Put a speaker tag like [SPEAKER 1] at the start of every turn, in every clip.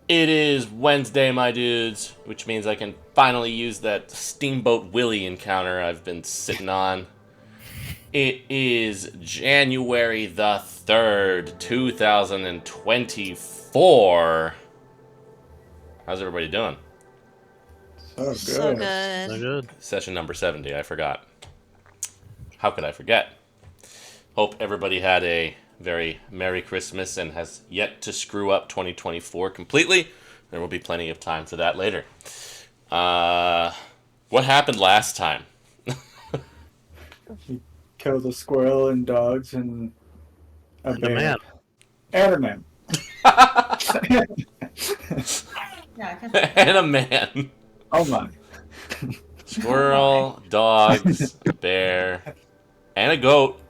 [SPEAKER 1] It is Wednesday, my dudes, which means I can finally use that Steamboat Willie encounter I've been sitting on. It is January the 3rd, 2024. How's everybody doing?
[SPEAKER 2] So
[SPEAKER 3] So
[SPEAKER 2] good.
[SPEAKER 3] good.
[SPEAKER 4] So good.
[SPEAKER 1] Session number 70, I forgot. How could I forget? Hope everybody had a very Merry Christmas and has yet to screw up 2024 completely. There will be plenty of time for that later. What happened last time?
[SPEAKER 2] Killed a squirrel and dogs and a
[SPEAKER 4] And a
[SPEAKER 2] bear.
[SPEAKER 4] man.
[SPEAKER 2] And a man.
[SPEAKER 3] Yeah, I can.
[SPEAKER 1] And a man.
[SPEAKER 2] Oh my.
[SPEAKER 1] Squirrel, dogs, bear, and a goat.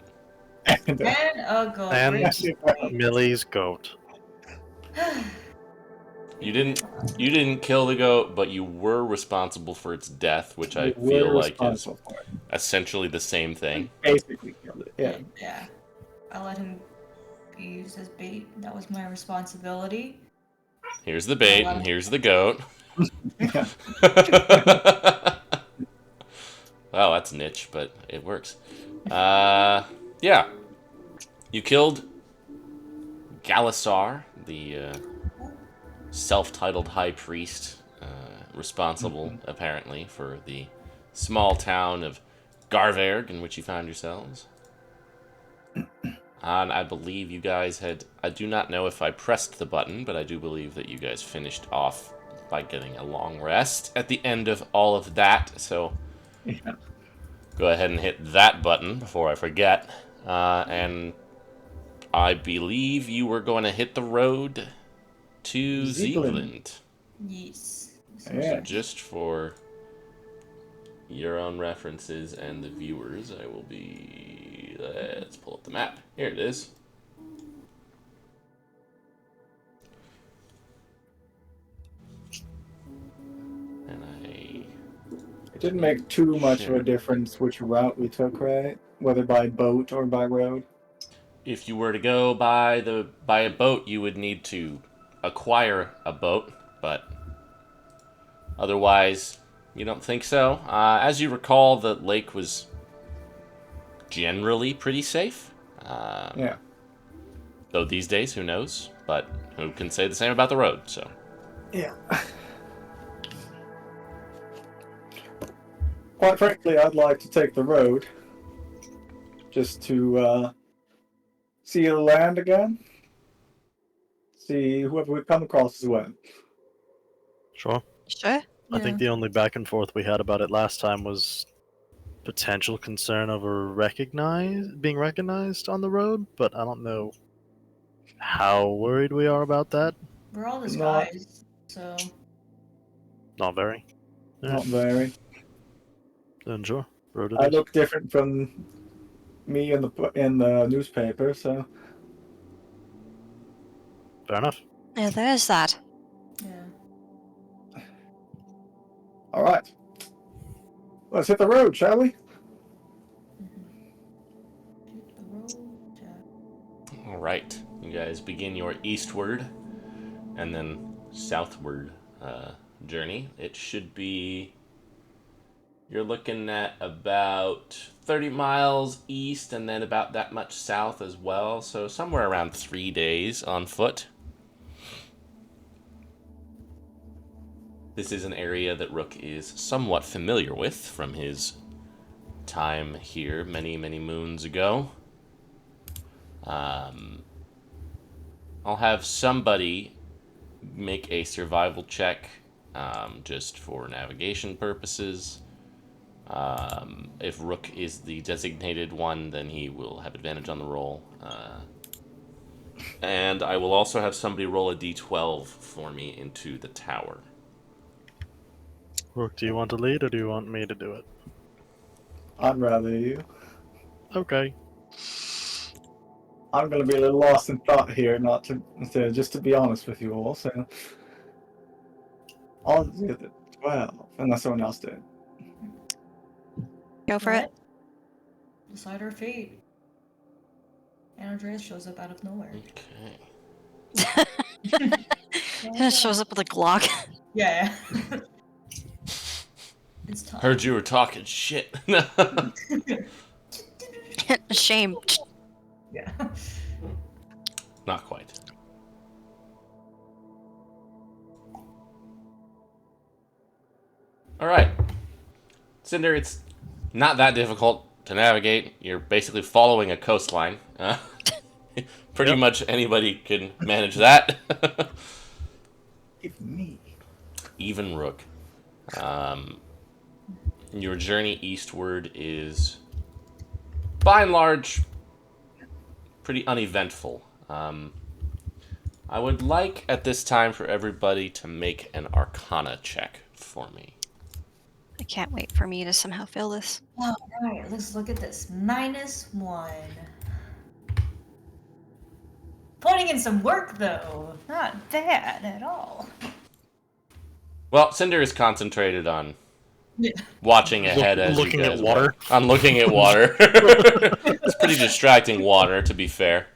[SPEAKER 2] And,
[SPEAKER 3] And a goat.
[SPEAKER 4] And Millie's goat.
[SPEAKER 1] You didn't kill the goat, but you were responsible for its death, which I
[SPEAKER 2] you
[SPEAKER 1] feel
[SPEAKER 2] were
[SPEAKER 1] like is
[SPEAKER 2] responsible for it.
[SPEAKER 1] essentially the same thing.
[SPEAKER 2] Basically killed it. Yeah.
[SPEAKER 3] Yeah. I let him be used as bait. That was my responsibility.
[SPEAKER 1] Here's the bait, and here's the goat.
[SPEAKER 2] Yeah.
[SPEAKER 1] Wow, that's niche, but it works. Yeah. You killed Galasar, the self-titled high priest, responsible, apparently, for the small town of Garverg in which you found yourselves. And I believe you guys had... I do not know if I pressed the button, but I do believe that you guys finished off by getting a long rest at the end of all of that, so...
[SPEAKER 2] Yeah.
[SPEAKER 1] Go ahead and hit that button before I forget. And I believe you were going to hit the road to Sieglind.
[SPEAKER 3] Yes.
[SPEAKER 2] Yeah.
[SPEAKER 1] So just for your own references and the viewers, I will be... Let's pull up the map. Here it is. And
[SPEAKER 2] It didn't make too much of a difference which route we took, right? Whether by boat or by road.
[SPEAKER 1] if you were to go by a boat, you would need to acquire a boat, but otherwise, you don't think so. As you recall, the lake was generally pretty safe.
[SPEAKER 2] Yeah.
[SPEAKER 1] Though these days, who knows? But who can say the same about the road? So
[SPEAKER 2] Yeah. Quite frankly, I'd like to take the road. Just to see the land again. See whoever we come across as well.
[SPEAKER 4] Sure.
[SPEAKER 3] Yeah.
[SPEAKER 4] I think the only back and forth we had about it last time was potential concern over being recognized on the road, but I don't know how worried we are about that.
[SPEAKER 3] We're all disguised, so
[SPEAKER 4] Not very.
[SPEAKER 2] Not very.
[SPEAKER 4] Then sure. Road it
[SPEAKER 2] I
[SPEAKER 4] is.
[SPEAKER 2] look different from me in the newspaper, so
[SPEAKER 4] Fair enough.
[SPEAKER 3] yeah,
[SPEAKER 5] there is that.
[SPEAKER 3] Yeah.
[SPEAKER 2] all right. Let's hit the road, shall we?
[SPEAKER 3] Hit the road, Jack.
[SPEAKER 1] all right, you guys begin your eastward and then southward journey. It should be... You're looking at about 30 miles east and then about that much south as well. So somewhere around 3 days on foot. This is an area that Rook is somewhat familiar with from his time here many, many moons ago. I'll have somebody make a survival check just for navigation purposes. If Rook is the designated one, then he will have advantage on the roll. And I will also have somebody roll a d12 for me into the tower.
[SPEAKER 4] Rook, do you want to lead or do you want me to do it?
[SPEAKER 2] I'd rather you.
[SPEAKER 4] Okay.
[SPEAKER 2] I'm going to be a little lost in thought here, just to be honest with you all. So I'll do the 12, unless someone else did.
[SPEAKER 5] Go for it.
[SPEAKER 3] Decide our fate. And Andreas shows up out of nowhere.
[SPEAKER 1] Okay.
[SPEAKER 5] It shows up with a Glock.
[SPEAKER 3] Yeah. It's time.
[SPEAKER 1] Heard you were talking shit.
[SPEAKER 5] Shame.
[SPEAKER 3] Yeah.
[SPEAKER 1] Not quite. All right. Cinder, it's not that difficult to navigate. You're basically following a coastline. Pretty
[SPEAKER 4] Yep.
[SPEAKER 1] much anybody can manage that.
[SPEAKER 2] If me.
[SPEAKER 1] Even Rook. Your journey eastward is, by and large, pretty uneventful. I would like at this time for everybody to make an Arcana check for me.
[SPEAKER 5] I can't wait for me to somehow fill this.
[SPEAKER 3] All right, let's look at this. -1. Putting in some work, though. Not bad at all.
[SPEAKER 1] Well, Cinder is concentrated on
[SPEAKER 3] Yeah.
[SPEAKER 1] watching ahead as
[SPEAKER 4] Looking
[SPEAKER 1] you
[SPEAKER 4] at
[SPEAKER 1] guys
[SPEAKER 4] water.
[SPEAKER 1] walk. On looking at water. It's pretty distracting water, to be fair.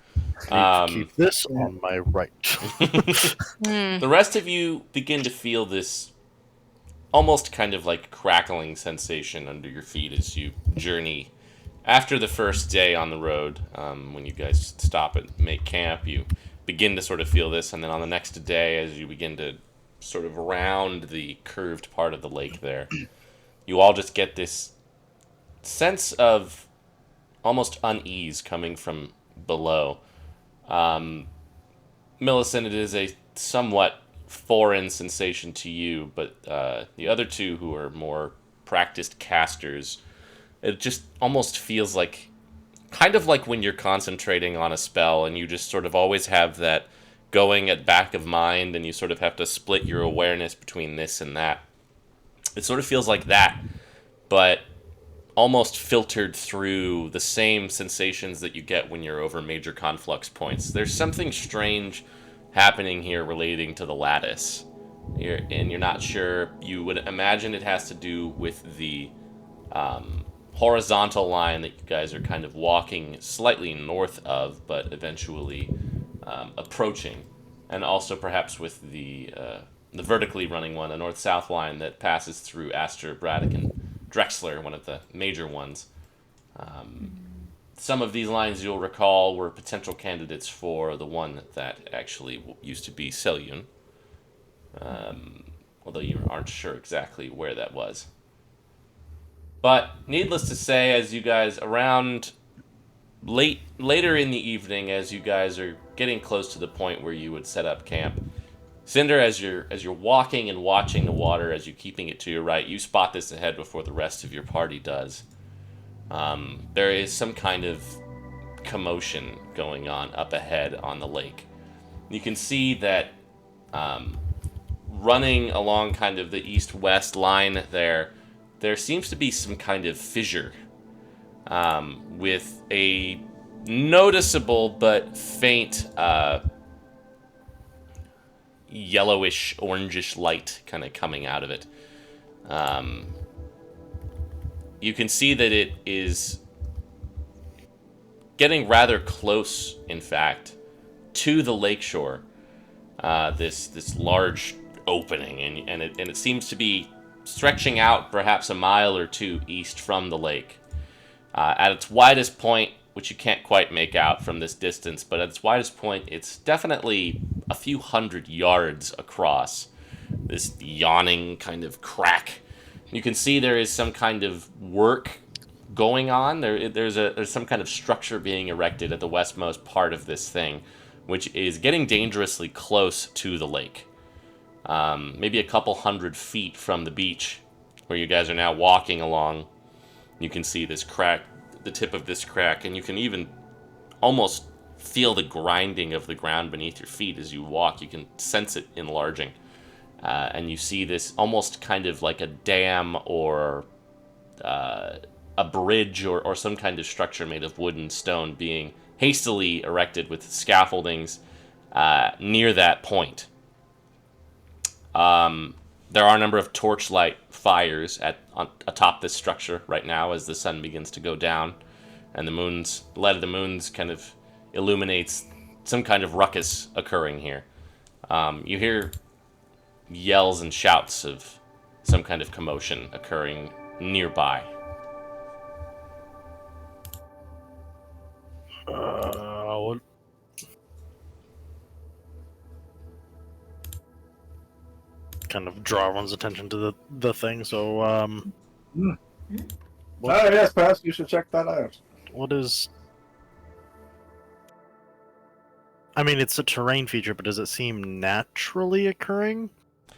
[SPEAKER 4] Keep this on my right.
[SPEAKER 1] The rest of you begin to feel this almost kind of like crackling sensation under your feet as you journey. After the first day on the road, when you guys stop and make camp, you begin to sort of feel this, and then on the next day, as you begin to sort of round the curved part of the lake there, you all just get this sense of almost unease coming from below. Millicent, it is a somewhat foreign sensation to you, but the other two who are more practiced casters, it just almost feels like, kind of like when you're concentrating on a spell and you just sort of always have that going at back of mind and you sort of have to split your awareness between this and that. It sort of feels like that, but almost filtered through the same sensations that you get when you're over major conflux points. There's something strange happening here relating to the lattice. You're not sure. You would imagine it has to do with the horizontal line that you guys are kind of walking slightly north of, but eventually approaching. And also perhaps with the vertically running one, the north-south line that passes through Aster, Braddock, and Drexler, one of the major ones. Some of these lines you'll recall were potential candidates for the one that actually used to be Selyun. Although you aren't sure exactly where that was. But needless to say, as you guys around later in the evening, as you guys are getting close to the point where you would set up camp, Cinder, as you're walking and watching the water, as you're keeping it to your right, you spot this ahead before the rest of your party does. There is some kind of commotion going on up ahead on the lake. You can see that running along kind of the east-west line there seems to be some kind of fissure with a noticeable but faint yellowish, orangish light kind of coming out of it. You can see that it is getting rather close, in fact, to the lakeshore. This large opening, and it seems to be stretching out perhaps a mile or two east from the lake. At its widest point, which you can't quite make out from this distance, but at its widest point, it's definitely a few hundred yards across this yawning kind of crack. You can see there is some kind of work going on. There's some kind of structure being erected at the westmost part of this thing, which is getting dangerously close to the lake. Maybe a couple hundred feet from the beach, where you guys are now walking along. You can see this crack, the tip of this crack, and you can even almost feel the grinding of the ground beneath your feet as you walk. You can sense it enlarging. And you see this almost kind of like a dam or a bridge or some kind of structure made of wood and stone being hastily erected with scaffoldings near that point. There are a number of torchlight fires atop this structure right now as the sun begins to go down, and the light of the moons kind of illuminates some kind of ruckus occurring here. You hear yells and shouts of some kind of commotion occurring nearby.
[SPEAKER 4] What- kind of draw everyone's attention to the thing. So,
[SPEAKER 2] Hmm.
[SPEAKER 4] what,
[SPEAKER 2] Oh yes, perhaps you should check that out.
[SPEAKER 4] what is? I mean, it's a terrain feature, but does it seem naturally occurring?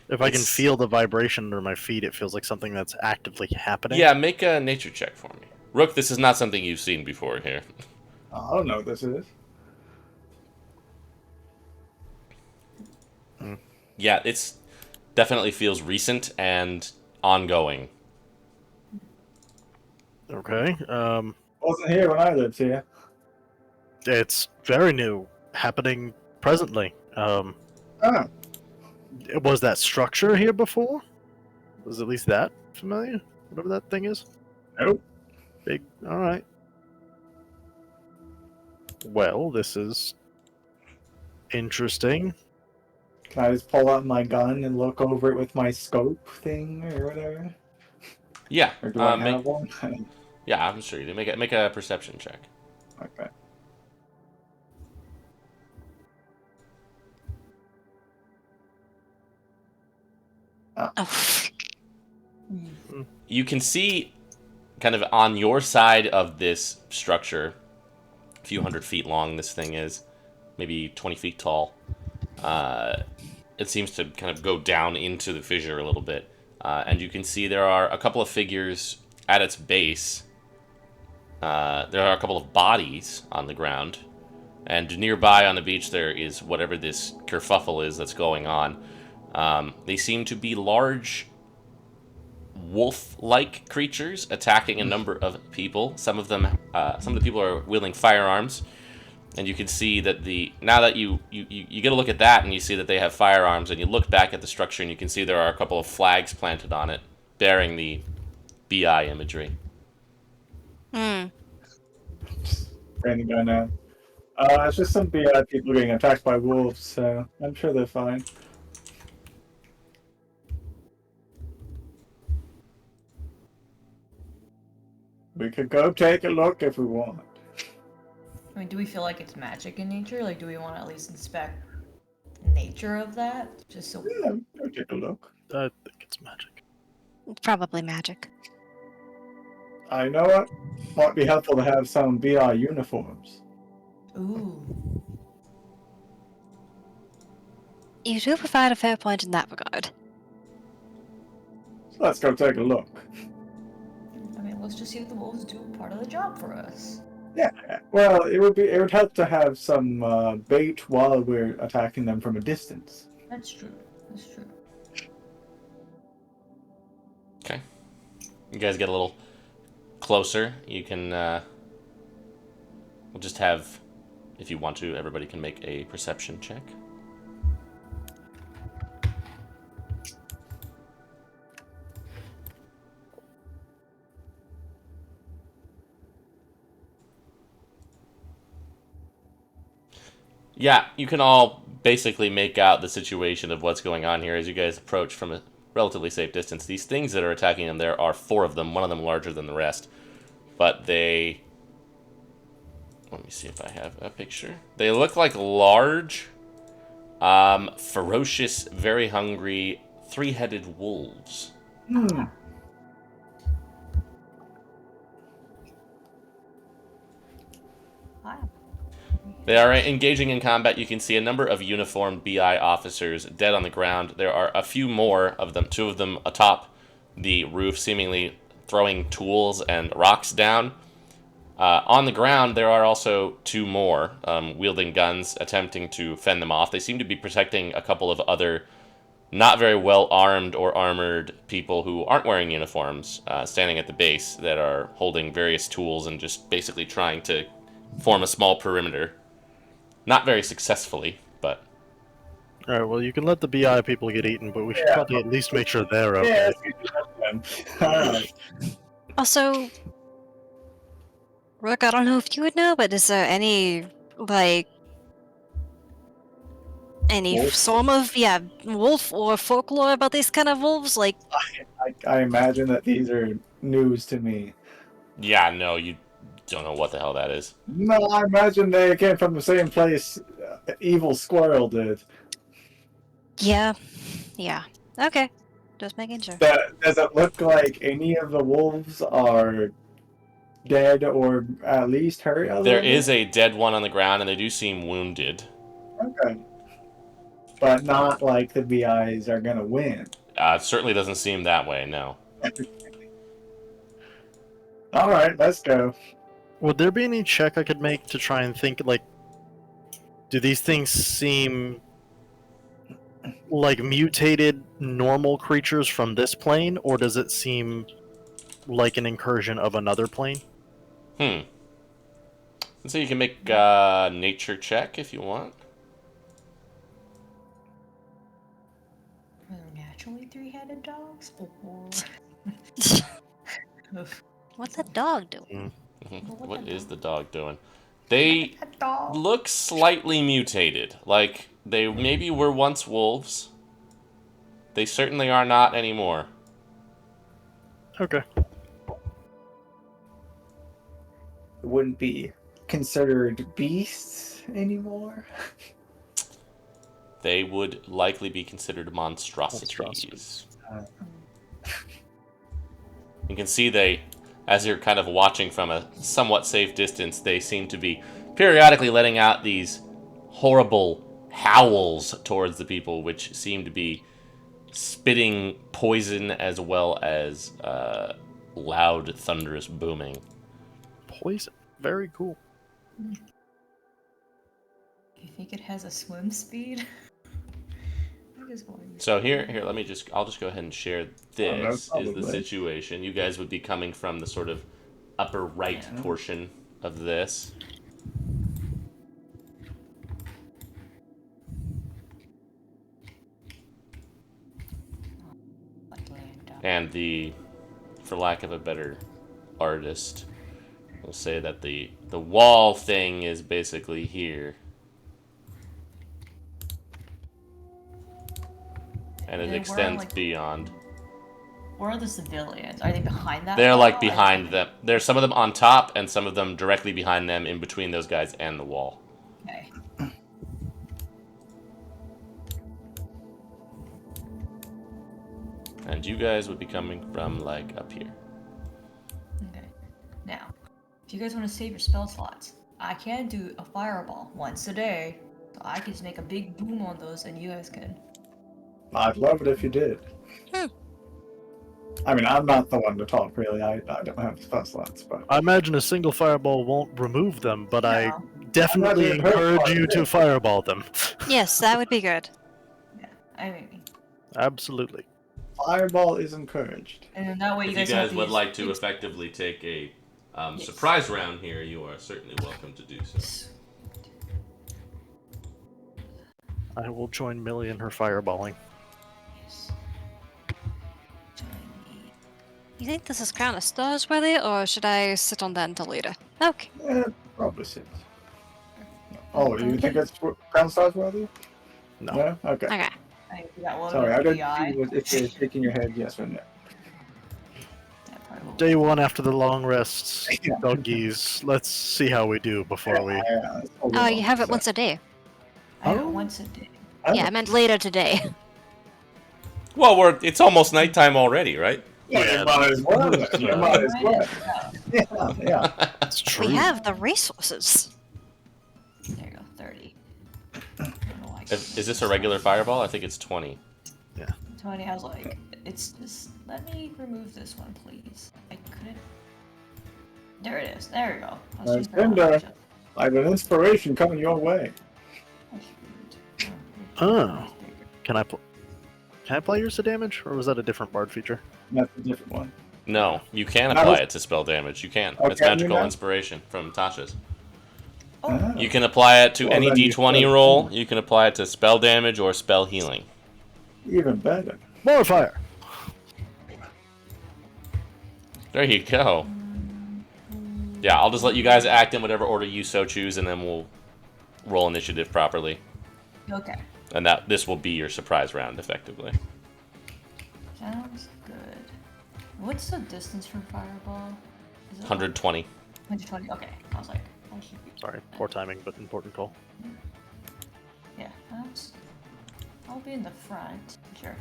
[SPEAKER 4] If I can
[SPEAKER 1] It's-
[SPEAKER 4] feel the vibration under my feet, it feels like something that's actively happening.
[SPEAKER 1] Yeah, make a nature check for me. Rook, this is not something you've seen before here.
[SPEAKER 2] I don't know what this is.
[SPEAKER 1] Yeah, it's definitely feels recent and ongoing.
[SPEAKER 4] Okay.
[SPEAKER 2] Wasn't here when I lived here.
[SPEAKER 4] It's very new, happening presently.
[SPEAKER 2] Ah,
[SPEAKER 4] Was that structure here before? Was at least that familiar? Whatever that thing is.
[SPEAKER 2] nope.
[SPEAKER 4] Big. All right. Well, this is interesting.
[SPEAKER 2] Can I just pull out my gun and look over it with my scope thing or whatever?
[SPEAKER 1] Yeah,
[SPEAKER 2] Or do I
[SPEAKER 1] make,
[SPEAKER 2] have one?
[SPEAKER 1] yeah, I'm sure you do. Make a perception check.
[SPEAKER 2] Okay.
[SPEAKER 5] Oh,
[SPEAKER 1] You can see, kind of on your side of this structure, a few hundred feet long. This thing is maybe 20 feet tall. It seems to kind of go down into the fissure a little bit, and you can see there are a couple of figures at its base. There are a couple of bodies on the ground, and nearby on the beach there is whatever this kerfuffle is that's going on. They seem to be large wolf-like creatures attacking a number of people. Some of the people are wielding firearms, and you can see that now that you get a look at that and you see that they have firearms, and you look back at the structure and you can see there are a couple of flags planted on it bearing the BI imagery.
[SPEAKER 5] mm.
[SPEAKER 2] Random guy now. It's just some BI people getting attacked by wolves, so I'm sure they're fine. We could go take a look if we want.
[SPEAKER 3] I mean, do we feel like it's magic in nature? Like, do we want to at least inspect nature of that? Just so.
[SPEAKER 2] Yeah, go take a look.
[SPEAKER 4] I think it's magic.
[SPEAKER 5] It's probably magic.
[SPEAKER 2] I know it might be helpful to have some BI uniforms.
[SPEAKER 3] Ooh.
[SPEAKER 5] You do provide a fair point in that regard.
[SPEAKER 2] So let's go take a look.
[SPEAKER 3] I mean, let's just see if the wolves do part of the job for us.
[SPEAKER 2] Yeah, well, it would help to have some bait while we're attacking them from a distance.
[SPEAKER 3] That's true. That's true.
[SPEAKER 1] Okay. You guys get a little closer. You can, we'll just have, if you want to, everybody can make a perception check. Yeah, you can all basically make out the situation of what's going on here as you guys approach from a relatively safe distance. These things that are attacking them, there are 4 of them, one of them larger than the rest. But they... Let me see if I have a picture. They look like large, ferocious, very hungry, 3-headed wolves.
[SPEAKER 2] Hmm.
[SPEAKER 3] Wow.
[SPEAKER 1] They are engaging in combat. You can see a number of uniformed BI officers dead on the ground. There are a few more of them, 2 of them atop the roof, seemingly throwing tools and rocks down. On the ground, there are also 2 more wielding guns, attempting to fend them off. They seem to be protecting a couple of other not very well armed or armored people who aren't wearing uniforms, standing at the base that are holding various tools and just basically trying to form a small perimeter. Not very successfully, but...
[SPEAKER 4] Alright, well, you can let the BI people get eaten, but we should probably at least make sure they're okay.
[SPEAKER 2] Yeah, we do that then. Alright.
[SPEAKER 5] Also, Rook, I don't know if you would know, but is there any, like, Any
[SPEAKER 2] Wolf?
[SPEAKER 5] form of wolf or folklore about these kind of wolves? Like,
[SPEAKER 2] I imagine that these are news to me.
[SPEAKER 1] Yeah, no, you don't know what the hell that is.
[SPEAKER 2] No, I imagine they came from the same place Evil Squirrel did.
[SPEAKER 5] yeah. Okay, just making sure.
[SPEAKER 2] Does it look like any of the wolves are dead or at least hurt a
[SPEAKER 1] There
[SPEAKER 2] little
[SPEAKER 1] is
[SPEAKER 2] bit?
[SPEAKER 1] a dead one on the ground, and they do seem wounded.
[SPEAKER 2] Okay. But not like the BIs are gonna win.
[SPEAKER 1] It certainly doesn't seem that way, no.
[SPEAKER 2] Alright, let's go.
[SPEAKER 4] Would there be any check I could make to try and think, like, do these things seem like mutated normal creatures from this plane, or does it seem like an incursion of another plane?
[SPEAKER 1] And so you can make a nature check if you want.
[SPEAKER 3] Naturally three-headed dogs? Or...
[SPEAKER 5] What's that dog doing?
[SPEAKER 1] What is the dog doing? They
[SPEAKER 3] A dog.
[SPEAKER 1] look slightly mutated. Like, they maybe were once wolves. They certainly are not anymore.
[SPEAKER 4] Okay.
[SPEAKER 2] It wouldn't be considered beasts anymore.
[SPEAKER 1] They would likely be considered monstrosities. You can see they, as you're kind of watching from a somewhat safe distance, they seem to be periodically letting out these horrible howls towards the people, which seem to be spitting poison as well as loud, thunderous booming.
[SPEAKER 4] Poison. Very cool.
[SPEAKER 3] You think it has a swim speed? I just want to
[SPEAKER 1] So here, I'll just go ahead and share this is the
[SPEAKER 2] probably.
[SPEAKER 1] situation. You guys would be coming from the sort of upper right
[SPEAKER 3] Yeah.
[SPEAKER 1] portion of this. And for lack of a better artist, we'll say that the wall thing is basically here. And it
[SPEAKER 3] Where,
[SPEAKER 1] extends
[SPEAKER 3] like,
[SPEAKER 1] beyond.
[SPEAKER 3] Where are the civilians? Are they behind that?
[SPEAKER 1] They're
[SPEAKER 3] wall?
[SPEAKER 1] like
[SPEAKER 3] Are
[SPEAKER 1] behind
[SPEAKER 3] they-
[SPEAKER 1] them. There's some of them on top and some of them directly behind them in between those guys and the wall.
[SPEAKER 3] Okay.
[SPEAKER 1] And you guys would be coming from like up here.
[SPEAKER 3] Okay. Now, if you guys want to save your spell slots, I can do a fireball once a day. So I can just make a big boom on those and you guys can.
[SPEAKER 2] I'd love it if you did. I mean, I'm not the one to talk, really. I don't have spell slots, but...
[SPEAKER 4] I imagine a single fireball won't remove them, but I
[SPEAKER 3] No.
[SPEAKER 4] definitely
[SPEAKER 2] I'm not gonna hurt
[SPEAKER 4] encourage
[SPEAKER 2] one.
[SPEAKER 4] you to fireball them.
[SPEAKER 5] Yes, that would be good.
[SPEAKER 3] Yeah, I mean,
[SPEAKER 4] Absolutely.
[SPEAKER 2] Fireball is encouraged.
[SPEAKER 3] and then that way
[SPEAKER 1] If
[SPEAKER 3] you
[SPEAKER 1] you
[SPEAKER 3] guys,
[SPEAKER 1] guys
[SPEAKER 3] have
[SPEAKER 1] would
[SPEAKER 3] these
[SPEAKER 1] like to
[SPEAKER 3] big-
[SPEAKER 1] effectively take a
[SPEAKER 3] Yes.
[SPEAKER 1] surprise round here, you are certainly welcome to do so.
[SPEAKER 4] I will join Millie in her fireballing.
[SPEAKER 3] Yes. Tiny.
[SPEAKER 5] You think this is kind of stars worthy, or should I sit on that until later? Okay.
[SPEAKER 2] Probably six. Oh, do you think it's Crown Stars worthy?
[SPEAKER 4] No.
[SPEAKER 2] No? Okay.
[SPEAKER 5] Okay.
[SPEAKER 3] I got one
[SPEAKER 2] Sorry, I
[SPEAKER 3] with
[SPEAKER 2] didn't see if you're shaking your head yes or no.
[SPEAKER 4] Day one after the long rests,
[SPEAKER 2] Yeah.
[SPEAKER 4] doggies. Let's see how we do before we.
[SPEAKER 5] Oh, you have it once a day.
[SPEAKER 3] I have it
[SPEAKER 4] Oh.
[SPEAKER 3] once a day.
[SPEAKER 5] Yeah, I meant later today.
[SPEAKER 1] Well, it's almost nighttime already, right?
[SPEAKER 2] Yeah, you might as well. You might as well.
[SPEAKER 3] Yeah.
[SPEAKER 2] Yeah.
[SPEAKER 4] It's true.
[SPEAKER 5] We have the resources.
[SPEAKER 3] There you go, 30. I don't know why I
[SPEAKER 1] Is this a regular fireball? I think it's 20.
[SPEAKER 3] 20, I was like, it's just, let me remove this one, please. I couldn't. There it is, there we go. I was
[SPEAKER 2] Nice
[SPEAKER 3] just gonna
[SPEAKER 2] window.
[SPEAKER 3] watch it.
[SPEAKER 2] I have an inspiration coming your way.
[SPEAKER 3] I should-
[SPEAKER 4] Oh. Can I apply yours to damage, or was that a different bard feature?
[SPEAKER 2] That's a different one.
[SPEAKER 1] No, you can
[SPEAKER 2] That
[SPEAKER 1] apply
[SPEAKER 2] was-
[SPEAKER 1] it to spell damage. You can.
[SPEAKER 2] Oh,
[SPEAKER 1] It's
[SPEAKER 2] can you
[SPEAKER 1] magical
[SPEAKER 2] now?
[SPEAKER 1] inspiration from Tasha's.
[SPEAKER 3] Oh,
[SPEAKER 1] You can apply it to
[SPEAKER 2] Well,
[SPEAKER 1] any
[SPEAKER 2] then you
[SPEAKER 1] d20
[SPEAKER 2] should.
[SPEAKER 1] roll. You can apply it to spell damage or spell healing.
[SPEAKER 2] Even better.
[SPEAKER 4] More fire!
[SPEAKER 1] There you go. Yeah, I'll just let you guys act in whatever order you so choose, and then we'll roll initiative properly.
[SPEAKER 3] okay.
[SPEAKER 1] And this will be your surprise round, effectively.
[SPEAKER 3] Sounds good. What's the distance for fireball? Is it
[SPEAKER 1] 120.
[SPEAKER 3] 120. Okay. I was like, I should be.
[SPEAKER 4] Sorry, poor timing, but important call.
[SPEAKER 3] Yeah, I'll be in the front. Sure.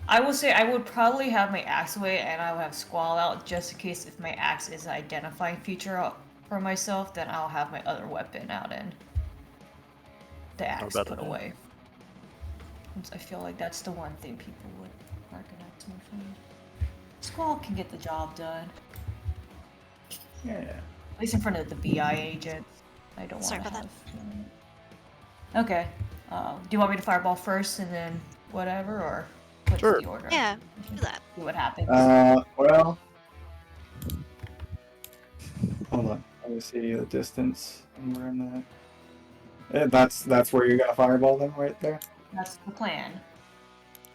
[SPEAKER 3] I will say I would probably have my axe away and I will have Squall out just in case if my axe is an identifying feature for myself, then I'll have my other weapon out and the axe
[SPEAKER 4] bad
[SPEAKER 3] put
[SPEAKER 4] idea.
[SPEAKER 3] away. Since I feel like that's the one thing people would recognize me from. Squall can get the job done.
[SPEAKER 2] Yeah.
[SPEAKER 3] At least in front of the BI agent. I don't
[SPEAKER 5] Sorry
[SPEAKER 3] want to
[SPEAKER 5] about
[SPEAKER 3] have. Okay. Do you want me to fireball first and then whatever, or what's
[SPEAKER 4] Sure.
[SPEAKER 3] the order?
[SPEAKER 5] Yeah, do that.
[SPEAKER 3] See what happens.
[SPEAKER 2] Well, hold on. Let me see the distance and where I'm at. Yeah, that's where you're gonna fireball them right there.
[SPEAKER 3] That's the plan.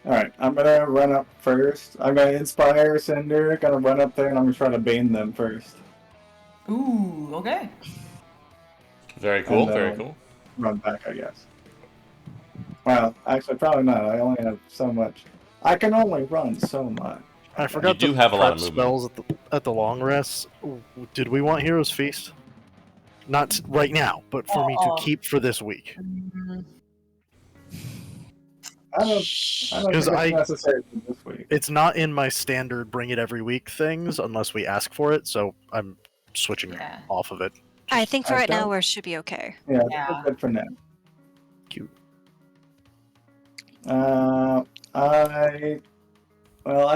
[SPEAKER 2] All right, I'm gonna run up first. I'm gonna inspire Cinder. Gonna run up there and I'm gonna try to bane them first.
[SPEAKER 3] Ooh, okay.
[SPEAKER 1] Very cool,
[SPEAKER 2] And,
[SPEAKER 1] very cool.
[SPEAKER 2] Run back, I guess. Well, actually, probably not. I only have so much. I can only run so much.
[SPEAKER 4] I forgot
[SPEAKER 1] do
[SPEAKER 4] to
[SPEAKER 1] have a lot
[SPEAKER 4] prep
[SPEAKER 1] of movement.
[SPEAKER 4] spells at the long rests. Did we want Hero's Feast? Not right now, but for me to keep for this week.
[SPEAKER 2] I don't think
[SPEAKER 4] Because
[SPEAKER 2] it's necessary for this week.
[SPEAKER 4] it's not in my standard bring it every week things unless we ask for it, so I'm switching
[SPEAKER 3] Yeah.
[SPEAKER 4] off of it.
[SPEAKER 5] I think for
[SPEAKER 2] I
[SPEAKER 5] right now
[SPEAKER 2] don't-
[SPEAKER 5] we should be okay.
[SPEAKER 2] Yeah,
[SPEAKER 3] Yeah.
[SPEAKER 2] that's good for now.
[SPEAKER 4] Cute.
[SPEAKER 2] I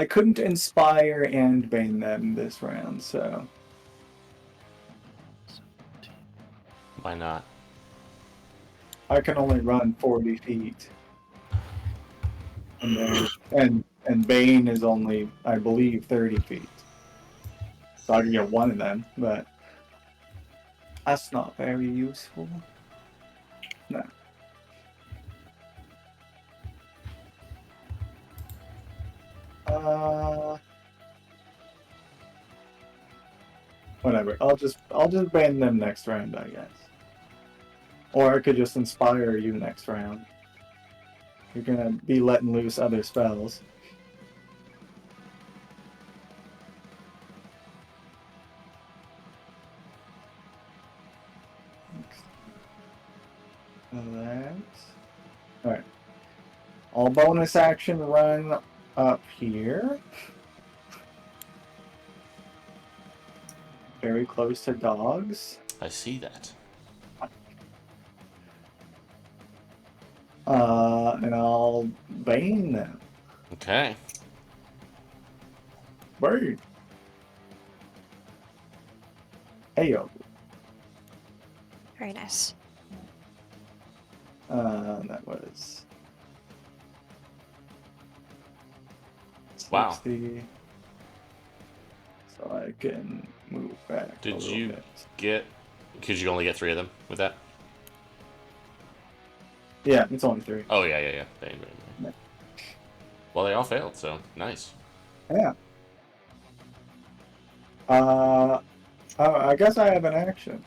[SPEAKER 2] couldn't inspire and bane them this round, so
[SPEAKER 1] Why not?
[SPEAKER 2] I can only run 40 feet. And bane is only, I believe, 30 feet. So I can get one of them, but that's not very useful. No. Whatever. I'll just ban them next round, I guess. Or I could just inspire you next round. You're gonna be letting loose other spells. Alright. All bonus action run up here. Very close to dogs.
[SPEAKER 1] I see that.
[SPEAKER 2] And I'll bane them.
[SPEAKER 1] Okay.
[SPEAKER 2] Bird. Heyo.
[SPEAKER 5] Very nice.
[SPEAKER 2] That was
[SPEAKER 1] Wow.
[SPEAKER 2] 60. So I can move back a
[SPEAKER 1] Did
[SPEAKER 2] little
[SPEAKER 1] you
[SPEAKER 2] bit.
[SPEAKER 1] get... Could you only get 3 of them with that?
[SPEAKER 2] Yeah, it's only 3.
[SPEAKER 1] Oh, yeah. Bang, bang, bang. Well, they all failed, so nice.
[SPEAKER 2] Yeah. I guess I have an action.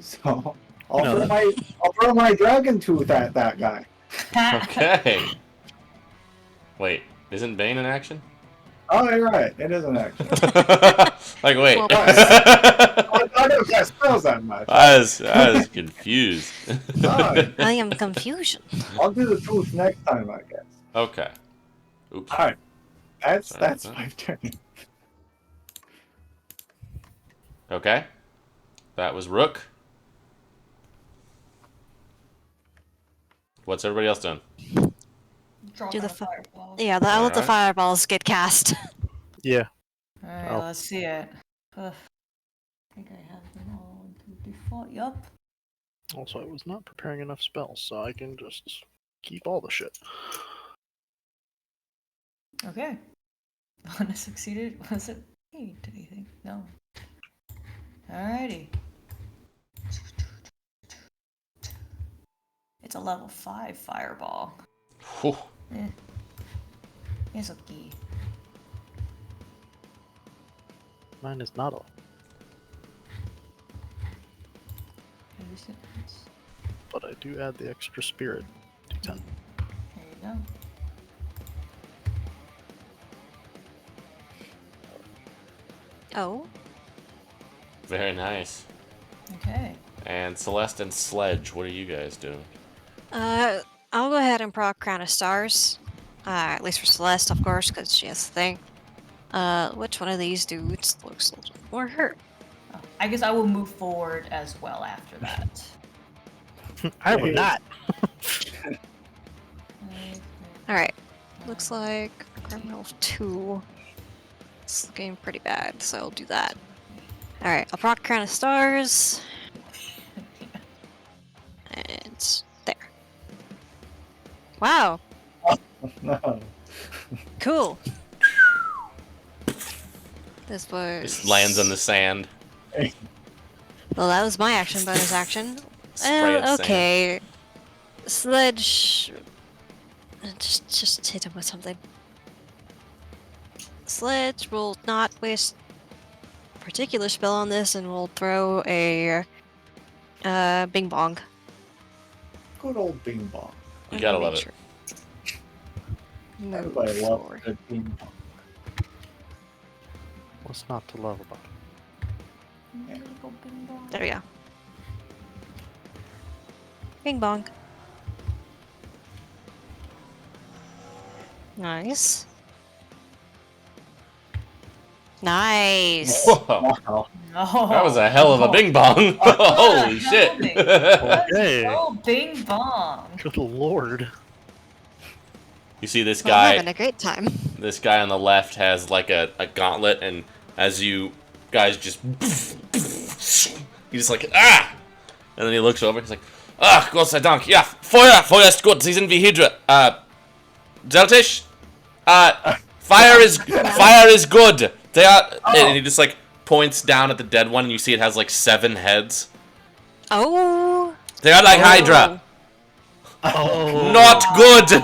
[SPEAKER 2] So I'll throw my dragon tooth at that guy.
[SPEAKER 1] Okay. Wait, isn't Bane in action?
[SPEAKER 2] Oh, you're right. It is an action.
[SPEAKER 1] Like, wait.
[SPEAKER 5] Well,
[SPEAKER 2] I don't cast spells that much.
[SPEAKER 1] I was confused.
[SPEAKER 2] Alright,
[SPEAKER 5] I am confusion.
[SPEAKER 2] I'll do the tooth next time, I guess.
[SPEAKER 1] Okay. Oops.
[SPEAKER 2] Alright. That's
[SPEAKER 1] Sorry.
[SPEAKER 2] my turn.
[SPEAKER 1] Okay. That was Rook. What's everybody else doing?
[SPEAKER 3] Drop
[SPEAKER 5] Do the
[SPEAKER 3] out a fireball.
[SPEAKER 5] Yeah, I'll let the
[SPEAKER 1] Alright.
[SPEAKER 5] fireballs get cast.
[SPEAKER 4] Yeah.
[SPEAKER 3] Alright,
[SPEAKER 4] Oh.
[SPEAKER 3] let's see it. Ugh. I think I have them all into default. Yup.
[SPEAKER 4] Also, I was not preparing enough spells, so I can just keep all the shit.
[SPEAKER 3] Okay. One succeeded. Was it 8, do you think? No. Alrighty. It's a level 5 fireball.
[SPEAKER 1] Whew.
[SPEAKER 3] It's okay.
[SPEAKER 4] Mine is not a. but I do add the extra spirit to 10.
[SPEAKER 3] There you go.
[SPEAKER 5] Oh,
[SPEAKER 1] Very nice.
[SPEAKER 3] Okay.
[SPEAKER 1] And Celeste and Sledge, what are you guys doing?
[SPEAKER 5] I'll go ahead and proc Crown of Stars. At least for Celeste, of course, because she has the thing. Which one of these dudes looks a little more hurt?
[SPEAKER 3] Oh, I guess I will move forward as well after that.
[SPEAKER 4] I would not.
[SPEAKER 5] Alright. Looks like Criminal 2. It's looking pretty bad, so I'll do that. Alright, I'll proc Crown of Stars. And there. Wow,
[SPEAKER 2] No.
[SPEAKER 5] cool. This was...
[SPEAKER 1] Just lands on the sand.
[SPEAKER 5] Well, that was my action bonus action.
[SPEAKER 1] Spray of sand.
[SPEAKER 5] Okay. Sledge... Just hit him with something. Sledge will not waste a particular spell on this and will throw a Bing Bong.
[SPEAKER 2] Good old Bing Bong.
[SPEAKER 1] You gotta love it.
[SPEAKER 5] Move
[SPEAKER 2] Everybody loves
[SPEAKER 5] forward.
[SPEAKER 2] a good Bing Bong.
[SPEAKER 4] What's not to love about it?
[SPEAKER 5] There we go. Bing Bong. Nice. Nice.
[SPEAKER 1] Whoa,
[SPEAKER 2] Wow.
[SPEAKER 3] No.
[SPEAKER 1] that was a hell of a bing bong. Holy shit.
[SPEAKER 4] Hey.
[SPEAKER 3] Oh, Bing Bong.
[SPEAKER 4] Good lord.
[SPEAKER 1] You see this
[SPEAKER 5] Well, I'm
[SPEAKER 1] guy,
[SPEAKER 5] having a great time.
[SPEAKER 1] this guy on the left has like a gauntlet, and as you guys just, he's just like, ah! And then he looks over, he's like, ah, Gott sei Dank, ja, Feuer, Feuer ist gut, Sie sind wie Hydra. Zeltish, fire is good. They are, and he just like points down at the dead one, and you see it has like 7 heads.
[SPEAKER 5] Oh.
[SPEAKER 1] They are like Hydra.
[SPEAKER 4] Oh.
[SPEAKER 1] Not good.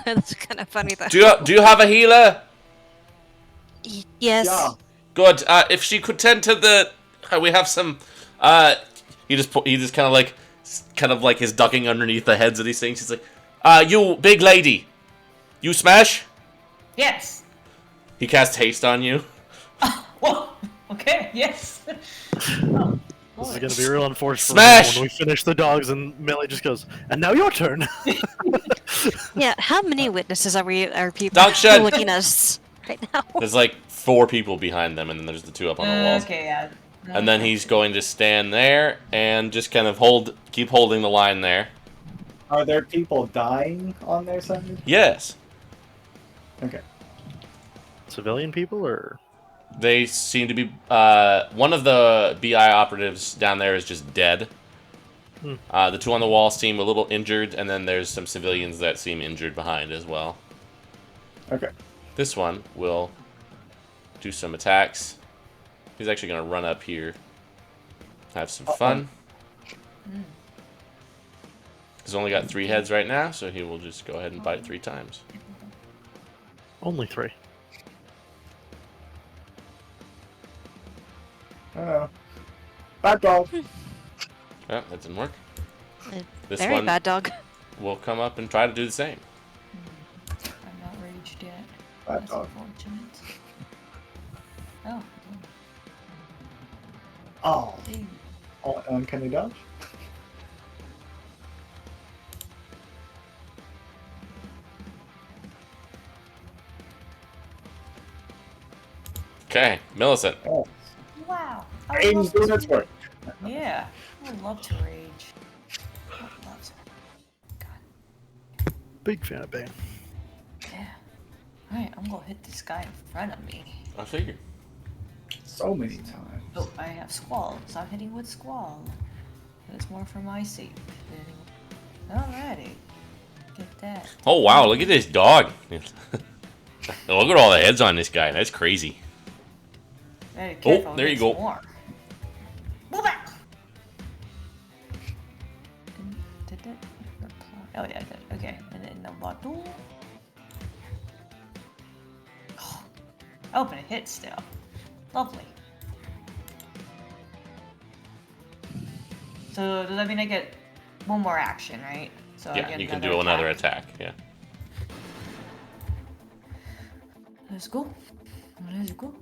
[SPEAKER 5] That's kind of funny though.
[SPEAKER 1] Do you have a healer?
[SPEAKER 5] Yes.
[SPEAKER 2] Yeah.
[SPEAKER 1] Good. If she could tend to the, we have some. He just kind of like is ducking underneath the heads of these things. He's like, you big lady, you smash.
[SPEAKER 3] Yes.
[SPEAKER 1] He casts haste on you.
[SPEAKER 3] Whoa. Okay. Yes. Oh,
[SPEAKER 4] This is
[SPEAKER 3] boy.
[SPEAKER 4] gonna be real unfortunate
[SPEAKER 1] Smash!
[SPEAKER 4] when we finish the dogs and Millie just goes, and now your turn.
[SPEAKER 5] Yeah. How many witnesses are people
[SPEAKER 1] Dankeschön.
[SPEAKER 5] looking at us right now?
[SPEAKER 1] There's like 4 people behind them, and then there's the 2 up on the walls.
[SPEAKER 3] Okay. Yeah.
[SPEAKER 1] And then he's going to stand there and just kind of keep holding the line there.
[SPEAKER 2] Are there people dying on their side?
[SPEAKER 1] Yes.
[SPEAKER 2] Okay.
[SPEAKER 4] Civilian people or?
[SPEAKER 1] They seem to be, one of the BI operatives down there is just dead. The 2 on the wall seem a little injured, and then there's some civilians that seem injured behind as well.
[SPEAKER 2] Okay.
[SPEAKER 1] This one will do some attacks. He's actually going to run up here, have some fun. He's only got 3 heads right now, so he will just go ahead and bite 3 times.
[SPEAKER 4] Only 3.
[SPEAKER 2] Bad dog.
[SPEAKER 1] Oh, that didn't work. This
[SPEAKER 5] Very
[SPEAKER 1] one
[SPEAKER 5] bad dog.
[SPEAKER 1] will come up and try to do the same.
[SPEAKER 3] I'm not raged yet.
[SPEAKER 2] Bad
[SPEAKER 3] That's
[SPEAKER 2] dog.
[SPEAKER 3] unfortunate. Oh.
[SPEAKER 2] Oh.
[SPEAKER 3] Hey.
[SPEAKER 2] Oh, can he dodge?
[SPEAKER 1] Okay, Millicent.
[SPEAKER 2] Oh.
[SPEAKER 3] Wow. I would
[SPEAKER 2] Aiden's
[SPEAKER 3] love
[SPEAKER 2] doing
[SPEAKER 3] to-
[SPEAKER 2] its work.
[SPEAKER 3] Yeah. I would love to rage. I would love to. God.
[SPEAKER 4] Big fan of Bane.
[SPEAKER 3] Yeah. Alright, I'm gonna hit this guy in front of me.
[SPEAKER 1] I figured.
[SPEAKER 2] So many times.
[SPEAKER 3] Oh, I have Squall, so I'm hitting with Squall. That's more for my sake. Alrighty. Get that.
[SPEAKER 1] Oh wow, look at this dog. Look at all the heads on this guy. That's crazy.
[SPEAKER 3] Very careful.
[SPEAKER 1] there you
[SPEAKER 3] there's
[SPEAKER 1] go.
[SPEAKER 3] More. Move back! Did it? Oh yeah, I did. Okay, and then the bottle. Oh, but it hit still. Lovely. So does that mean I get one more action, right? So I
[SPEAKER 1] Yeah,
[SPEAKER 3] get
[SPEAKER 1] you can do another attack. Yeah.
[SPEAKER 3] Let's go. Let's go.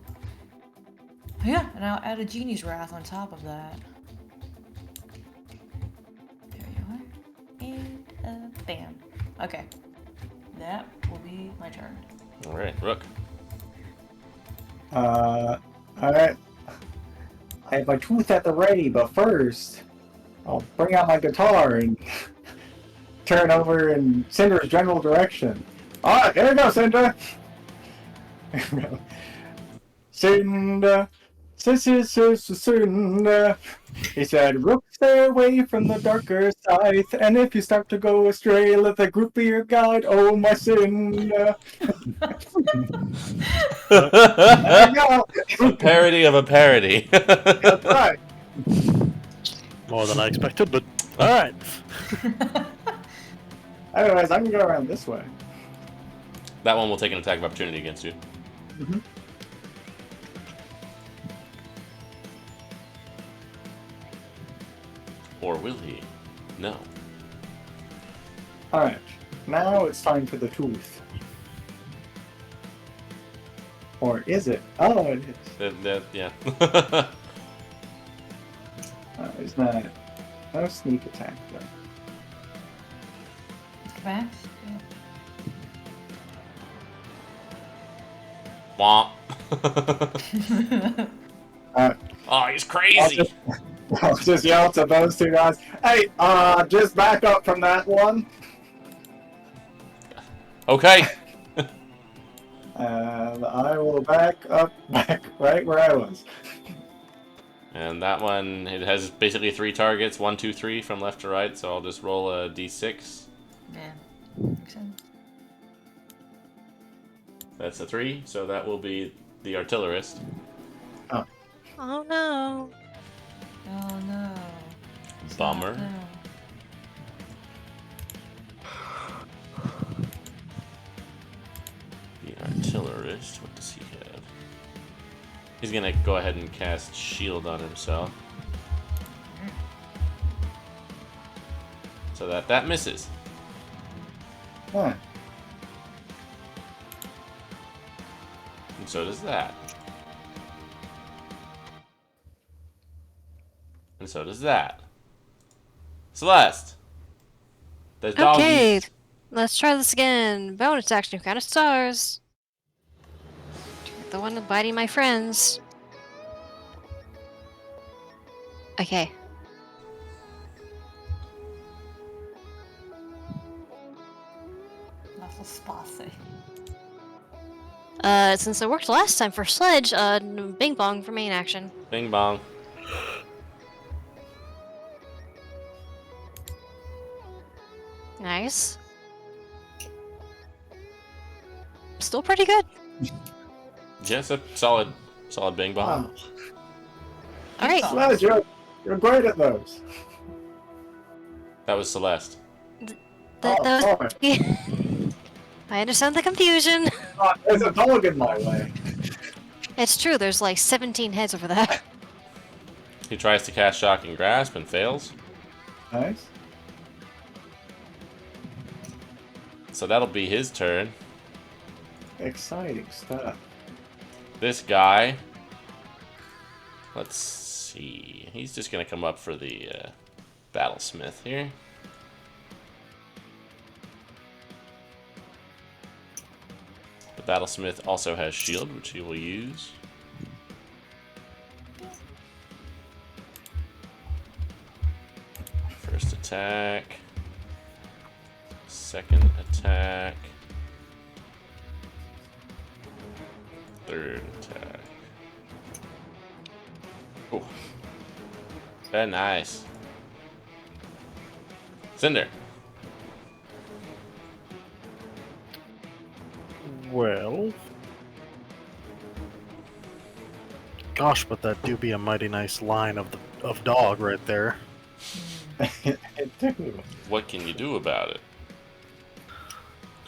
[SPEAKER 3] Yeah, and I'll add a Genie's Wrath on top of that. There you are. And bam. Okay. That will be my turn.
[SPEAKER 1] All right, Rook.
[SPEAKER 2] Alright. I have my tooth at the ready, but first, I'll bring out my guitar and turn over in Cinder's general direction. Alright, here we go, Cinder! Cinder, Cinder. He said, Rook, stay away from the darker side, and if you start to go astray, let the group be your guide, oh my Cinder. There you go!
[SPEAKER 1] A parody of a parody.
[SPEAKER 2] That's right.
[SPEAKER 4] More than I expected, but alright.
[SPEAKER 2] Anyways, I can go around this way.
[SPEAKER 1] That one will take an attack of opportunity against you.
[SPEAKER 2] Mm-hmm.
[SPEAKER 1] Or will he? No.
[SPEAKER 2] Alright, now it's time for the tooth. Or is it? Oh, it is.
[SPEAKER 1] Yeah.
[SPEAKER 2] It's not. No sneak attack, though.
[SPEAKER 3] Okay.
[SPEAKER 1] Womp.
[SPEAKER 2] Alright,
[SPEAKER 1] Oh, he's crazy.
[SPEAKER 2] I'll just yell to those two guys, hey, just back up from that one.
[SPEAKER 1] Okay.
[SPEAKER 2] And I will back up, back right where I was.
[SPEAKER 1] And that one, it has basically 3 targets, 1, 2, 3 from left to right. So I'll just roll a d6.
[SPEAKER 3] Yeah. Makes sense.
[SPEAKER 1] That's a 3, so that will be the artillerist.
[SPEAKER 5] Oh no.
[SPEAKER 3] Oh no. It's
[SPEAKER 1] Bummer.
[SPEAKER 3] not no.
[SPEAKER 1] The artillerist, what does he have? He's gonna go ahead and cast shield on himself. So that misses.
[SPEAKER 2] Huh.
[SPEAKER 1] And so does that. And so does that. Celeste! There's
[SPEAKER 5] Okay,
[SPEAKER 1] doggies.
[SPEAKER 5] let's try this again. Bonus action, kind of stars. The one biting my friends. Okay.
[SPEAKER 3] Not so spicy.
[SPEAKER 5] Since it worked last time for Sledge, Bing Bong for main action.
[SPEAKER 1] Bing bong.
[SPEAKER 5] Nice. Still pretty good.
[SPEAKER 1] Yes, a solid bing bong.
[SPEAKER 2] Wow.
[SPEAKER 5] Alright.
[SPEAKER 2] Sledge, you're great at those.
[SPEAKER 1] That was Celeste.
[SPEAKER 5] That
[SPEAKER 2] Oh,
[SPEAKER 5] was... I understand the confusion.
[SPEAKER 2] There's a dog in my way.
[SPEAKER 5] It's true, there's like 17 heads over there.
[SPEAKER 1] He tries to cast shock and grasp and fails.
[SPEAKER 2] Nice.
[SPEAKER 1] So that'll be his turn.
[SPEAKER 2] Exciting stuff.
[SPEAKER 1] This guy. Let's see. He's just gonna come up for the battlesmith here. The battlesmith also has shield, which he will use. First attack. Second attack. Third attack. Oh. Very nice. Cinder.
[SPEAKER 4] Well. Gosh, but that do be a mighty nice line of dog right there.
[SPEAKER 2] It took me.
[SPEAKER 1] What can you do about it?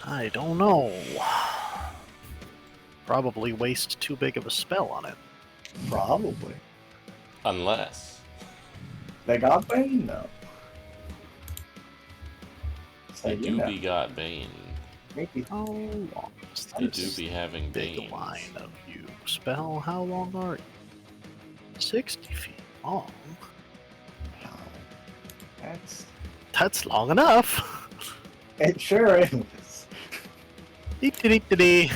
[SPEAKER 4] I don't know. Probably waste too big of a spell on it.
[SPEAKER 2] Probably.
[SPEAKER 1] Unless
[SPEAKER 2] They got Bane though. So
[SPEAKER 1] They
[SPEAKER 2] you
[SPEAKER 1] do
[SPEAKER 2] know,
[SPEAKER 1] be got Bane.
[SPEAKER 2] maybe
[SPEAKER 4] How long is
[SPEAKER 1] They do
[SPEAKER 4] this
[SPEAKER 1] be having
[SPEAKER 4] big
[SPEAKER 1] Banes.
[SPEAKER 4] line of you? Spell, how long are you? 60 feet long. That's long enough.
[SPEAKER 2] it sure is.
[SPEAKER 4] Dee-dee-dee-dee-dee.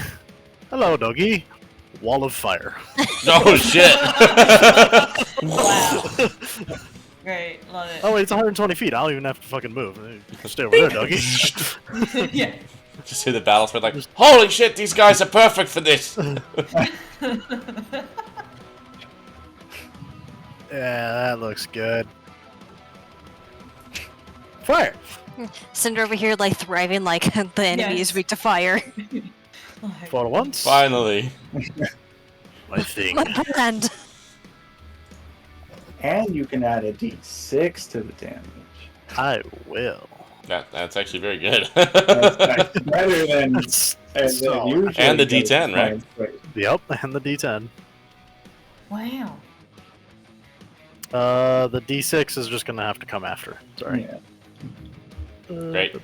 [SPEAKER 4] Hello, doggy. Wall of fire.
[SPEAKER 1] Oh shit!
[SPEAKER 3] Wow. Great, love it.
[SPEAKER 4] Oh wait, it's 120 feet. I don't even have to fucking move. Stay over there, doggy.
[SPEAKER 3] Yeah.
[SPEAKER 1] Just hear the battle spread like, holy shit, these guys are perfect for this!
[SPEAKER 4] Yeah, that looks good. Fire!
[SPEAKER 5] Cinder over here, like thriving, like the enemy is
[SPEAKER 3] Yes.
[SPEAKER 5] weak to fire.
[SPEAKER 3] Like,
[SPEAKER 4] For once,
[SPEAKER 1] Finally.
[SPEAKER 4] my thing.
[SPEAKER 5] My hand.
[SPEAKER 2] And you can add a d6 to the damage.
[SPEAKER 4] I will.
[SPEAKER 1] That's actually very good.
[SPEAKER 2] That's better than
[SPEAKER 4] That's
[SPEAKER 2] than
[SPEAKER 4] solid.
[SPEAKER 2] usually.
[SPEAKER 1] And the
[SPEAKER 2] goes
[SPEAKER 1] D10, right?
[SPEAKER 2] fine straight.
[SPEAKER 4] Yep, and the D10.
[SPEAKER 3] wow.
[SPEAKER 4] The D6 is just gonna have to come after. Sorry.
[SPEAKER 2] Yeah.
[SPEAKER 1] Great.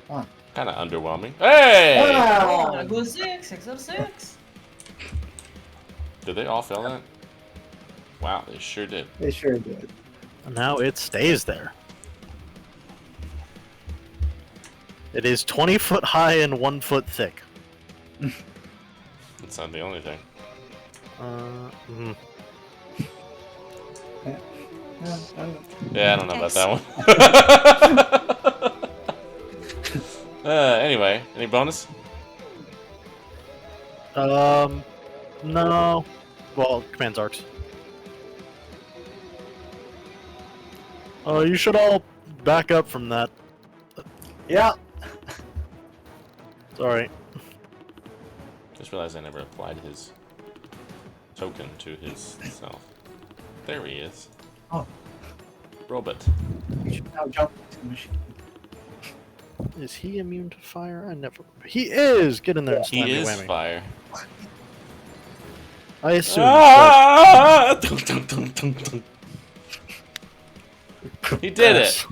[SPEAKER 1] Kind of underwhelming. Hey!
[SPEAKER 3] Oh,
[SPEAKER 2] Wow!
[SPEAKER 3] that goes 6. 6 out of 6.
[SPEAKER 1] Did they all fail that? Wow, they sure did.
[SPEAKER 2] They sure did.
[SPEAKER 4] Now it stays there. It is 20 foot high and 1 foot thick.
[SPEAKER 1] That's not the only thing.
[SPEAKER 4] Mhm.
[SPEAKER 1] Yeah, I don't know about that one. Anyway, any bonus?
[SPEAKER 4] No. Well, command arcs. You should all back up from that.
[SPEAKER 2] Yeah.
[SPEAKER 4] Sorry.
[SPEAKER 1] Just realized I never applied his token to his self. There he is.
[SPEAKER 2] Oh.
[SPEAKER 1] Robot.
[SPEAKER 2] You should now jump into the machine.
[SPEAKER 4] Is he immune to fire? I never. He is. Get in there and
[SPEAKER 1] He
[SPEAKER 4] slam me
[SPEAKER 1] is
[SPEAKER 4] whammy.
[SPEAKER 1] fire.
[SPEAKER 4] I assume.
[SPEAKER 1] Ah! Dun, dun, dun, dun, dun. He did it.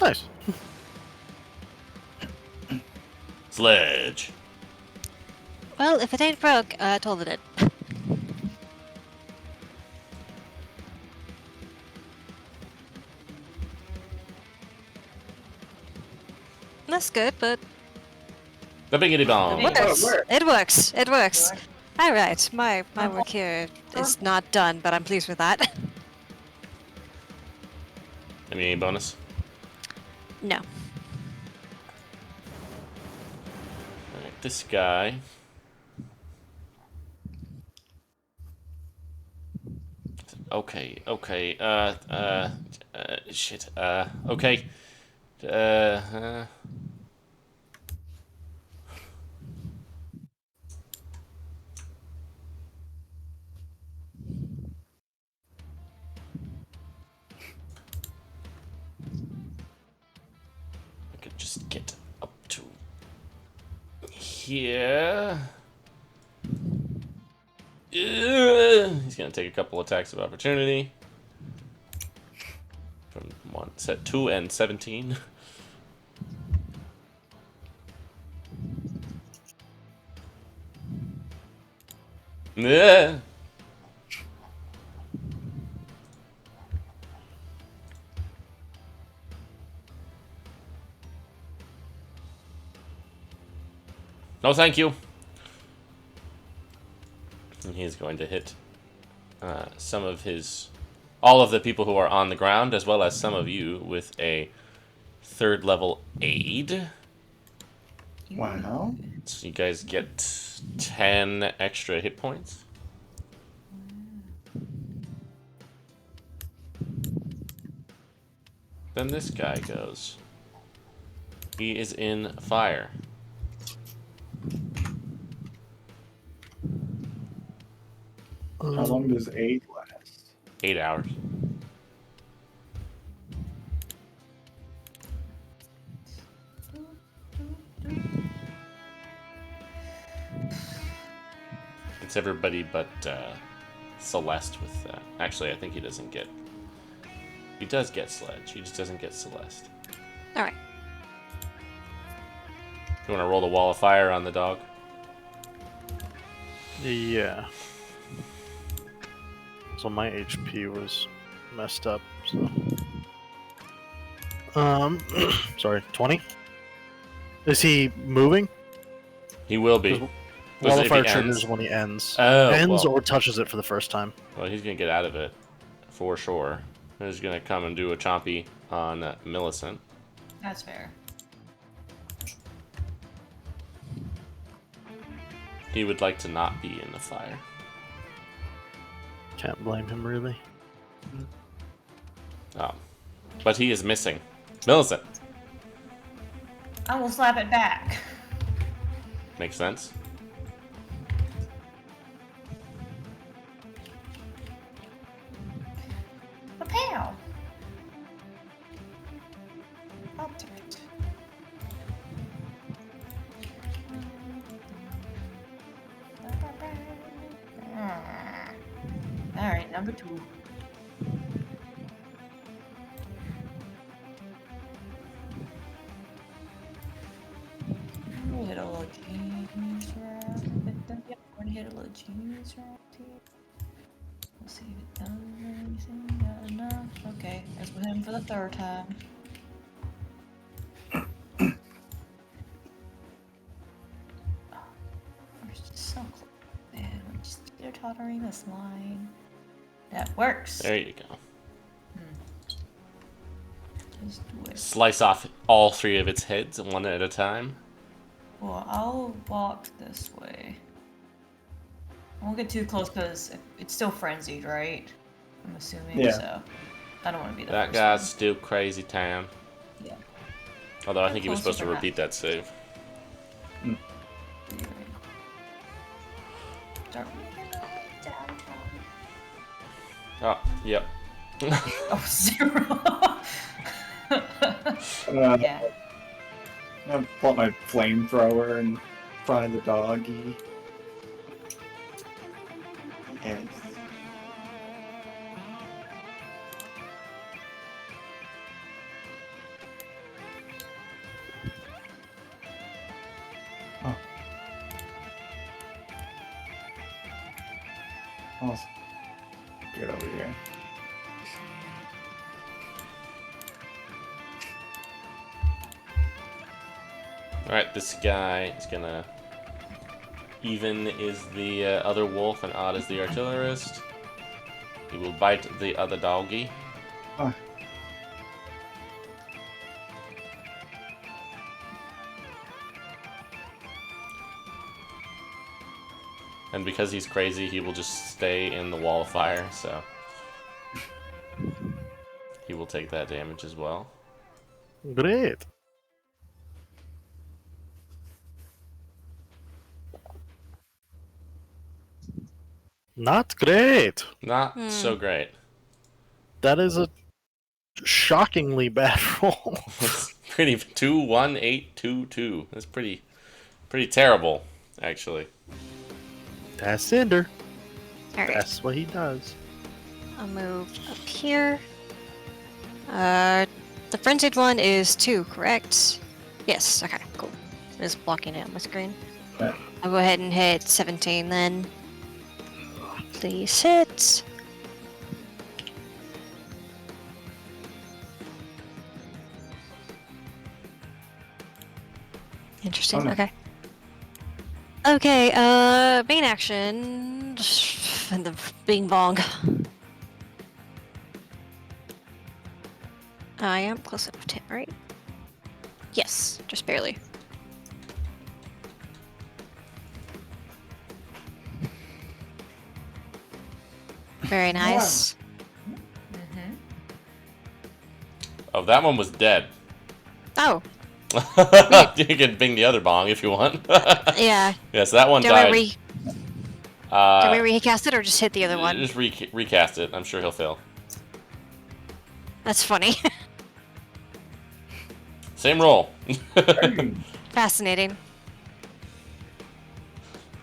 [SPEAKER 4] Nice.
[SPEAKER 1] Sledge.
[SPEAKER 5] Well, if it ain't broke, I told it. That's good, but
[SPEAKER 1] The biggity
[SPEAKER 5] it
[SPEAKER 1] bomb.
[SPEAKER 3] Hey.
[SPEAKER 5] works.
[SPEAKER 2] works.
[SPEAKER 5] It works. It works.
[SPEAKER 3] Works.
[SPEAKER 5] All right, my work here is not done, but I'm pleased with that.
[SPEAKER 1] Any bonus?
[SPEAKER 5] No.
[SPEAKER 1] Alright, this guy. Okay, shit, okay. I could just get up to here. He's gonna take a couple attacks of opportunity. From one set 2 and 17. Yeah. No, thank you. And he's going to hit some of all of the people who are on the ground, as well as some of you, with a 3rd level aid.
[SPEAKER 2] Wow.
[SPEAKER 1] So you guys get 10 extra hit points. Then this guy goes. He is in fire.
[SPEAKER 2] How long does aid last?
[SPEAKER 1] 8 hours. It's everybody but Celeste with that. Actually, I think he doesn't get... He does get Sledge. He just doesn't get Celeste.
[SPEAKER 5] Alright.
[SPEAKER 1] You want to roll the wall of fire on the dog?
[SPEAKER 4] Yeah. So my HP was messed up, so... sorry, 20? Is he moving?
[SPEAKER 1] He will be. Was
[SPEAKER 4] Wall
[SPEAKER 1] it
[SPEAKER 4] of
[SPEAKER 1] if
[SPEAKER 4] fire
[SPEAKER 1] he
[SPEAKER 4] triggers
[SPEAKER 1] ends?
[SPEAKER 4] when he ends.
[SPEAKER 1] Oh,
[SPEAKER 4] Ends
[SPEAKER 1] well.
[SPEAKER 4] or touches it for the first time.
[SPEAKER 1] Well, he's going to get out of it. For sure. He's going to come and do a chompy on Millicent.
[SPEAKER 3] That's fair.
[SPEAKER 1] He would like to not be in the fire.
[SPEAKER 4] Can't blame him, really.
[SPEAKER 1] Oh. But he is missing. Millicent.
[SPEAKER 3] I will slap it back.
[SPEAKER 1] Makes sense?
[SPEAKER 3] A pow. I'll take it. Alright, number 2. We'll hit a little genius round. Yep, we're gonna hit a little genius round here. Let's see if it does anything. Not enough. Okay, let's go him for the 3rd time. Oh, we're so close. Man, we're just teeter-tottering this line. That works.
[SPEAKER 1] There you go.
[SPEAKER 3] Just do it.
[SPEAKER 1] Slice off all 3 of its heads one at a time.
[SPEAKER 3] Well, I'll walk this way. I won't get too close because it's still frenzied, right? I'm assuming.
[SPEAKER 2] Yeah.
[SPEAKER 3] So I don't want to be the
[SPEAKER 1] That
[SPEAKER 3] first
[SPEAKER 1] guy's
[SPEAKER 3] one.
[SPEAKER 1] still crazy town.
[SPEAKER 3] Yeah.
[SPEAKER 1] Although I
[SPEAKER 3] How
[SPEAKER 1] think he was
[SPEAKER 3] close
[SPEAKER 1] supposed
[SPEAKER 3] is
[SPEAKER 1] to
[SPEAKER 3] it
[SPEAKER 1] repeat that save.
[SPEAKER 3] Start making our way downtown.
[SPEAKER 1] Oh, yep.
[SPEAKER 3] Oh, 0. Yeah.
[SPEAKER 2] I pull out my flamethrower in front of the doggy. Yes. Oh. Awesome. Get over here.
[SPEAKER 1] Alright, this guy is gonna... Even is the other wolf and Odd is the artillerist. He will bite the other doggy.
[SPEAKER 2] Oh.
[SPEAKER 1] And because he's crazy, he will just stay in the wall of fire, so... He will take that damage as well.
[SPEAKER 4] Great. Not great.
[SPEAKER 1] Not so great.
[SPEAKER 4] That is a shockingly bad roll.
[SPEAKER 1] It's pretty 2, 1, 8, 2, 2. That's pretty terrible, actually.
[SPEAKER 4] That's Cinder.
[SPEAKER 5] Alright.
[SPEAKER 4] That's what he does.
[SPEAKER 5] I'll move up here. The frenzied one is 2, correct? Yes, okay, cool. It's blocking it on my screen.
[SPEAKER 2] Yeah.
[SPEAKER 5] I'll go ahead and hit 17 then. Please hit. Interesting,
[SPEAKER 2] Oh, no.
[SPEAKER 5] okay. Okay, main action. And the bing bong. I am close enough to him, right? Yes, just barely. Very nice.
[SPEAKER 3] Mm-hmm.
[SPEAKER 1] Oh, that one was dead.
[SPEAKER 5] Oh,
[SPEAKER 1] You can bing the other bong if you want.
[SPEAKER 5] yeah.
[SPEAKER 1] Yes, that one
[SPEAKER 5] Do
[SPEAKER 1] died.
[SPEAKER 5] we recast it or just hit the other one?
[SPEAKER 1] Just recast it. I'm sure he'll fail.
[SPEAKER 5] That's funny.
[SPEAKER 1] Same roll.
[SPEAKER 5] Fascinating.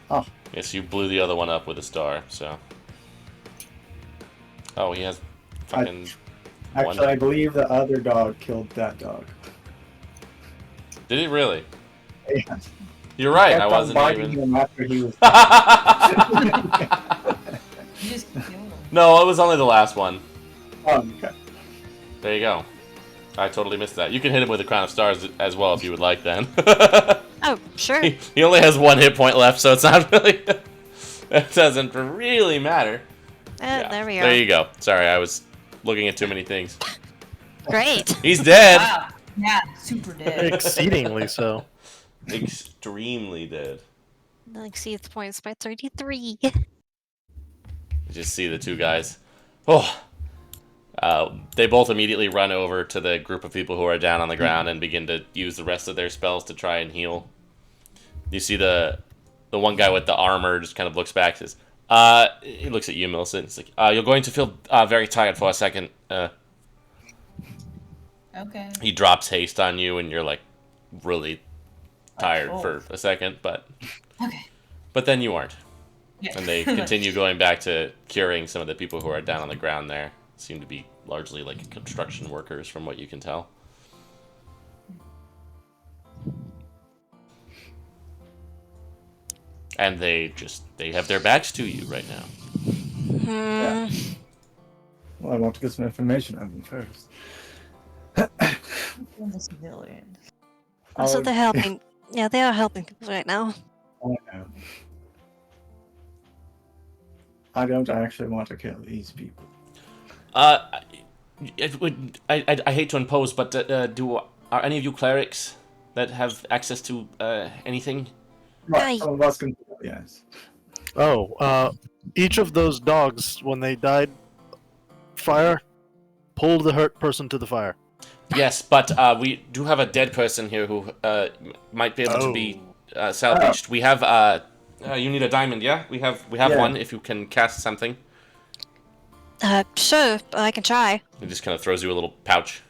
[SPEAKER 2] Oh,
[SPEAKER 1] Yes, you blew the other one up with a star, so. Oh, he has fucking
[SPEAKER 2] Actually, I believe the other dog killed that dog.
[SPEAKER 1] Did he really?
[SPEAKER 2] Yeah.
[SPEAKER 1] You're right, I
[SPEAKER 2] Kept on
[SPEAKER 1] wasn't
[SPEAKER 2] biting
[SPEAKER 1] even.
[SPEAKER 2] him after he was.
[SPEAKER 3] You just killed him.
[SPEAKER 1] No, it was only the last one.
[SPEAKER 2] Oh, okay.
[SPEAKER 1] There you go. I totally missed that. You can hit him with a crown of stars as well if you would like, then.
[SPEAKER 5] Oh, sure.
[SPEAKER 1] He only has 1 hit point left, so it's not really. It doesn't really matter. Yeah,
[SPEAKER 5] There we are.
[SPEAKER 1] There you go. Sorry, I was looking at too many things.
[SPEAKER 5] Great.
[SPEAKER 1] He's dead.
[SPEAKER 3] Wow. Yeah, super dead.
[SPEAKER 4] Exceedingly so.
[SPEAKER 1] Extremely dead.
[SPEAKER 5] Exceeds points by 33.
[SPEAKER 1] You just see the two guys. Oh. They both immediately run over to the group of people who are down on the ground and begin to use the rest of their spells to try and heal. You see the one guy with the armor just kind of looks back and says, he looks at you, Millicent. He's like, you're going to feel very tired for a second.
[SPEAKER 3] Okay.
[SPEAKER 1] He drops haste on you, and you're like really tired
[SPEAKER 3] Oh.
[SPEAKER 1] for a second, but
[SPEAKER 3] Okay.
[SPEAKER 1] then you aren't.
[SPEAKER 3] Yeah.
[SPEAKER 1] And they continue going back to curing some of the people who are down on the ground there. Seem to be largely like construction workers, from what you can tell. And they have their backs to you right now.
[SPEAKER 2] Yeah. Well, I want to get some information on them first.
[SPEAKER 3] I'm a civilian.
[SPEAKER 5] Also,
[SPEAKER 2] Oh,
[SPEAKER 5] they're helping. Yeah, they are helping people right now.
[SPEAKER 2] I know. I don't actually want to kill these people.
[SPEAKER 1] I hate to impose, but are any of you clerics that have access to anything?
[SPEAKER 2] Right, some of us can. Yes.
[SPEAKER 4] Oh, each of those dogs, when they died, fire, pulled the hurt person to the fire.
[SPEAKER 1] Yes, but we do have a dead person here who might be able to be salvaged. We have you need a diamond, yeah? We have
[SPEAKER 2] Yeah.
[SPEAKER 1] one if you can cast something.
[SPEAKER 5] Sure, I can try.
[SPEAKER 1] He just kind of throws you a little pouch.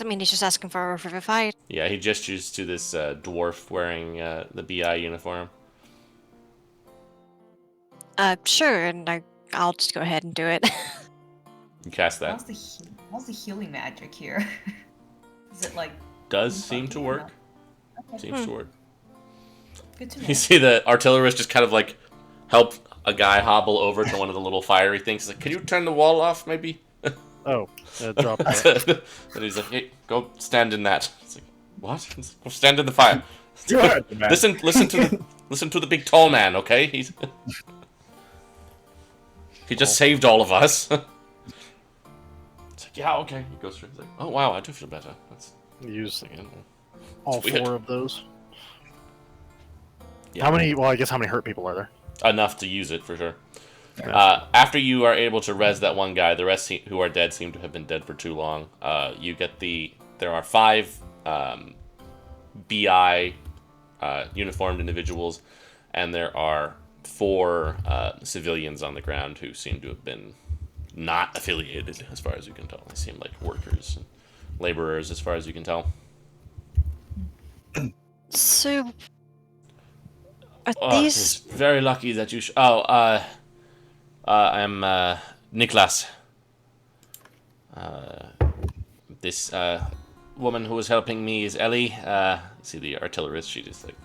[SPEAKER 5] I mean, he's just asking for a fight.
[SPEAKER 1] Yeah, he gestures to this dwarf wearing the BI uniform.
[SPEAKER 5] Sure, and I'll just go ahead and do it.
[SPEAKER 1] You cast that.
[SPEAKER 3] How's the healing magic here? Is it like
[SPEAKER 1] Does seem to work.
[SPEAKER 3] Okay.
[SPEAKER 1] Seems to work.
[SPEAKER 3] Good to know.
[SPEAKER 1] You see the artillerist just kind of like help a guy hobble over to one of the little fiery things. He's like, "Can you turn the wall off, maybe?"
[SPEAKER 4] Oh, drop it.
[SPEAKER 1] And he's like, "Hey, go stand in that." It's like, "What?" He's like, "Go stand in the fire."
[SPEAKER 2] You heard the man.
[SPEAKER 1] Listen to the big tall man, okay? He just saved all of us. It's like, yeah, okay. He goes through. He's like, oh wow, I do feel better. That's
[SPEAKER 4] Use
[SPEAKER 1] again.
[SPEAKER 4] all
[SPEAKER 1] It's weird.
[SPEAKER 4] 4 of those.
[SPEAKER 1] Yeah.
[SPEAKER 4] How many? Well, I guess how many hurt people are there?
[SPEAKER 1] Enough to use it for sure. After you are able to res that one guy, the rest who are dead seem to have been dead for too long. You get there are 5 BI uniformed individuals, and there are 4 civilians on the ground who seem to have been not affiliated, as far as you can tell. They seem like workers and laborers, as far as you can tell.
[SPEAKER 5] So, are
[SPEAKER 1] It's
[SPEAKER 5] these?
[SPEAKER 1] very lucky that you. I'm Niklas. This woman who was helping me is Ellie. See the artillerist. She just like.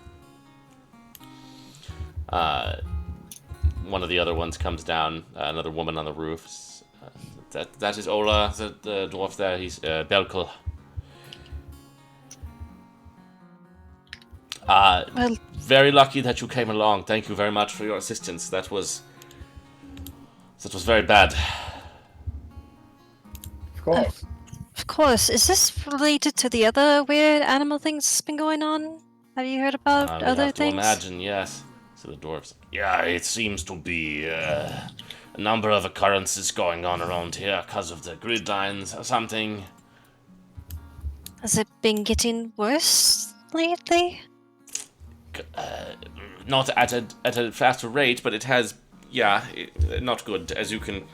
[SPEAKER 1] One of the other ones comes down. Another woman on the roof. That is Ola, the dwarf there. He's Belkul.
[SPEAKER 5] Well,
[SPEAKER 1] Very lucky that you came along. Thank you very much for your assistance. That was very bad.
[SPEAKER 2] Of course.
[SPEAKER 5] of course. Is this related to the other weird animal things that's been going on? Have you heard about
[SPEAKER 1] We
[SPEAKER 5] other
[SPEAKER 1] have to
[SPEAKER 5] things?
[SPEAKER 1] imagine, yes. So the dwarves. Yeah, it seems to be a number of occurrences going on around here because of the grid lines or something.
[SPEAKER 5] Has it been getting worse lately?
[SPEAKER 1] Not at a faster rate, but it has. Yeah, not good. As you can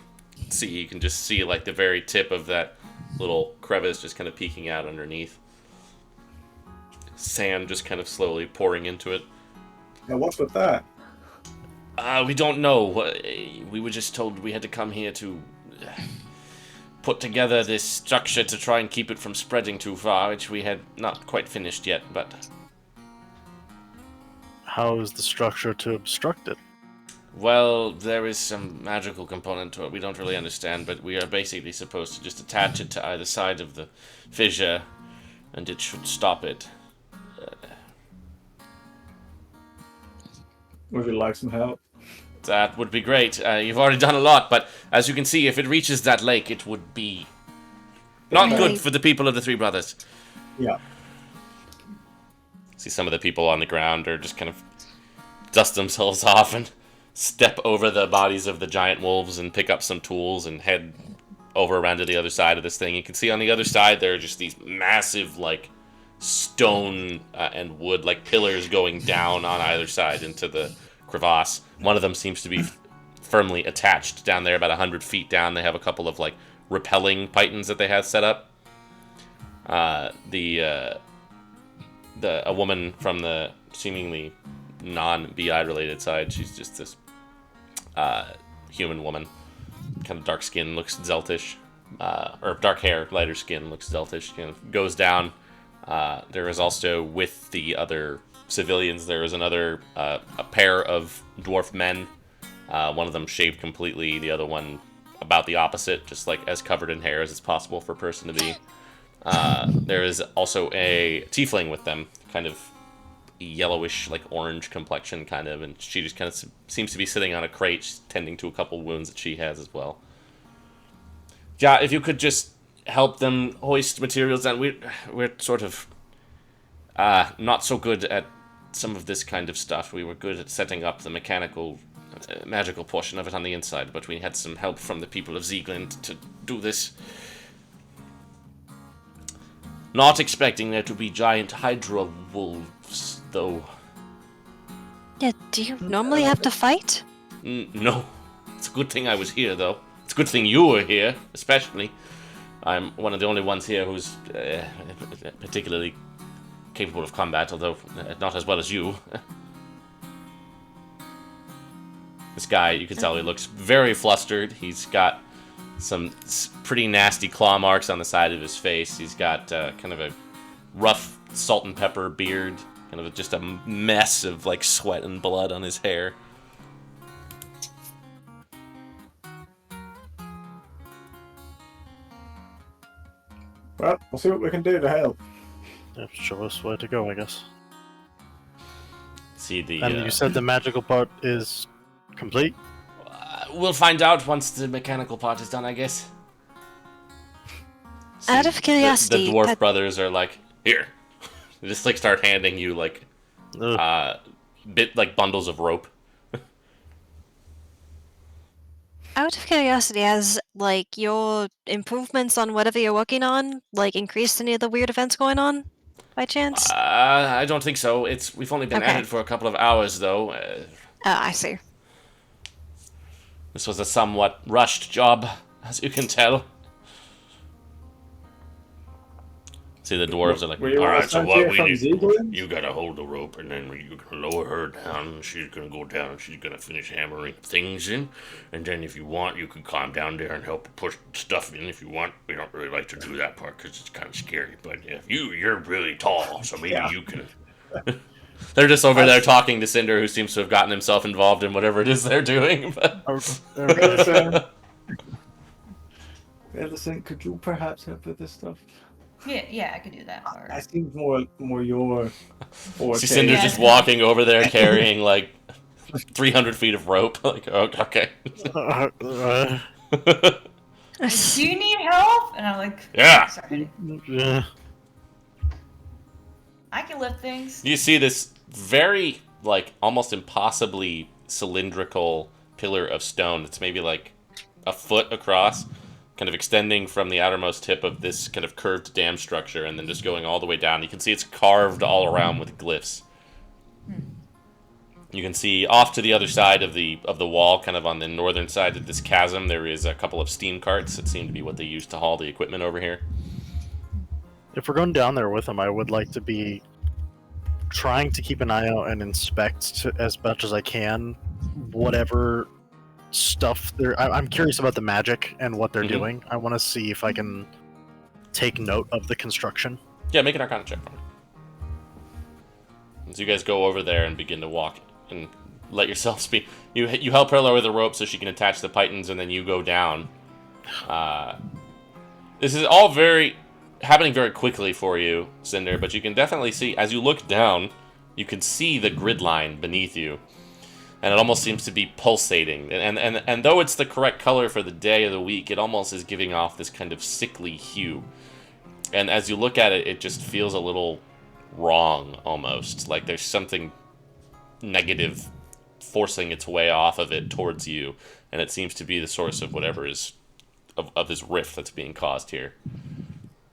[SPEAKER 1] see, you can just see like the very tip of that little crevice just kind of peeking out underneath. Sand just kind of slowly pouring into it.
[SPEAKER 2] Now, what's with that?
[SPEAKER 1] We don't know. We were just told we had to come here to put together this structure to try and keep it from spreading too far, which we had not quite finished yet, but...
[SPEAKER 4] How is the structure to obstruct it?
[SPEAKER 1] Well, there is some magical component to it we don't really understand, but we are basically supposed to just attach it to either side of the fissure, and it should stop it.
[SPEAKER 2] Would you like some help?
[SPEAKER 1] That would be great. You've already done a lot, but as you can see, if it reaches that lake, it would be not
[SPEAKER 5] Really?
[SPEAKER 1] good for the people of the Three Brothers.
[SPEAKER 2] Yeah.
[SPEAKER 1] See some of the people on the ground are just kind of dust themselves off and step over the bodies of the giant wolves and pick up some tools and head over around to the other side of this thing. You can see on the other side there are just these massive, like, stone and wood, like, pillars going down on either side into the crevasse. One of them seems to be firmly attached down there about 100 feet down. They have a couple of, like, repelling pythons that they have set up. A woman from the seemingly non-BI related side, she's just this human woman, kind of dark skin, looks Zeltish, or dark hair, lighter skin, looks Zeltish, kind of goes down. There is also, with the other civilians, there is another, a pair of dwarf men, one of them shaved completely, the other one about the opposite, just like as covered in hair as it's possible for a person to be. There is also a tiefling with them, kind of yellowish, like orange complexion, kind of, and she just kind of seems to be sitting on a crate, tending to a couple wounds that she has as well. Yeah, if you could just help them hoist materials down. We're sort of not so good at some of this kind of stuff. We were good at setting up the mechanical, magical portion of it on the inside, but we had some help from the people of Sieglind to do this. Not expecting there to be giant hydra wolves, though.
[SPEAKER 5] Yeah, do you normally have to fight?
[SPEAKER 1] No. It's a good thing I was here, though. It's a good thing you were here, especially. I'm one of the only ones here who's particularly capable of combat, although not as well as you. This guy, you can tell he looks very flustered. He's got some pretty nasty claw marks on the side of his face. He's got kind of a rough salt and pepper beard, kind of just a mess of like sweat and blood on his hair.
[SPEAKER 2] Well, we'll see what we can do to help.
[SPEAKER 4] Yeah, show us where to go, I guess.
[SPEAKER 1] See the.
[SPEAKER 4] And you said the magical part is complete?
[SPEAKER 1] We'll find out once the mechanical part is done, I guess. See,
[SPEAKER 5] Out of curiosity,
[SPEAKER 1] the dwarf brothers are like, here. They just like start handing you like bundles of rope.
[SPEAKER 5] out of curiosity, has like your improvements on whatever you're working on like increased any of the weird events going on, by chance?
[SPEAKER 1] I don't think so. We've only been at
[SPEAKER 5] Okay.
[SPEAKER 1] it for a couple of hours, though.
[SPEAKER 5] I see.
[SPEAKER 1] This was a somewhat rushed job, as you can tell. See, the dwarves are like,
[SPEAKER 2] Were you
[SPEAKER 6] Alright, so
[SPEAKER 2] sent
[SPEAKER 6] what
[SPEAKER 2] here
[SPEAKER 6] we
[SPEAKER 2] from
[SPEAKER 6] need-
[SPEAKER 2] Sieglind?
[SPEAKER 6] You gotta hold the rope, and then you can lower her down, and she's gonna go down, and she's gonna finish hammering things in. And then if you want, you can climb down there and help push stuff in if you want. We don't really like to do that part because it's kind of scary. But if you're really tall, so maybe
[SPEAKER 2] Yeah.
[SPEAKER 6] you can.
[SPEAKER 1] They're just over there talking to Cinder, who seems to have gotten himself involved in whatever it is they're doing. But
[SPEAKER 2] Millicent, could you perhaps help with this stuff?
[SPEAKER 3] Yeah, I could do that part.
[SPEAKER 2] I think more your forte.
[SPEAKER 1] see Cinder's
[SPEAKER 3] Yeah.
[SPEAKER 1] just walking over there carrying like 300 feet of rope. Like, oh, okay.
[SPEAKER 3] Do you need help? And I'm like,
[SPEAKER 6] Yeah.
[SPEAKER 3] Sorry.
[SPEAKER 4] Yeah.
[SPEAKER 3] I can lift things.
[SPEAKER 1] You see this very, like, almost impossibly cylindrical pillar of stone that's maybe like a foot across, kind of extending from the outermost tip of this kind of curved dam structure and then just going all the way down. You can see it's carved all around with glyphs. You can see off to the other side of the wall, kind of on the northern side of this chasm, there is a couple of steam carts that seem to be what they use to haul the equipment over here.
[SPEAKER 4] If we're going down there with him, I would like to be trying to keep an eye out and inspect as much as I can whatever stuff I'm curious about the magic and what they're
[SPEAKER 1] Mhm.
[SPEAKER 4] doing. I want to see if I can take note of the construction.
[SPEAKER 1] Yeah, make an Arcana check for me. As you guys go over there and begin to walk and let yourselves be, you help her lower the rope so she can attach the pythons, and then you go down. This is all happening very quickly for you, Cinder, but you can definitely see, as you look down, you can see the grid line beneath you. And it almost seems to be pulsating. And though it's the correct color for the day of the week, it almost is giving off this kind of sickly hue. And as you look at it, it just feels a little wrong, almost. Like there's something negative forcing its way off of it towards you. And it seems to be the source of whatever is of this rift that's being caused here.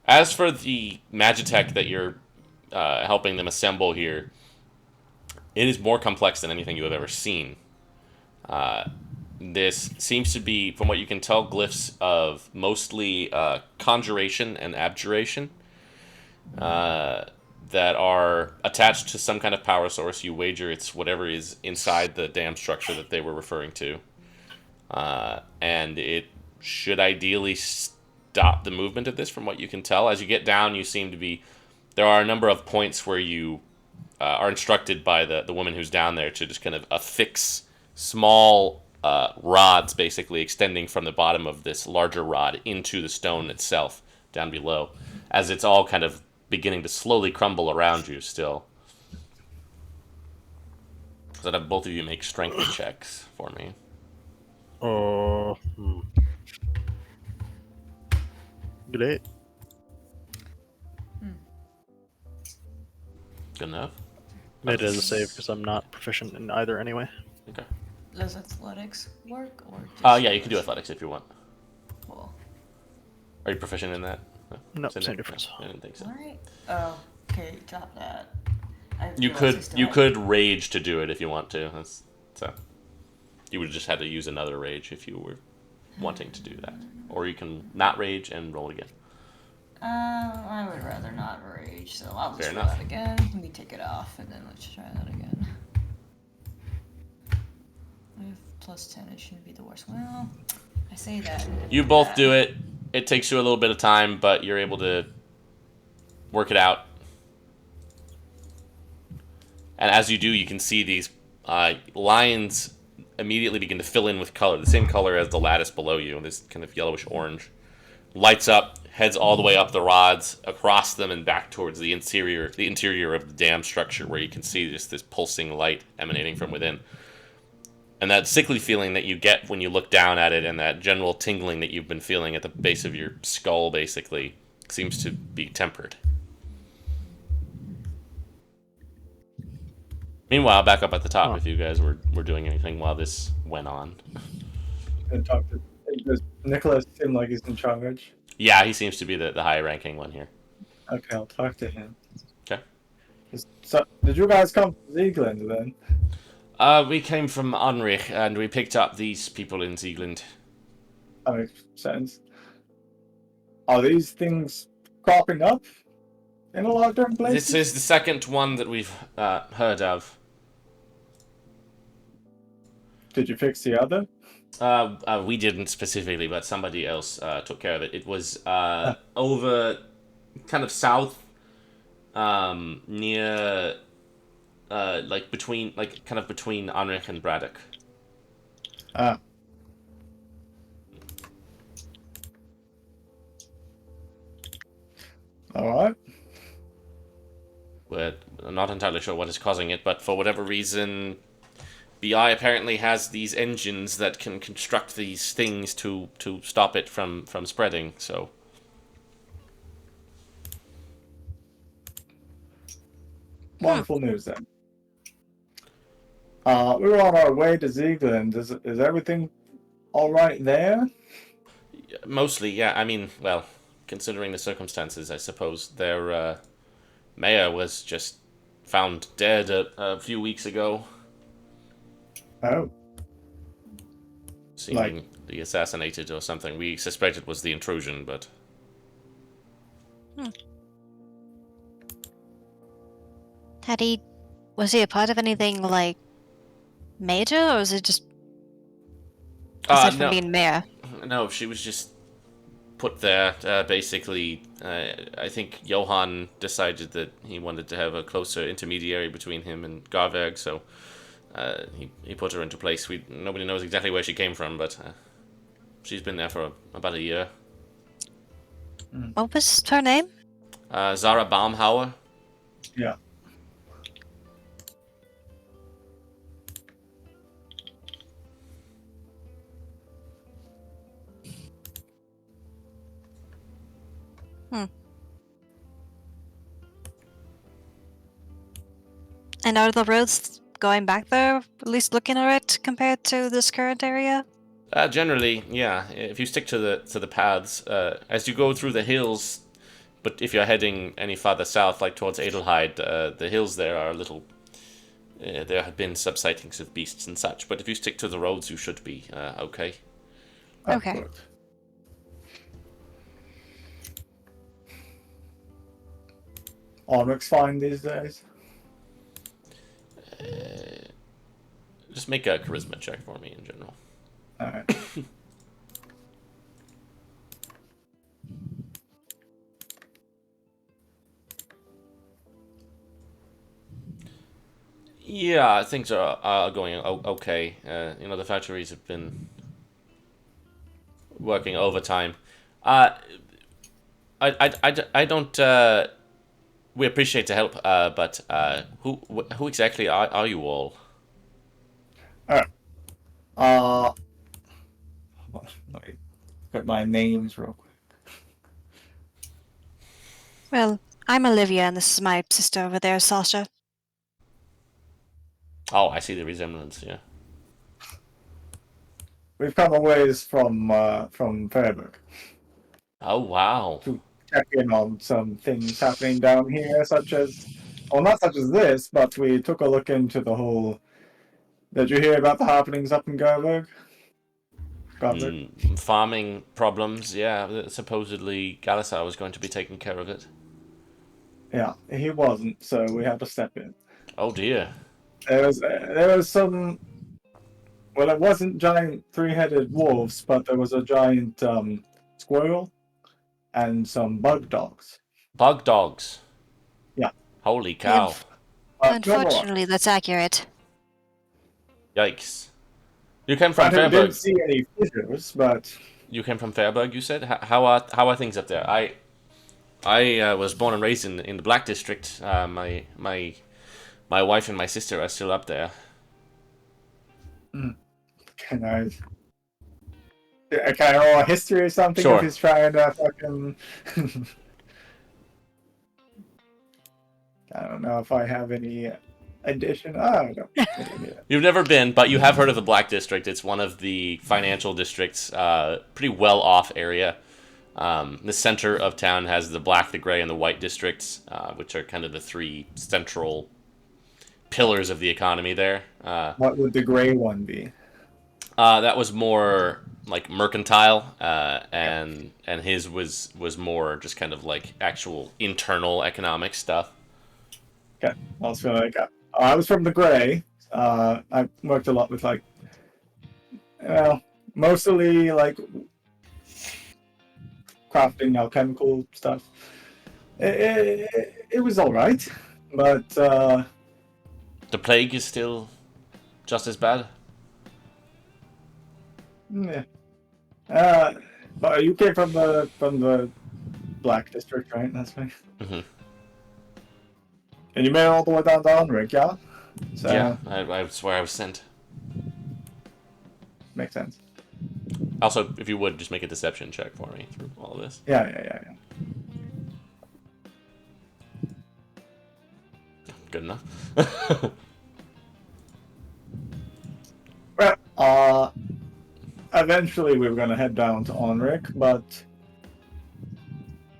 [SPEAKER 1] As for the Magitech that you're helping them assemble here, it is more complex than anything you have ever seen. This seems to be, from what you can tell, glyphs of mostly conjuration and abjuration that are attached to some kind of power source. You wager it's whatever is inside the dam structure that they were referring to. And it should ideally stop the movement of this, from what you can tell. As you get down, you seem to be... There are a number of points where you are instructed by the woman who's down there to just kind of affix small rods, basically extending from the bottom of this larger rod into the stone itself down below, as it's all kind of beginning to slowly crumble around you still. So that both of you make strength checks for me.
[SPEAKER 4] Great.
[SPEAKER 1] Good enough?
[SPEAKER 4] It is a save because I'm not proficient in either anyway.
[SPEAKER 1] Okay.
[SPEAKER 3] Does athletics work or? Just
[SPEAKER 1] Yeah, you can do athletics if you want.
[SPEAKER 3] Cool.
[SPEAKER 1] Are you proficient in that?
[SPEAKER 4] No,
[SPEAKER 1] Cinder?
[SPEAKER 4] same difference.
[SPEAKER 1] I didn't think so.
[SPEAKER 3] All right. Oh, okay. Drop that. I
[SPEAKER 1] You
[SPEAKER 3] realized I
[SPEAKER 1] could
[SPEAKER 3] still
[SPEAKER 1] you
[SPEAKER 3] had-
[SPEAKER 1] could rage to do it if you want to. So you would have just had to use another rage if you were wanting to do that, or you can not rage and roll again.
[SPEAKER 3] I would rather not rage, so I'll just
[SPEAKER 1] Fair
[SPEAKER 3] roll
[SPEAKER 1] enough.
[SPEAKER 3] that again. Let me take it off, and then let's try that again. If plus 10, it shouldn't be the worst. Well, I say that.
[SPEAKER 1] You both do it. It takes you a little bit of time, but you're able to work it out. And as you do, you can see these lines immediately begin to fill in with color, the same color as the lattice below you, this kind of yellowish orange. Lights up, heads all the way up the rods, across them, and back towards the interior of the dam structure, where you can see just this pulsing light emanating from within. And that sickly feeling that you get when you look down at it, and that general tingling that you've been feeling at the base of your skull, basically, seems to be tempered. Meanwhile, back up at the top, if you guys were doing anything while this went on.
[SPEAKER 2] And talk to. Does Nicholas seem like he's in charge?
[SPEAKER 1] Yeah, he seems to be the high-ranking one here.
[SPEAKER 2] Okay, I'll talk to him.
[SPEAKER 1] Okay.
[SPEAKER 2] So, did you guys come from Sieglind then?
[SPEAKER 1] We came from Unrich, and we picked up these people in Sieglind.
[SPEAKER 2] That makes sense. Are these things cropping up in a lot of different places?
[SPEAKER 1] This is the second one that we've heard of.
[SPEAKER 2] Did you fix the other?
[SPEAKER 1] We didn't specifically, but somebody else took care of it. It was over, kind of south, near, between Unrich and Braddock.
[SPEAKER 2] Ah. Alright.
[SPEAKER 1] We're not entirely sure what is causing it, but for whatever reason, BI apparently has these engines that can construct these things to stop it from spreading, so...
[SPEAKER 2] Wonderful news then. We were on our way to Sieglind. Is everything alright there?
[SPEAKER 1] Mostly, yeah. I mean, well, considering the circumstances, I suppose their mayor was just found dead a few weeks ago.
[SPEAKER 2] Oh.
[SPEAKER 1] Seemingly assassinated or something. We suspect it was the intrusion, but...
[SPEAKER 5] Had he Was he a part of anything like major, or was it just aside from
[SPEAKER 1] No,
[SPEAKER 5] being mayor?
[SPEAKER 1] no, she was just put there. Basically, I think Johann decided that he wanted to have a closer intermediary between him and Garverg, so he put her into place. Nobody knows exactly where she came from, but she's been there for about a year.
[SPEAKER 5] What was her name?
[SPEAKER 1] Zara Baumhauer.
[SPEAKER 2] Yeah.
[SPEAKER 5] And are the roads going back there, at least looking alright compared to this current area?
[SPEAKER 1] Generally, yeah. If you stick to the paths, as you go through the hills, but if you're heading any farther south, like towards Adelheid, the hills there are a little. There have been subsightings of beasts and such, but if you stick to the roads, you should be okay.
[SPEAKER 5] Okay.
[SPEAKER 2] Good. Onric's fine these days.
[SPEAKER 1] Just make a charisma check for me in general.
[SPEAKER 2] Alright.
[SPEAKER 1] Yeah, things are going okay. The factories have been working overtime. I don't. We appreciate the help, but who exactly are you all?
[SPEAKER 2] Alright. Let me get my names real quick.
[SPEAKER 5] Well, I'm Olivia, and this is my sister over there, Sasha.
[SPEAKER 1] Oh, I see the resemblance. Yeah.
[SPEAKER 2] We've come a ways from Fairburg
[SPEAKER 1] Oh wow.
[SPEAKER 2] to check in on some things happening down here, such as, well, not such as this, but we took a look into the whole. Did you hear about the happenings up in Garberg?
[SPEAKER 1] Farming problems. Yeah, supposedly Galasar was going to be taking care of it.
[SPEAKER 2] Yeah, he wasn't, so we had to step in.
[SPEAKER 1] Oh dear.
[SPEAKER 2] There was some. Well, it wasn't giant three-headed wolves, but there was a giant squirrel and some bug dogs.
[SPEAKER 1] Bug dogs.
[SPEAKER 2] Yeah.
[SPEAKER 1] Holy cow.
[SPEAKER 2] No more.
[SPEAKER 5] Unfortunately, that's accurate.
[SPEAKER 1] Yikes. You came from
[SPEAKER 2] I didn't
[SPEAKER 1] Fairburg.
[SPEAKER 2] see any fissures, but
[SPEAKER 1] You came from Fairburg, you said? How are things up there? I was born and raised in the Black District. My wife and my sister are still up there.
[SPEAKER 2] can I roll a history or something
[SPEAKER 1] Sure.
[SPEAKER 2] if he's trying to fucking? I don't know if I have any addition. Oh, I don't.
[SPEAKER 1] You've never been, but you have heard of the Black District. It's one of the financial districts, pretty well off area. The center of town has the black, the gray, and the white districts, which are kind of the three central pillars of the economy there.
[SPEAKER 2] What would the gray one be?
[SPEAKER 1] That was more like mercantile, and his was more just kind of like actual internal economic stuff.
[SPEAKER 2] Okay, I was feeling like I was from the gray. I worked a lot with like, mostly like crafting alchemical stuff. It was all right, but
[SPEAKER 1] The plague is still just as bad.
[SPEAKER 2] yeah. But you came from the Black District, right? That's right.
[SPEAKER 1] Mhm.
[SPEAKER 2] And you made it all the way down to Unrig, yeah? So,
[SPEAKER 1] Yeah, I swear I was sent.
[SPEAKER 2] makes sense.
[SPEAKER 1] Also, if you would, just make a deception check for me through all of this.
[SPEAKER 2] Yeah.
[SPEAKER 1] Good enough.
[SPEAKER 2] Well, eventually we were gonna head down to Onric, but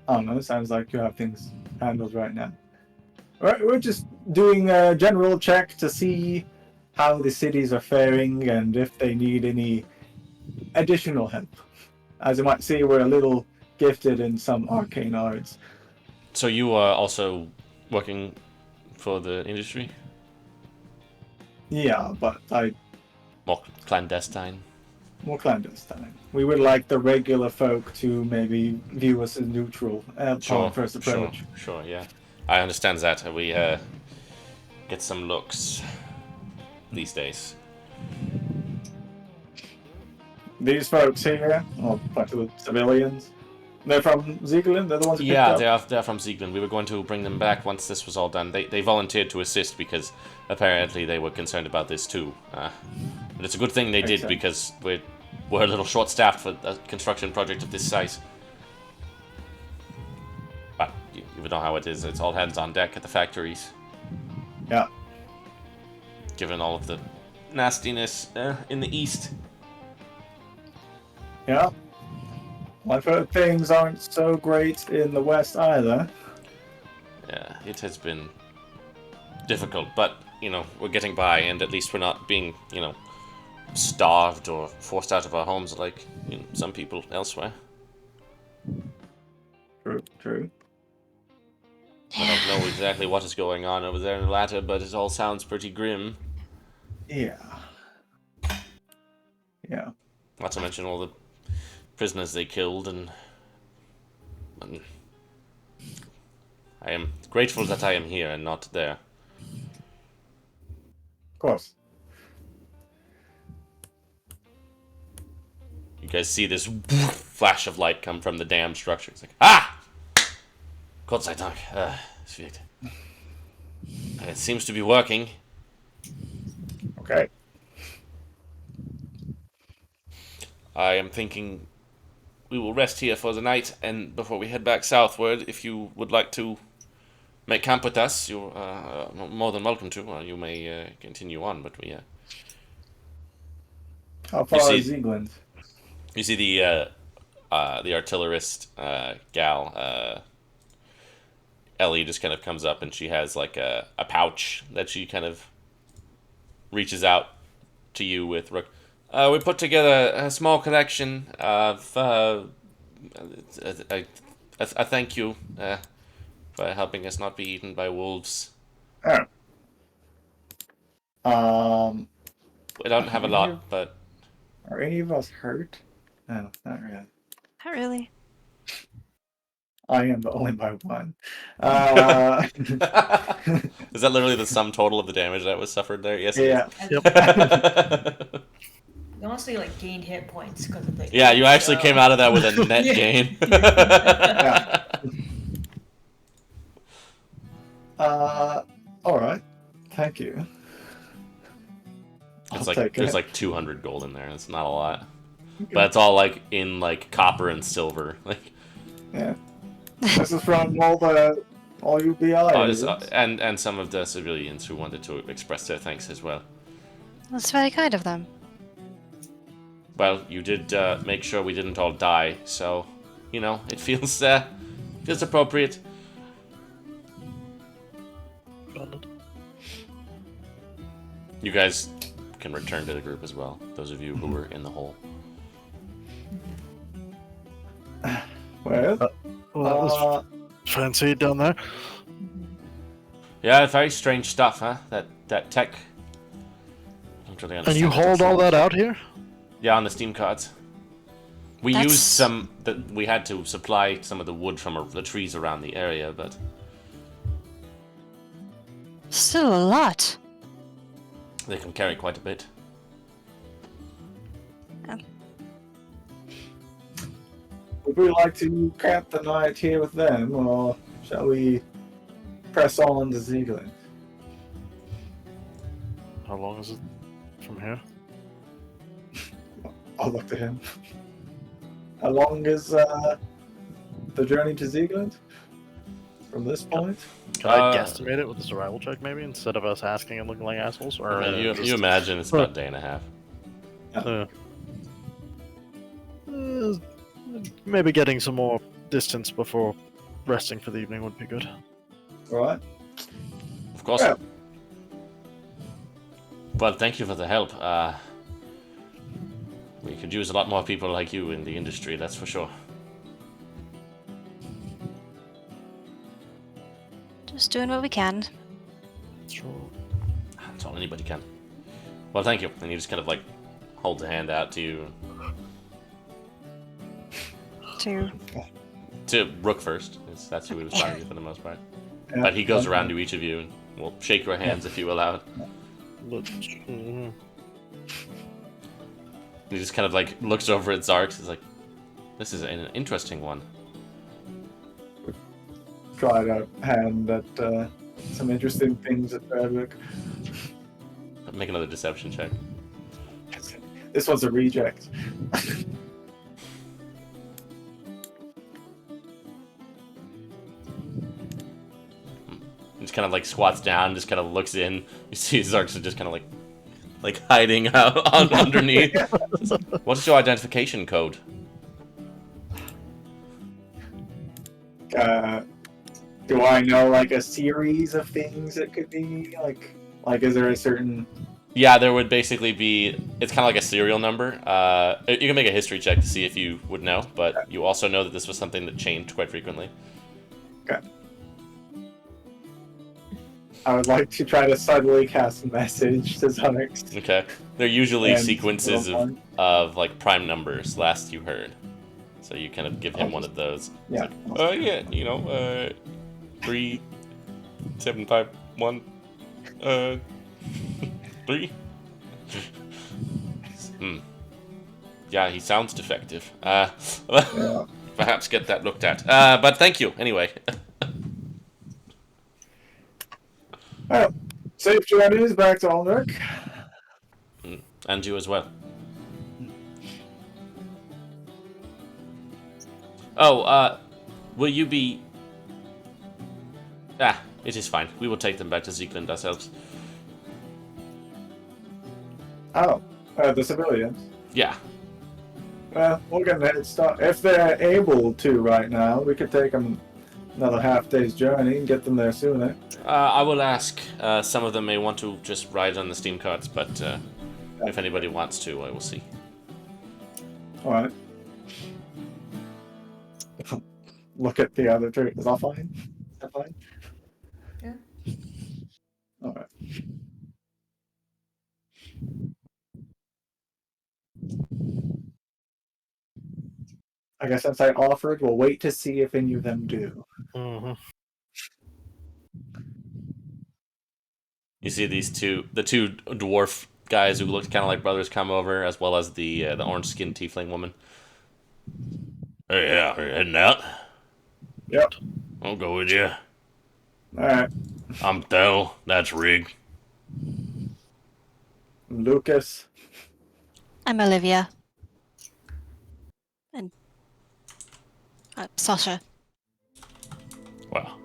[SPEAKER 2] I don't know. It sounds like you have things handled right now. We're just doing a general check to see how the cities are faring and if they need any additional help. As you might see, we're a little gifted in some arcane arts.
[SPEAKER 1] So you are also working for the industry?
[SPEAKER 2] Yeah, but
[SPEAKER 1] More clandestine.
[SPEAKER 2] more clandestine. We would like the regular folk to maybe view us as neutral upon first approach.
[SPEAKER 1] Sure, yeah. I understand that. We get some looks these days.
[SPEAKER 2] These folks here, or a bunch of civilians, they're from Sieglind. They're the ones who picked
[SPEAKER 1] Yeah,
[SPEAKER 2] up.
[SPEAKER 1] they're from Sieglind. We were going to bring them back once this was all done. They volunteered to assist because apparently they were concerned about this too. But it's a good thing they did
[SPEAKER 2] Makes sense.
[SPEAKER 1] because we're a little short-staffed for a construction project of this size. But you know how it is. It's all hands on deck at the factories.
[SPEAKER 2] Yeah.
[SPEAKER 1] Given all of the nastiness in the east.
[SPEAKER 2] Yeah. Well, I've heard things aren't so great in the west either.
[SPEAKER 1] Yeah, it has been difficult, but we're getting by, and at least we're not being starved or forced out of our homes like some people elsewhere.
[SPEAKER 2] True.
[SPEAKER 1] I don't know exactly what is going on over there in the latter, but it all sounds pretty grim.
[SPEAKER 2] Yeah.
[SPEAKER 1] Not to mention all the prisoners they killed, and I am grateful that I am here and not there.
[SPEAKER 2] Of course.
[SPEAKER 1] You guys see this flash of light come from the dam structure. It's like, ah! Gott sei Dank. Shit. It seems to be working.
[SPEAKER 2] Okay.
[SPEAKER 1] I am thinking we will rest here for the night, and before we head back southward, if you would like to make camp with us, you're more than welcome to. You may continue on, but we...
[SPEAKER 2] How far
[SPEAKER 1] see-
[SPEAKER 2] is Sieglind?
[SPEAKER 1] You see the artillerist gal, Ellie, just kind of comes up, and she has like a pouch that she kind of reaches out to you with. We put together a small collection of a thank you for helping us not be eaten by wolves.
[SPEAKER 2] Oh.
[SPEAKER 1] We don't have a lot, but
[SPEAKER 2] Are any of us hurt? No, not really.
[SPEAKER 5] Not really.
[SPEAKER 2] I am, but only by one.
[SPEAKER 1] is that literally the sum total of the damage that was suffered there? Yes.
[SPEAKER 2] Yeah.
[SPEAKER 1] Yep.
[SPEAKER 3] You honestly gained hit points because of the.
[SPEAKER 1] Yeah, you actually came out of that with a net
[SPEAKER 3] Yeah.
[SPEAKER 1] gain.
[SPEAKER 2] Yeah. All right. Thank you.
[SPEAKER 1] It's
[SPEAKER 2] I'll take
[SPEAKER 1] there's
[SPEAKER 2] it.
[SPEAKER 1] like 200 gold in there. It's not a lot, but it's all in copper and silver.
[SPEAKER 2] Yeah. This is from all you BI.
[SPEAKER 1] And some of the civilians who wanted to express their thanks as well.
[SPEAKER 5] That's very kind of them.
[SPEAKER 1] Well, you did make sure we didn't all die, so it feels appropriate. You guys can return to the group as well. Those of you who were in the hole.
[SPEAKER 2] Well,
[SPEAKER 4] Well, that was fancy down there.
[SPEAKER 1] Yeah, very strange stuff, huh? That tech. I don't really
[SPEAKER 4] And
[SPEAKER 1] understand
[SPEAKER 4] you
[SPEAKER 1] it
[SPEAKER 4] hauled all
[SPEAKER 1] myself.
[SPEAKER 4] that out here?
[SPEAKER 1] Yeah, on the steam cards. We
[SPEAKER 5] That's-
[SPEAKER 1] used some that we had to supply some of the wood from the trees around the area, but
[SPEAKER 5] Still a lot.
[SPEAKER 1] they can carry quite a bit.
[SPEAKER 2] would we like to camp the night here with them, or shall we press on to Sieglind?
[SPEAKER 4] How long is it from here?
[SPEAKER 2] I'll look to him. How long is the journey to Sieglind? From this point?
[SPEAKER 4] Can I
[SPEAKER 1] Uh,
[SPEAKER 4] guesstimate it with a survival check, maybe, instead of us asking and looking like assholes? Or
[SPEAKER 1] I mean, you
[SPEAKER 4] just-
[SPEAKER 1] imagine it's about a day and a half.
[SPEAKER 4] Maybe getting some more distance before resting for the evening would be good.
[SPEAKER 2] Alright.
[SPEAKER 1] Of course.
[SPEAKER 2] Yeah.
[SPEAKER 1] Well, thank you for the help. We could use a lot more people like you in the industry, that's for sure.
[SPEAKER 5] Just doing what we can.
[SPEAKER 4] Sure.
[SPEAKER 1] That's all anybody can. Well, thank you. And he just kind of like holds a hand out to you. To Rook first. That's who he was talking to for the most part.
[SPEAKER 2] Yeah,
[SPEAKER 1] But he goes
[SPEAKER 2] okay.
[SPEAKER 1] around to each of you and will shake your hands if you allow it.
[SPEAKER 4] Mhm.
[SPEAKER 1] He just kind of like looks over at Zarks. He's like, "This is an interesting one."
[SPEAKER 2] Try to hand at some interesting things at Bradwick.
[SPEAKER 1] Make another deception check.
[SPEAKER 2] This one's a reject.
[SPEAKER 1] He just kind of like squats down, just kind of looks in. You see Zarks is just kind of like hiding out on underneath. What's your identification code?
[SPEAKER 2] Do I know like a series of things it could be? Like is there a certain?
[SPEAKER 1] Yeah, there would basically be. It's kind of like a serial number. You can make a history check to see if you would know, but you also know that this was something that changed quite frequently.
[SPEAKER 2] Okay. I would like to try to subtly cast a message to Zarks.
[SPEAKER 1] Okay. They're usually
[SPEAKER 2] And
[SPEAKER 1] sequences
[SPEAKER 2] roll one.
[SPEAKER 1] of like prime numbers. Last you heard, so you kind of give him one of those.
[SPEAKER 2] Yeah.
[SPEAKER 1] It's like, yeah, 3, 7, 5, 1, 3. Yeah, he sounds defective.
[SPEAKER 2] Yeah.
[SPEAKER 1] Perhaps get that looked at. But thank you anyway.
[SPEAKER 2] Well, safe journeys back to Alnwick.
[SPEAKER 1] And you as well. Oh, will you be... it is fine. We will take them back to Sieglind ourselves.
[SPEAKER 2] Oh, the civilians.
[SPEAKER 1] Yeah.
[SPEAKER 2] Well, we'll get a head start. If they're able to right now, we could take them another half-day's journey and get them there sooner.
[SPEAKER 1] I will ask. Some of them may want to just ride on the steam carts, but if anybody wants to, I will see.
[SPEAKER 2] Alright. Look at the other three. Is that fine? Is that fine?
[SPEAKER 3] Yeah.
[SPEAKER 2] Alright. I guess since I offered, we'll wait to see if any of them do.
[SPEAKER 4] Mhm.
[SPEAKER 1] You see the two dwarf guys who looked kind of like brothers come over, as well as the orange-skinned tiefling woman.
[SPEAKER 6] Hey, yeah, are you heading out?
[SPEAKER 2] Yep.
[SPEAKER 6] I'll go with you.
[SPEAKER 2] Alright.
[SPEAKER 6] I'm Thel. That's Rig.
[SPEAKER 2] Lucas.
[SPEAKER 5] I'm Olivia. And Sasha.
[SPEAKER 6] Well,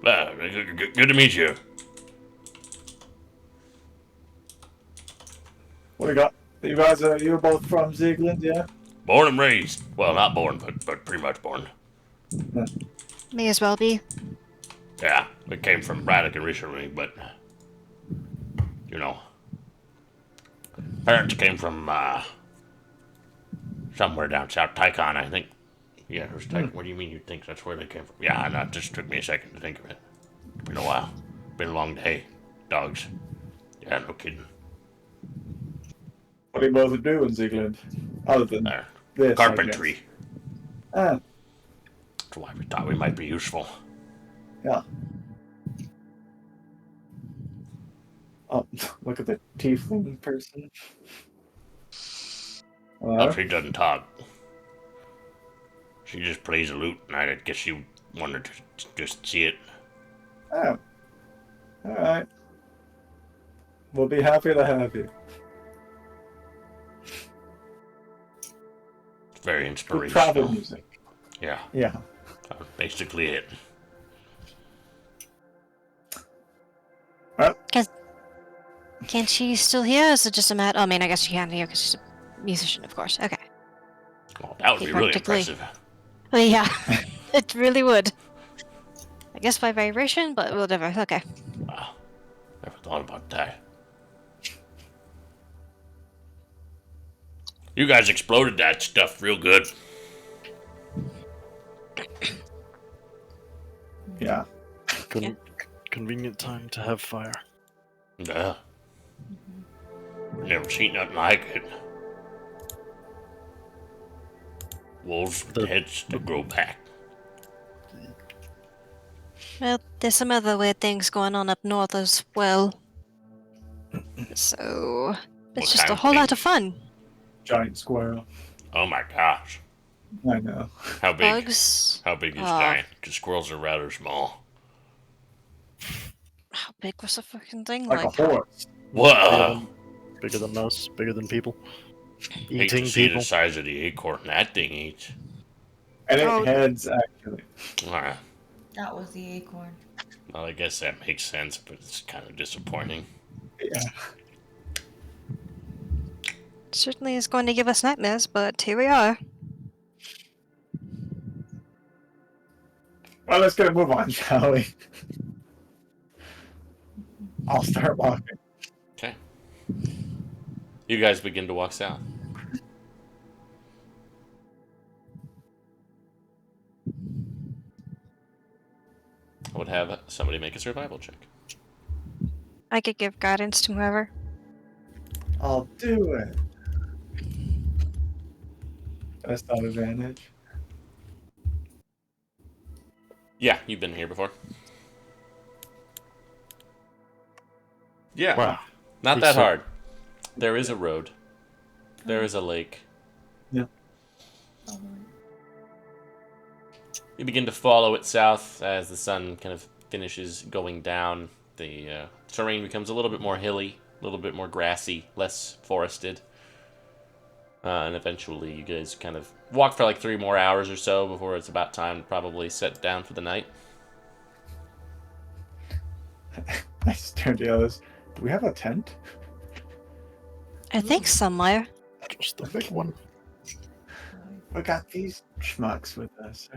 [SPEAKER 6] good to meet you.
[SPEAKER 2] What do you got? You guys you're both from Sieglind, yeah?
[SPEAKER 6] Born and raised. Well, not born, but pretty much born.
[SPEAKER 5] May as well be.
[SPEAKER 6] Yeah, we came from Braddock originally, but parents came from somewhere down south, Tycon, I think. Yeah, it was Tycon. What do you mean you think that's where they came from? Yeah, no, it just took me a second to think of it. Been a while. Been a long day. Dogs. Yeah, no kidding.
[SPEAKER 2] What do you both do in Sieglind? Other than this,
[SPEAKER 6] Carpentry.
[SPEAKER 2] Ah,
[SPEAKER 6] That's why we thought we might be useful.
[SPEAKER 2] yeah. Oh, look at the tiefling person.
[SPEAKER 6] Oh, she doesn't talk. She just plays a lute, and I guess she wanted to just see it.
[SPEAKER 2] Oh. Alright. We'll be happy to have you.
[SPEAKER 6] It's very
[SPEAKER 2] Good
[SPEAKER 6] inspirational.
[SPEAKER 2] travel music.
[SPEAKER 6] Yeah,
[SPEAKER 2] Yeah.
[SPEAKER 6] that's basically it.
[SPEAKER 2] Well,
[SPEAKER 5] Can she still hear? Is it just a matter? Oh, I mean, I guess she can hear because she's a musician, of course. Okay.
[SPEAKER 6] Well, that would be really
[SPEAKER 5] Practically.
[SPEAKER 6] impressive.
[SPEAKER 5] Well, yeah, it really would. I guess by vibration, but whatever. Okay.
[SPEAKER 6] Wow, never thought about that. You guys exploded that stuff real good.
[SPEAKER 2] yeah.
[SPEAKER 4] Convenient time to have fire.
[SPEAKER 6] Yeah. Never seen nothing like it. Wolves'
[SPEAKER 4] The-
[SPEAKER 6] heads still grow back.
[SPEAKER 5] Well, there's some other weird things going on up north as well. So it's
[SPEAKER 6] What
[SPEAKER 5] just
[SPEAKER 6] kind
[SPEAKER 5] a
[SPEAKER 6] of
[SPEAKER 5] whole lot of
[SPEAKER 6] things?
[SPEAKER 5] fun.
[SPEAKER 2] Giant squirrel.
[SPEAKER 6] Oh my gosh.
[SPEAKER 2] I know.
[SPEAKER 6] How big?
[SPEAKER 5] Bugs.
[SPEAKER 6] How big is
[SPEAKER 5] Oh.
[SPEAKER 6] giant? Because squirrels are rather small.
[SPEAKER 5] How big was the fucking thing?
[SPEAKER 2] Like a
[SPEAKER 5] Like,
[SPEAKER 2] horse.
[SPEAKER 6] Whoa!
[SPEAKER 4] Bigger than us, bigger than people.
[SPEAKER 6] Hate to
[SPEAKER 4] Eating
[SPEAKER 6] see
[SPEAKER 4] people.
[SPEAKER 6] the size of the acorn that thing eats.
[SPEAKER 2] And it
[SPEAKER 5] Oh.
[SPEAKER 2] heads, actually.
[SPEAKER 6] Alright.
[SPEAKER 3] That was the acorn.
[SPEAKER 6] Well, I guess that makes sense, but it's kind of disappointing.
[SPEAKER 2] Yeah.
[SPEAKER 5] certainly is going to give us nightmares, but here we are.
[SPEAKER 2] Well, let's get a move on, shall we? I'll start walking.
[SPEAKER 1] Okay. You guys begin to walk south. I would have somebody make a survival check.
[SPEAKER 5] I could give guidance to whoever.
[SPEAKER 2] I'll do it. That's not advantage.
[SPEAKER 1] Yeah, you've been here before. Yeah,
[SPEAKER 4] Wow.
[SPEAKER 1] not
[SPEAKER 4] He's
[SPEAKER 1] that
[SPEAKER 4] so-
[SPEAKER 1] hard. There is a road. There is a lake. You begin to follow it south as the sun kind of finishes going down. The terrain becomes a little bit more hilly, a little bit more grassy, less forested. And eventually you guys kind of walk for like 3 more hours or so before it's about time to probably set down for the night.
[SPEAKER 2] I just turned to the others. Do we have a tent?
[SPEAKER 5] I think somewhere.
[SPEAKER 4] Just the big one.
[SPEAKER 2] We got these schmucks with us.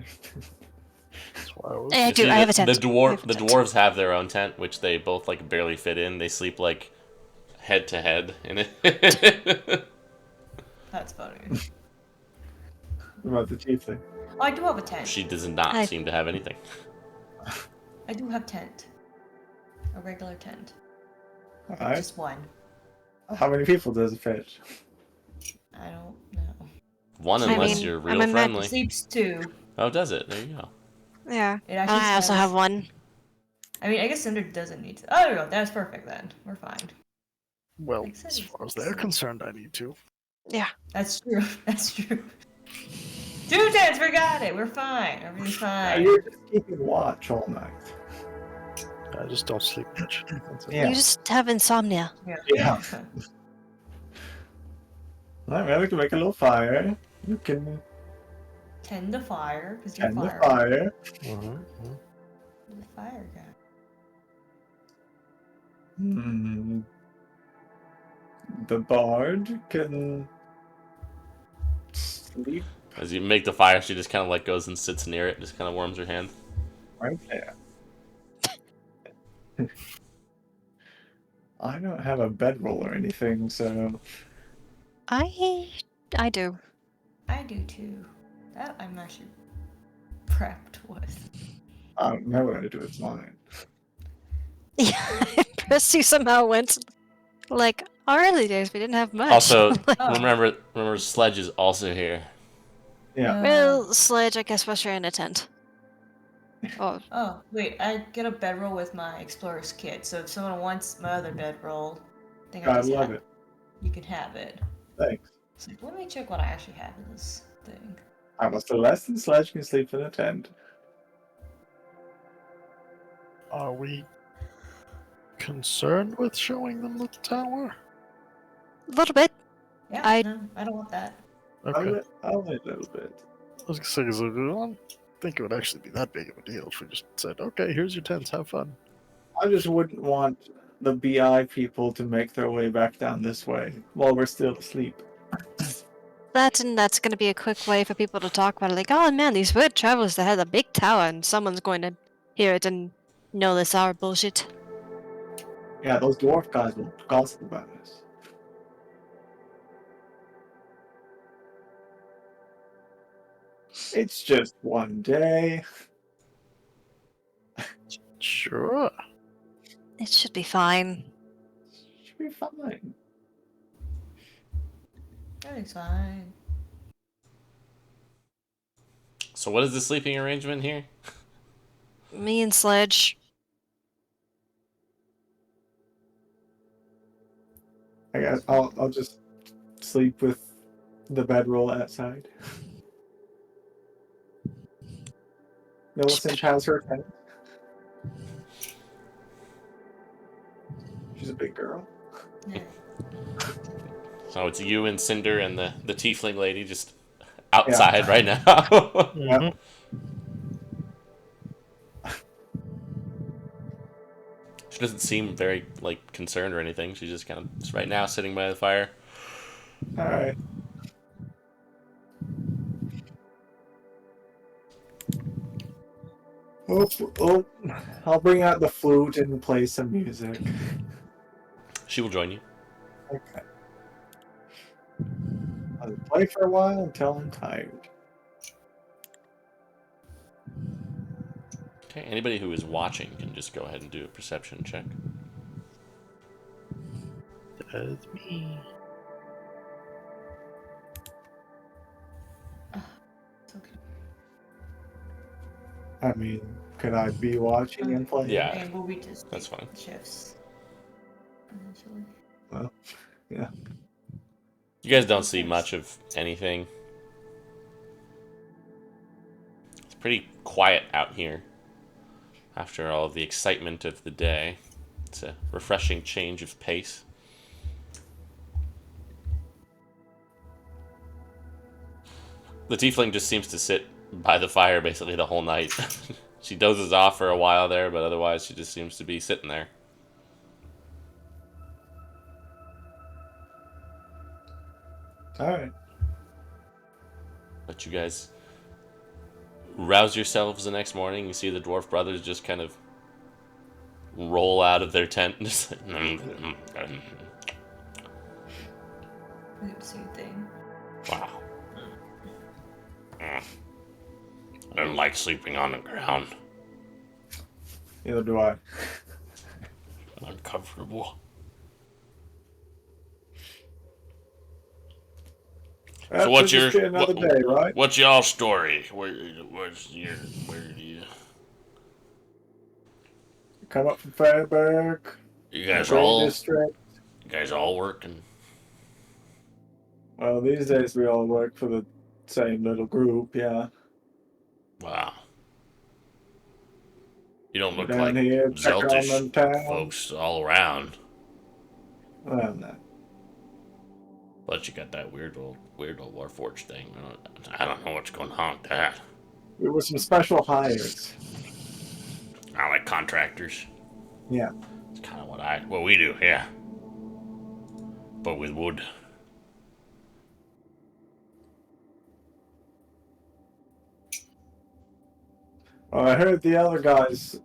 [SPEAKER 4] That's why I was.
[SPEAKER 5] I
[SPEAKER 1] You
[SPEAKER 5] do.
[SPEAKER 1] see
[SPEAKER 5] I have a
[SPEAKER 1] the
[SPEAKER 5] tent. I have a
[SPEAKER 1] the
[SPEAKER 5] tent.
[SPEAKER 1] dwarves have their own tent, which they both like barely fit in. They sleep like head to head in it.
[SPEAKER 3] That's funny.
[SPEAKER 2] What about the chieftain?
[SPEAKER 3] Oh, I do have a tent.
[SPEAKER 1] She does not
[SPEAKER 5] I-
[SPEAKER 1] seem to have anything.
[SPEAKER 3] I do have tent. A regular tent.
[SPEAKER 2] Alright.
[SPEAKER 3] Just one.
[SPEAKER 2] How many people does it fit?
[SPEAKER 3] I don't know.
[SPEAKER 1] One
[SPEAKER 5] I
[SPEAKER 1] unless
[SPEAKER 5] mean,
[SPEAKER 1] you're
[SPEAKER 5] I'm
[SPEAKER 1] real
[SPEAKER 5] a man-
[SPEAKER 1] friendly.
[SPEAKER 3] Sleeps two.
[SPEAKER 1] Oh, does it? There you go.
[SPEAKER 5] Yeah.
[SPEAKER 3] It actually
[SPEAKER 5] I also
[SPEAKER 3] says-
[SPEAKER 5] have one.
[SPEAKER 3] I mean, I guess Cinder doesn't need to. Oh, there we go. That's perfect then. We're fine.
[SPEAKER 4] Well,
[SPEAKER 3] Makes
[SPEAKER 4] as
[SPEAKER 3] sense.
[SPEAKER 4] far as they're concerned, I need to.
[SPEAKER 5] Yeah.
[SPEAKER 3] That's true. That's true. 2 tents. We got it. We're fine. Everything's fine.
[SPEAKER 2] You're just keeping watch all night.
[SPEAKER 4] I just don't sleep much. That's it.
[SPEAKER 2] Yeah.
[SPEAKER 5] You just have insomnia.
[SPEAKER 2] Yeah. Alright, well, we can make a little fire. You can
[SPEAKER 3] Tend the fire because you're
[SPEAKER 2] tend the
[SPEAKER 3] fire.
[SPEAKER 2] fire.
[SPEAKER 3] The fire guy.
[SPEAKER 2] Hmm. The bard can sleep
[SPEAKER 1] As you make the fire, she just kind of like goes and sits near it, just kind of warms her hand.
[SPEAKER 2] right there. I don't have a bedroll or anything, so
[SPEAKER 5] I do.
[SPEAKER 3] I do too. That I'm actually prepped with.
[SPEAKER 2] I don't know what to do with mine.
[SPEAKER 5] Yeah. Percy somehow went like our early days. We didn't have much.
[SPEAKER 1] Also,
[SPEAKER 3] Oh.
[SPEAKER 1] remember, Sledge is also here.
[SPEAKER 2] Yeah.
[SPEAKER 5] Well, Sledge, I guess we're sharing a tent. Oh,
[SPEAKER 3] Oh, wait, I get a bedroll with my explorer's kit, so if someone wants my other bedroll, I think
[SPEAKER 2] I
[SPEAKER 3] just
[SPEAKER 2] love
[SPEAKER 3] have-
[SPEAKER 2] it.
[SPEAKER 3] You can have it.
[SPEAKER 2] Thanks.
[SPEAKER 3] So let me check what I actually have in this thing.
[SPEAKER 2] I must have less than Sledge can sleep in a tent.
[SPEAKER 4] Are we concerned with showing them the tower?
[SPEAKER 5] a little bit.
[SPEAKER 3] Yeah,
[SPEAKER 5] I-
[SPEAKER 3] no, I don't want that.
[SPEAKER 4] Okay.
[SPEAKER 2] Only a little bit.
[SPEAKER 4] I was gonna say, 'cause I don't think it would actually be that big of a deal if we just said, okay, here's your tents, have fun.
[SPEAKER 2] I just wouldn't want the BI people to make their way back down this way while we're still asleep.
[SPEAKER 5] That's going to be a quick way for people to talk about it. Like, oh man, these weird travelers that had a big tower, and someone's going to hear it and know this our bullshit.
[SPEAKER 2] Yeah, those dwarf guys will gossip about us. It's just one day.
[SPEAKER 4] Sure.
[SPEAKER 5] It should be fine.
[SPEAKER 2] Should be fine.
[SPEAKER 3] Everything's fine.
[SPEAKER 1] So what is the sleeping arrangement here?
[SPEAKER 5] Me and Sledge.
[SPEAKER 2] I guess I'll just sleep with the bedroll outside. Millicent has her tent. She's a big girl.
[SPEAKER 3] Yeah.
[SPEAKER 1] So it's you and Cinder and the tiefling lady just outside right now.
[SPEAKER 2] Yeah.
[SPEAKER 1] She doesn't seem very like concerned or anything. She's just kind of just right now sitting by the fire.
[SPEAKER 2] All right. Oh, I'll bring out the flute and play some music.
[SPEAKER 1] She will join you.
[SPEAKER 2] Okay. I'll play for a while until I'm tired.
[SPEAKER 1] Okay, anybody who is watching can just go ahead and do a perception check.
[SPEAKER 4] That's me.
[SPEAKER 3] It's okay.
[SPEAKER 2] I mean, could I be watching and playing?
[SPEAKER 1] Yeah,
[SPEAKER 3] And we'll be just
[SPEAKER 1] that's fine.
[SPEAKER 3] shifts. Eventually.
[SPEAKER 2] Well, yeah.
[SPEAKER 1] You guys don't see much of anything. It's pretty quiet out here after all of the excitement of the day. It's a refreshing change of pace. The tiefling just seems to sit by the fire basically the whole night. She dozes off for a while there, but otherwise she just seems to be sitting there.
[SPEAKER 2] All right.
[SPEAKER 1] But you guys rouse yourselves the next morning. You see the dwarf brothers just kind of roll out of their tent.
[SPEAKER 3] We do the same thing.
[SPEAKER 6] Wow. I don't like sleeping on the ground.
[SPEAKER 2] Neither do I.
[SPEAKER 6] Uncomfortable.
[SPEAKER 2] That
[SPEAKER 6] what's
[SPEAKER 2] should just
[SPEAKER 6] your-
[SPEAKER 2] be another
[SPEAKER 6] what-
[SPEAKER 2] day, right?
[SPEAKER 6] What's y'all's story? Where do you?
[SPEAKER 2] Come up from Fairburg,
[SPEAKER 6] You guys
[SPEAKER 2] Grey
[SPEAKER 6] all
[SPEAKER 2] District.
[SPEAKER 6] working?
[SPEAKER 2] Well, these days we all work for the same little group, yeah.
[SPEAKER 6] Wow. You don't look
[SPEAKER 2] Down
[SPEAKER 6] like
[SPEAKER 2] here, check on them
[SPEAKER 6] Zeltish
[SPEAKER 2] towns.
[SPEAKER 6] folks all around.
[SPEAKER 2] Well, no.
[SPEAKER 6] But you got that weird old Warforged thing. I don't know what's going on with that.
[SPEAKER 2] It was some special hires.
[SPEAKER 6] I like contractors.
[SPEAKER 2] Yeah.
[SPEAKER 6] It's kind of what we do, yeah. But with wood.
[SPEAKER 2] Well, I heard the other guys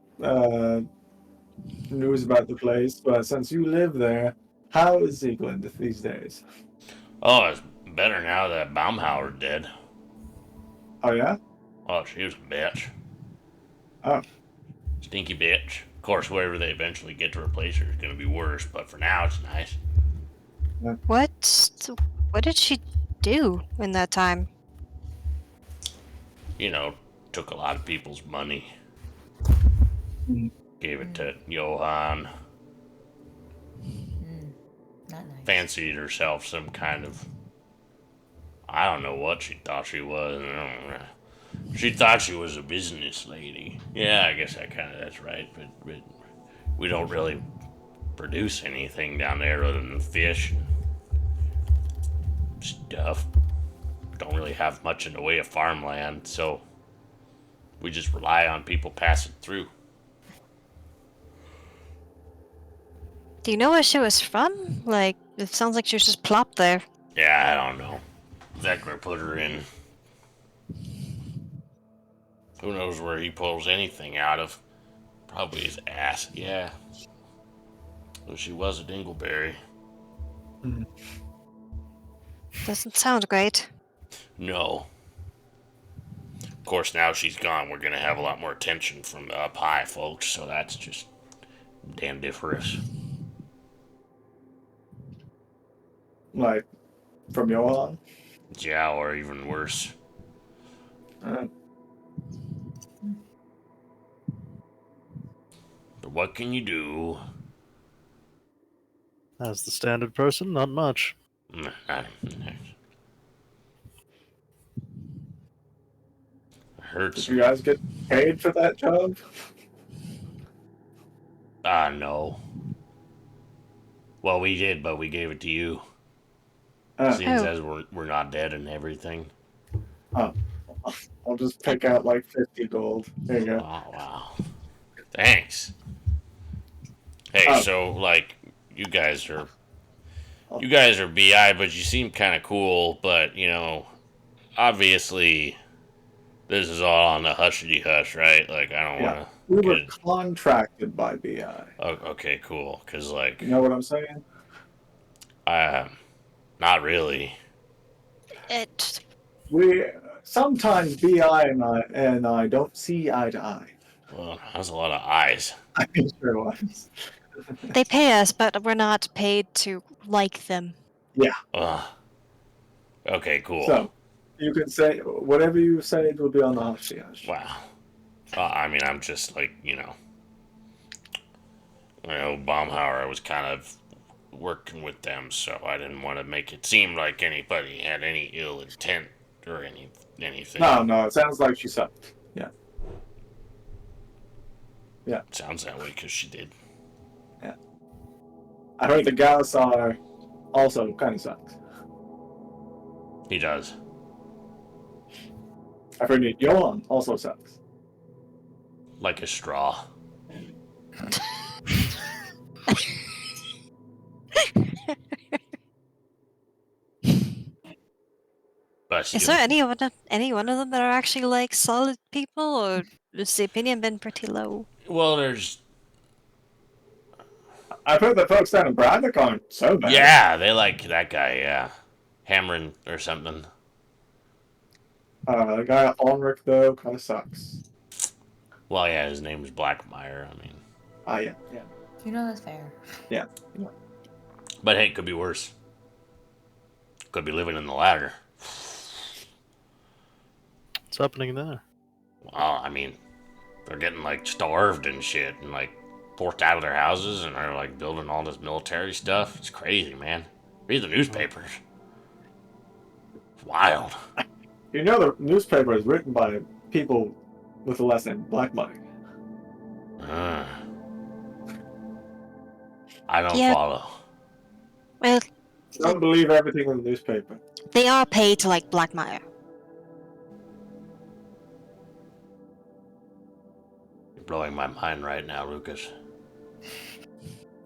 [SPEAKER 2] news about the place, but since you live there, how is Sieglind these days?
[SPEAKER 6] Oh, it's better now that Baumhauer's dead.
[SPEAKER 2] Oh, yeah?
[SPEAKER 6] Oh, she was a bitch.
[SPEAKER 2] Oh.
[SPEAKER 6] Stinky bitch. Of course, wherever they eventually get to replace her is going to be worse, but for now, it's nice.
[SPEAKER 5] What did she do in that time?
[SPEAKER 6] You know, took a lot of people's money.
[SPEAKER 2] Mm.
[SPEAKER 6] Gave it to Johann.
[SPEAKER 3] Not nice.
[SPEAKER 6] Fancied herself some kind of... I don't know what she thought she was. She thought she was a business lady. Yeah, I guess that's right. But we don't really produce anything down there other than fish and stuff. Don't really have much in the way of farmland, so we just rely on people passing through.
[SPEAKER 5] Do you know where she was from? Like, it sounds like she was just plopped there.
[SPEAKER 6] Yeah, I don't know. Vector put her in. Who knows where he pulls anything out of? Probably his ass, yeah. Well, she was a dingleberry.
[SPEAKER 5] Doesn't sound great.
[SPEAKER 6] No. Of course, now she's gone, we're gonna have a lot more attention from the up high folks, so that's just dandiferous.
[SPEAKER 2] Like, From Johan.
[SPEAKER 6] Yeah, or even worse. But what can you do?
[SPEAKER 4] As the standard person, not much.
[SPEAKER 6] I
[SPEAKER 2] Did
[SPEAKER 6] hurts.
[SPEAKER 2] you guys get paid for that job?
[SPEAKER 6] No. Well, we did, but we gave it to you.
[SPEAKER 2] Uh,
[SPEAKER 6] Seeing
[SPEAKER 5] Oh,
[SPEAKER 6] as we're not dead and everything.
[SPEAKER 2] oh, I'll just pick out like 50 gold. There you go.
[SPEAKER 6] Oh, wow. Thanks. Hey,
[SPEAKER 2] Oh,
[SPEAKER 6] so, like, you guys are BI, but you seem kind of cool. But obviously, this is all on the hushity hush, right? Like, I don't
[SPEAKER 2] yeah.
[SPEAKER 6] want
[SPEAKER 2] We
[SPEAKER 6] to get
[SPEAKER 2] were
[SPEAKER 6] it.
[SPEAKER 2] contracted by BI.
[SPEAKER 6] Oh, okay, cool. Cause like,
[SPEAKER 2] You know what I'm saying?
[SPEAKER 6] uh, not really.
[SPEAKER 5] it.
[SPEAKER 2] We sometimes BI and I don't see eye to eye.
[SPEAKER 6] Well, that's a lot of eyes.
[SPEAKER 2] I mean, sure was.
[SPEAKER 5] They pay us, but we're not paid to like them.
[SPEAKER 2] Yeah.
[SPEAKER 6] Ugh. Okay, cool.
[SPEAKER 2] So you can say whatever you say will be on the hushy hush.
[SPEAKER 6] Wow. I mean, I'm just like, Baumhauer, I was kind of working with them, so I didn't want to make it seem like anybody had any ill intent or anything.
[SPEAKER 2] No, it sounds like she sucked. Yeah. Yeah.
[SPEAKER 6] Sounds that way because she did.
[SPEAKER 2] Yeah. I heard the Galasar also kind of sucks.
[SPEAKER 6] He does.
[SPEAKER 2] I've heard Johan also sucks.
[SPEAKER 6] Like a straw. Bless
[SPEAKER 5] Is
[SPEAKER 6] you.
[SPEAKER 5] there any one of them that are actually like solid people, or has the opinion been pretty low?
[SPEAKER 6] Well, there's.
[SPEAKER 2] I've heard the folks down in Braddock aren't so bad.
[SPEAKER 6] Yeah, they like that guy, yeah. Hammering or something.
[SPEAKER 2] The guy at Ulrich, though, kind of sucks.
[SPEAKER 6] Well, yeah, his name's Blackmire. I mean.
[SPEAKER 2] Yeah.
[SPEAKER 3] You know that's fair.
[SPEAKER 2] Yeah.
[SPEAKER 6] But hey, could be worse. Could be living in the ladder.
[SPEAKER 4] What's happening there?
[SPEAKER 6] Well, I mean, they're getting like starved and shit and like forced out of their houses and they're like building all this military stuff. It's crazy, man. Read the newspapers. It's wild.
[SPEAKER 2] You know the newspaper is written by people with the last name Black Money.
[SPEAKER 6] Uh, I don't
[SPEAKER 5] Yeah.
[SPEAKER 6] follow.
[SPEAKER 5] Well,
[SPEAKER 2] Don't believe everything in the newspaper.
[SPEAKER 5] they are paid to like blackmail.
[SPEAKER 6] You're blowing my mind right now, Lucas.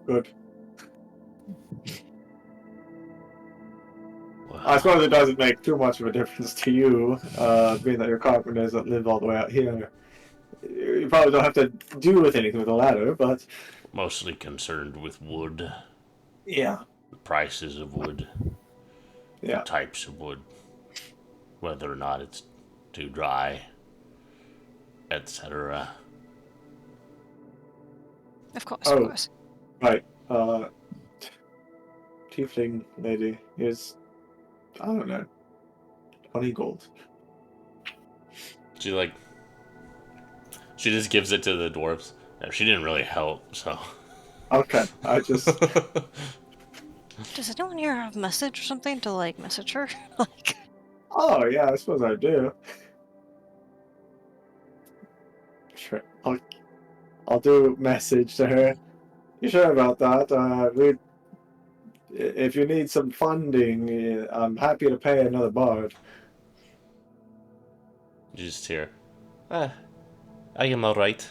[SPEAKER 2] Good.
[SPEAKER 6] Well,
[SPEAKER 2] I suppose it doesn't make too much of a difference to you, being that you're carpenters that live all the way out here. You probably don't have to do with anything with a ladder, but
[SPEAKER 6] mostly concerned with wood,
[SPEAKER 2] yeah,
[SPEAKER 6] the prices of wood,
[SPEAKER 2] yeah.
[SPEAKER 6] types of wood, whether or not it's too dry, etc.
[SPEAKER 5] Of course,
[SPEAKER 2] Oh.
[SPEAKER 5] of course.
[SPEAKER 2] Right. Tiefling lady is, I don't know, 20 gold.
[SPEAKER 6] She just gives it to the dwarves. No, she didn't really help, so.
[SPEAKER 2] Okay, I just.
[SPEAKER 5] Does anyone here have a message or something to like message her? Like,
[SPEAKER 2] Oh, yeah, I suppose I do. Sure. I'll do message to her. You sure about that? If you need some funding, I'm happy to pay another bard.
[SPEAKER 1] You just hear, I am alright.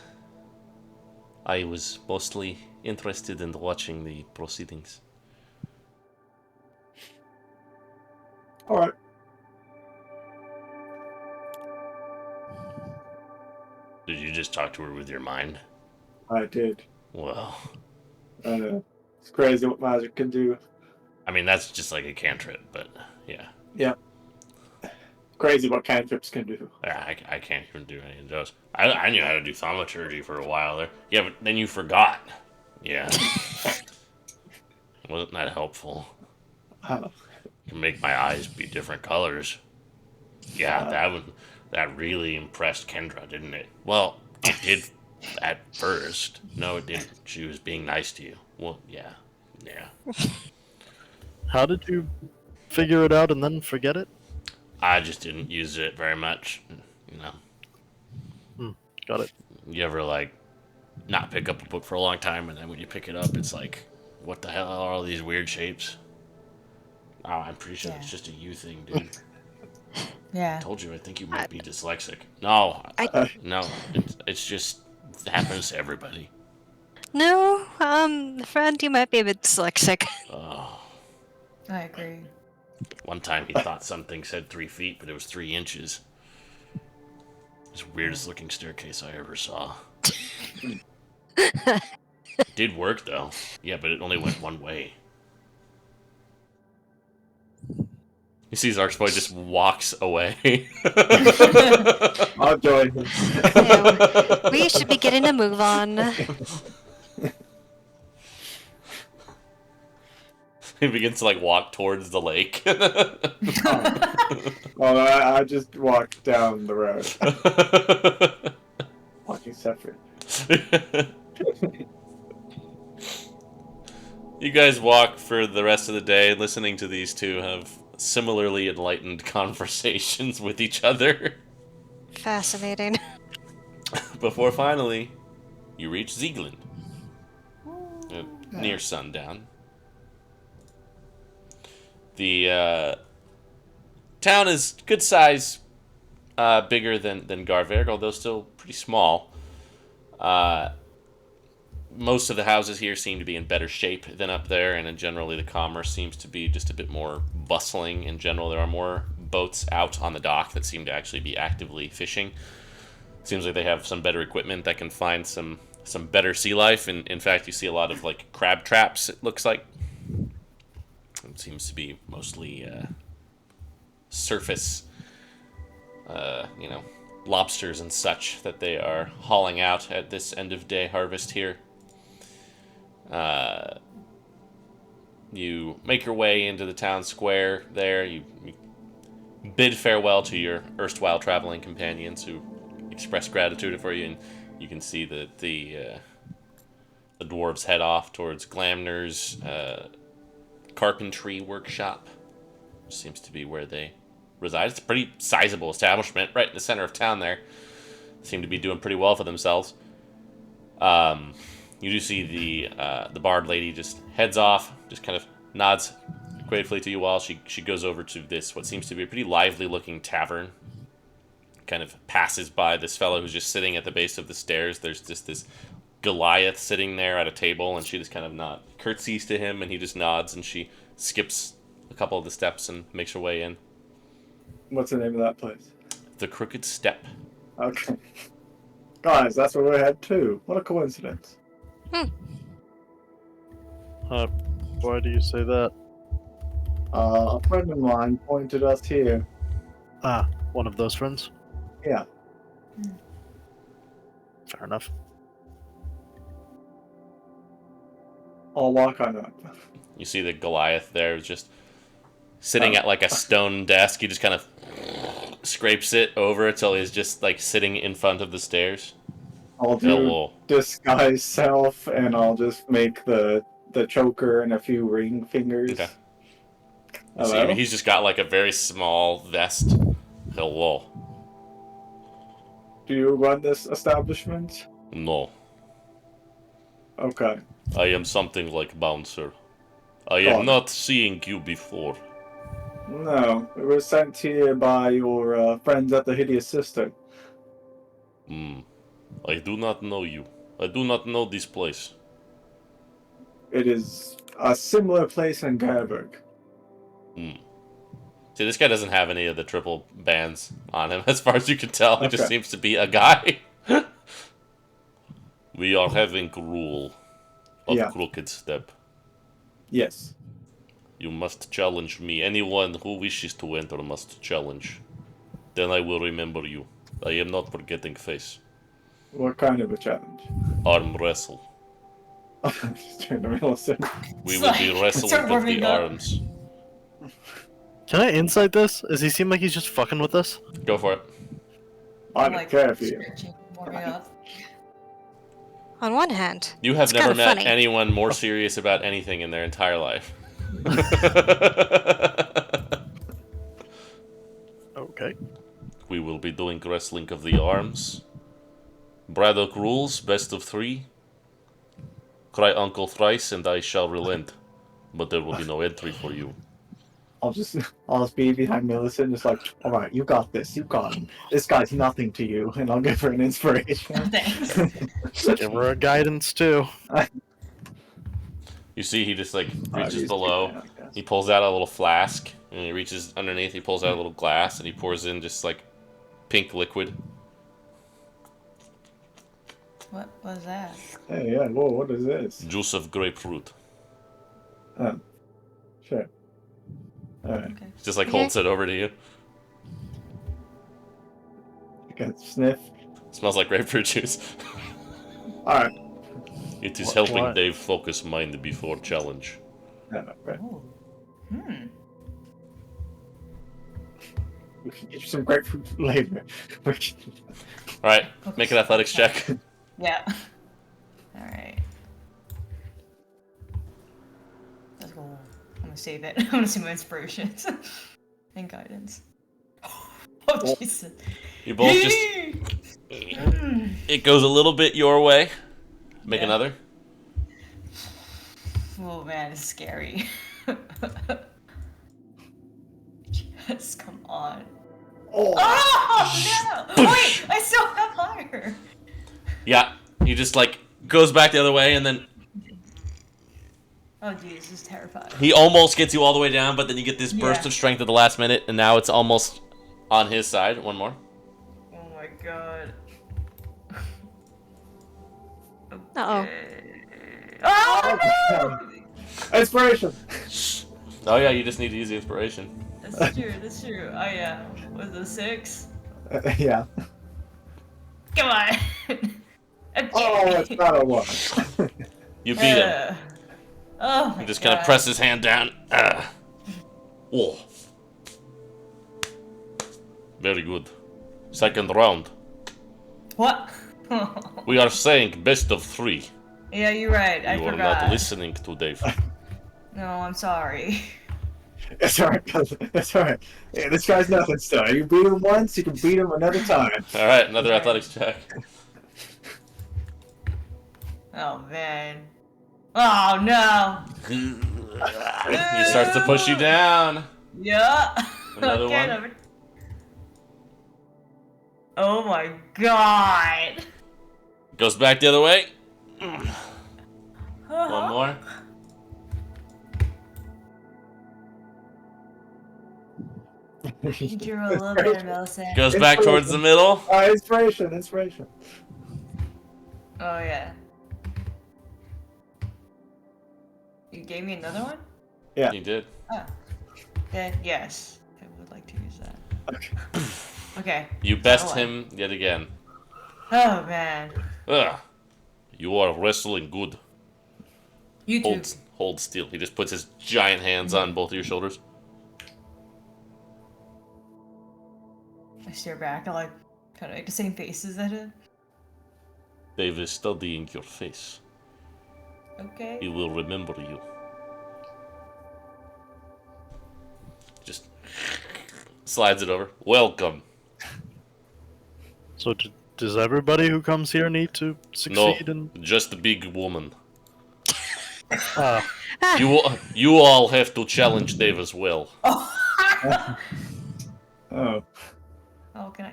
[SPEAKER 1] I was mostly interested in watching the proceedings.
[SPEAKER 2] Alright.
[SPEAKER 6] Did you just talk to her with your mind?
[SPEAKER 2] I did.
[SPEAKER 6] Well,
[SPEAKER 2] It's crazy what magic can do.
[SPEAKER 6] I mean, that's just like a cantrip, but yeah.
[SPEAKER 2] Yeah. Crazy what cantrips can do.
[SPEAKER 6] I can't even do any of those. I knew how to do thaumaturgy for a while there. Yeah, but then you forgot. Yeah. Wasn't that helpful? Can make my eyes be different colors. Yeah, that really impressed Kendra, didn't it? Well, it did at first. No, it didn't. She was being nice to you. Well, yeah.
[SPEAKER 4] How did you figure it out and then forget it?
[SPEAKER 6] I just didn't use it very much. You know,
[SPEAKER 4] Got it.
[SPEAKER 6] you ever like not pick up a book for a long time, and then when you pick it up, it's like, what the hell are all these weird shapes? Oh, I'm pretty sure it's just a you thing, dude.
[SPEAKER 3] Yeah.
[SPEAKER 6] I told you, I think you might be dyslexic. No, no, it's just it happens to everybody.
[SPEAKER 5] No, friend, you might be a bit dyslexic.
[SPEAKER 3] I agree.
[SPEAKER 6] One time he thought something said 3 feet, but it was 3 inches. It's the weirdest looking staircase I ever saw. Did work though. Yeah, but it only went one way. He sees Archboy just walks away.
[SPEAKER 2] I'll join him.
[SPEAKER 5] Yeah, we should be getting a move on.
[SPEAKER 1] He begins to like walk towards the lake.
[SPEAKER 2] Well, I just walked down the road. Walking separate.
[SPEAKER 1] You guys walk for the rest of the day, listening to these two have similarly enlightened conversations with each other.
[SPEAKER 5] Fascinating.
[SPEAKER 1] Before finally, you reach Sieglind. Near sundown. The town is good size, bigger than Garverg, although still pretty small. Most of the houses here seem to be in better shape than up there, and generally the commerce seems to be just a bit more bustling in general. There are more boats out on the dock that seem to actually be actively fishing. Seems like they have some better equipment that can find some better sea life, and in fact you see a lot of like crab traps, it looks like. It seems to be mostly surface, lobsters and such that they are hauling out at this end of day harvest here. You make your way into the town square there. You bid farewell to your erstwhile traveling companions who express gratitude for you, and you can see that the dwarves head off towards Glamner's carpentry workshop. Seems to be where they reside. It's a pretty sizable establishment right in the center of town there. Seem to be doing pretty well for themselves. You do see the bard lady just heads off, just kind of nods gratefully to you while she goes over to this, what seems to be a pretty lively looking tavern. Kind of passes by this fellow who's just sitting at the base of the stairs. There's just this Goliath sitting there at a table, and she just kind of curtsies to him, and he just nods, and she skips a couple of the steps and makes her way in.
[SPEAKER 2] What's the name of that place?
[SPEAKER 1] The Crooked Step.
[SPEAKER 2] Okay. Guys, that's where we head too. What a coincidence.
[SPEAKER 4] Why do you say that?
[SPEAKER 2] A friend of mine pointed us here.
[SPEAKER 4] Ah, one of those friends?
[SPEAKER 2] Yeah.
[SPEAKER 4] Fair enough.
[SPEAKER 2] I'll walk on up.
[SPEAKER 1] You see the Goliath there, just sitting at like a stone desk. He just kind of scrapes it over until he's just like sitting in front of the stairs.
[SPEAKER 2] I'll do
[SPEAKER 1] Hello.
[SPEAKER 2] disguise self, and I'll just make the choker and a few ring fingers.
[SPEAKER 1] Okay. You
[SPEAKER 2] Hello?
[SPEAKER 1] see, he's just got like a very small vest. Hello.
[SPEAKER 2] Do you run this establishment?
[SPEAKER 1] No.
[SPEAKER 2] Okay.
[SPEAKER 1] I am something like bouncer. I
[SPEAKER 2] Oh.
[SPEAKER 1] am not seeing you before.
[SPEAKER 2] No, we were sent here by your friends at the Hideous Sister.
[SPEAKER 1] I do not know you. I do not know this place.
[SPEAKER 2] It is a similar place in Garberg.
[SPEAKER 1] See, this guy doesn't have any of the triple bands on him, as far as you can tell. He just
[SPEAKER 2] Okay.
[SPEAKER 1] seems to be a guy. We are having rule of
[SPEAKER 2] Yeah.
[SPEAKER 1] Crooked Step.
[SPEAKER 2] Yes.
[SPEAKER 1] You must challenge me. Anyone who wishes to enter must challenge. Then I will remember you. I am not forgetting face.
[SPEAKER 2] What kind of a challenge?
[SPEAKER 1] Arm wrestle.
[SPEAKER 2] Just trying to listen.
[SPEAKER 1] We
[SPEAKER 3] It's
[SPEAKER 1] will
[SPEAKER 3] like-
[SPEAKER 1] be wrestling
[SPEAKER 3] start
[SPEAKER 1] with the
[SPEAKER 3] warming up.
[SPEAKER 1] arms.
[SPEAKER 4] Can I insight this? Does he seem like he's just fucking with us?
[SPEAKER 1] Go for it.
[SPEAKER 2] I
[SPEAKER 3] I'm
[SPEAKER 2] don't
[SPEAKER 3] like
[SPEAKER 2] care if you.
[SPEAKER 3] stretching, warming up.
[SPEAKER 5] On one hand,
[SPEAKER 1] You have
[SPEAKER 5] it's
[SPEAKER 1] never
[SPEAKER 5] kind of
[SPEAKER 1] met
[SPEAKER 5] funny.
[SPEAKER 1] anyone more serious about anything in their entire life.
[SPEAKER 4] Okay.
[SPEAKER 1] We will be doing wrestling of the arms. Braddock rules, best of 3. Cry uncle thrice and I shall relent. But there will be no entry for you.
[SPEAKER 2] I'll just be behind Millicent, just like, all right, you got this, you got him. This guy's nothing to you, and I'll give her an inspiration.
[SPEAKER 3] Thanks.
[SPEAKER 4] Give her a guidance too.
[SPEAKER 1] You see, he just like reaches
[SPEAKER 2] He's
[SPEAKER 1] below.
[SPEAKER 2] good, man, I guess.
[SPEAKER 1] He pulls out a little flask, and he reaches underneath. He pulls out a little glass, and he pours in just like pink liquid.
[SPEAKER 3] What was that?
[SPEAKER 2] Hey, yeah, whoa, what is this?
[SPEAKER 1] Juice of grapefruit.
[SPEAKER 2] Sure. Alright,
[SPEAKER 3] Okay.
[SPEAKER 1] Just like
[SPEAKER 5] Okay.
[SPEAKER 1] holds it over to you.
[SPEAKER 2] you can sniff.
[SPEAKER 1] Smells like grapefruit juice.
[SPEAKER 2] Alright.
[SPEAKER 1] It is
[SPEAKER 4] What-
[SPEAKER 1] helping
[SPEAKER 4] what?
[SPEAKER 1] Dave focus mind before challenge.
[SPEAKER 2] No, right.
[SPEAKER 3] Oh.
[SPEAKER 2] We can get you some grapefruit flavor.
[SPEAKER 1] All right, make an athletics check.
[SPEAKER 3] Yeah. Alright. Let's go. I'm gonna save it. I'm gonna see my inspirations. And guidance. Oh, Jesus.
[SPEAKER 1] You both just. It goes a little bit your way. Make
[SPEAKER 3] Yeah.
[SPEAKER 1] another.
[SPEAKER 3] Oh man, it's scary. Yes, come on.
[SPEAKER 2] Oh,
[SPEAKER 3] Oh no! Wait, I still have higher.
[SPEAKER 1] Yeah, he just like goes back the other way, and then
[SPEAKER 3] Oh geez, this is terrifying.
[SPEAKER 1] he almost gets you all the way down, but then you get this burst
[SPEAKER 3] Yeah.
[SPEAKER 1] of strength at the last minute, and now it's almost on his side. One more.
[SPEAKER 3] Oh my god.
[SPEAKER 5] Uh-oh.
[SPEAKER 3] Okay. Oh no!
[SPEAKER 2] inspiration!
[SPEAKER 1] Oh yeah, you just need to use the inspiration.
[SPEAKER 3] That's true, that's true. Oh yeah. Was it a 6?
[SPEAKER 2] Yeah.
[SPEAKER 3] Come on! Okay.
[SPEAKER 2] Oh, it's not a 1.
[SPEAKER 1] You beat him.
[SPEAKER 3] Oh my
[SPEAKER 1] He just kind of
[SPEAKER 3] God.
[SPEAKER 1] presses his hand down. Oh. Very good. Second round.
[SPEAKER 3] What?
[SPEAKER 1] We are saying best of 3.
[SPEAKER 3] Yeah, you're right. I
[SPEAKER 1] You are
[SPEAKER 3] forgot.
[SPEAKER 1] not listening to Dave.
[SPEAKER 3] No, I'm sorry.
[SPEAKER 2] It's alright, cousin. It's alright. Yeah, this guy's nothing still. You beat him once, you can beat him another time.
[SPEAKER 1] All right, another athletics check.
[SPEAKER 3] Oh man. Oh no.
[SPEAKER 1] He starts to push you down.
[SPEAKER 3] Yeah.
[SPEAKER 1] Another
[SPEAKER 3] Okay,
[SPEAKER 1] one?
[SPEAKER 3] number- Oh my god.
[SPEAKER 1] Goes back the other way. One more.
[SPEAKER 3] You drew a little bit of Millicent.
[SPEAKER 1] Goes back towards the middle.
[SPEAKER 2] Inspiration, inspiration.
[SPEAKER 3] Oh yeah. You gave me another one?
[SPEAKER 1] He did.
[SPEAKER 3] Oh. Then yes. I would like to use that. Okay.
[SPEAKER 1] You best
[SPEAKER 3] Oh,
[SPEAKER 1] him yet again.
[SPEAKER 3] Oh man.
[SPEAKER 1] Ugh. You are wrestling good.
[SPEAKER 3] You too.
[SPEAKER 1] Hold still. He just puts his giant hands on both of your shoulders.
[SPEAKER 3] I stare back. I like kind of make the same faces at him.
[SPEAKER 1] Dave is studying your face.
[SPEAKER 3] Okay.
[SPEAKER 1] He will remember you. Just slides it over. Welcome.
[SPEAKER 4] So does everybody who comes here need to
[SPEAKER 1] No,
[SPEAKER 4] succeed in?
[SPEAKER 1] just the big woman.
[SPEAKER 4] Ah,
[SPEAKER 1] You all have to challenge Dave as well.
[SPEAKER 2] Oh.
[SPEAKER 3] Oh, can I?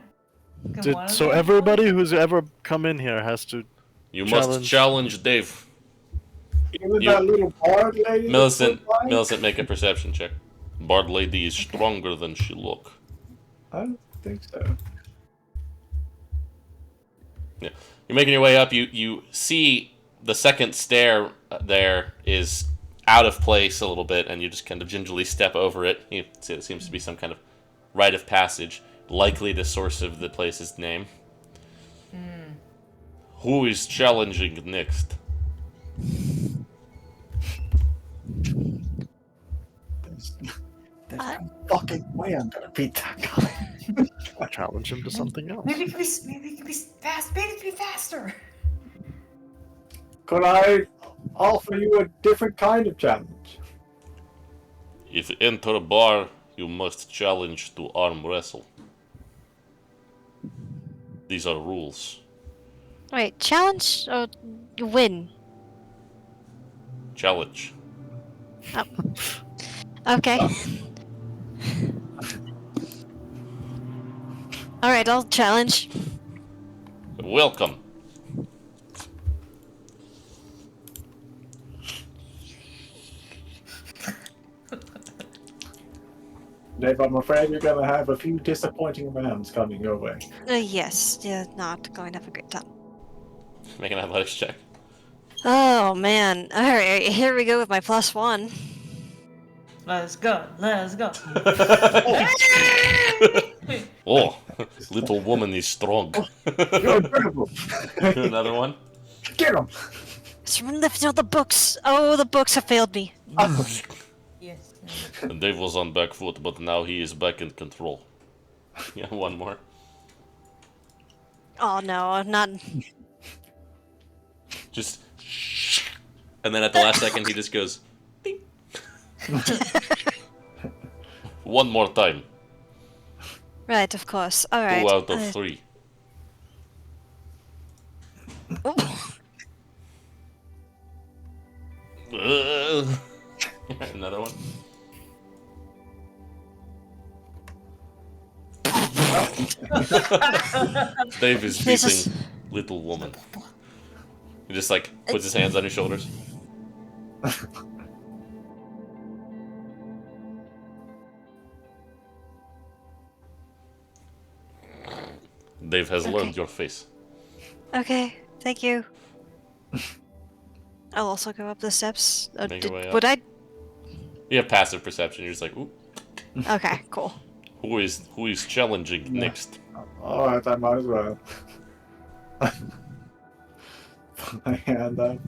[SPEAKER 3] Can one of
[SPEAKER 4] so
[SPEAKER 3] them-
[SPEAKER 4] everybody who's ever come in here has to.
[SPEAKER 1] You must
[SPEAKER 4] Challenge.
[SPEAKER 1] challenge Dave.
[SPEAKER 2] Even
[SPEAKER 1] You-
[SPEAKER 2] that little bard lady. that
[SPEAKER 1] Millicent,
[SPEAKER 2] went by?
[SPEAKER 1] Millicent, make a perception check. Bard lady is stronger than she look.
[SPEAKER 2] I don't think so.
[SPEAKER 1] Yeah, you're making your way up. You see the second stair there is out of place a little bit, and you just kind of gingerly step over it. You see it seems to be some kind of rite of passage, likely the source of the place's name. Who is challenging next?
[SPEAKER 2] There's no fucking way I'm gonna beat that guy.
[SPEAKER 4] Challenge him to something else.
[SPEAKER 3] Maybe it can be fast. Maybe it can be faster.
[SPEAKER 2] Could I offer you a different kind of challenge?
[SPEAKER 6] If you enter a bar, you must challenge to arm wrestle. These are rules.
[SPEAKER 5] Wait, challenge or win?
[SPEAKER 6] Challenge.
[SPEAKER 5] Okay. Alright, I'll challenge.
[SPEAKER 6] Welcome.
[SPEAKER 2] Dave, I'm afraid you're gonna have a few disappointing rounds coming your way.
[SPEAKER 5] Yes, yeah, not going to have a great time.
[SPEAKER 1] Make an athletics check.
[SPEAKER 5] Oh man. Alright, here we go with my +1.
[SPEAKER 3] Let's go.
[SPEAKER 6] Oh, little woman is strong.
[SPEAKER 2] You're incredible.
[SPEAKER 1] Do another one.
[SPEAKER 2] Get him.
[SPEAKER 5] It's from lifting out the books. Oh, the books have failed me.
[SPEAKER 3] Yes.
[SPEAKER 6] And Dave was on back foot, but now he is back in control.
[SPEAKER 1] Yeah, one more.
[SPEAKER 5] Oh no, not.
[SPEAKER 1] Just. And then at the last second, he just goes. "Ding."
[SPEAKER 6] One more time.
[SPEAKER 5] Right, of course. Alright.
[SPEAKER 6] 2 out of 3.
[SPEAKER 1] Another one.
[SPEAKER 6] Dave is
[SPEAKER 5] Jesus.
[SPEAKER 6] beating little woman.
[SPEAKER 1] He just like puts his hands on his shoulders.
[SPEAKER 6] Dave has
[SPEAKER 5] Okay.
[SPEAKER 6] learned your face.
[SPEAKER 5] Okay, thank you. I'll also go up the steps.
[SPEAKER 6] Make your way up.
[SPEAKER 5] Would I?
[SPEAKER 1] You have passive perception. You're just like, ooh,
[SPEAKER 5] Okay, cool.
[SPEAKER 6] Who is challenging next?
[SPEAKER 2] Alright, I might as well. Put my hand up.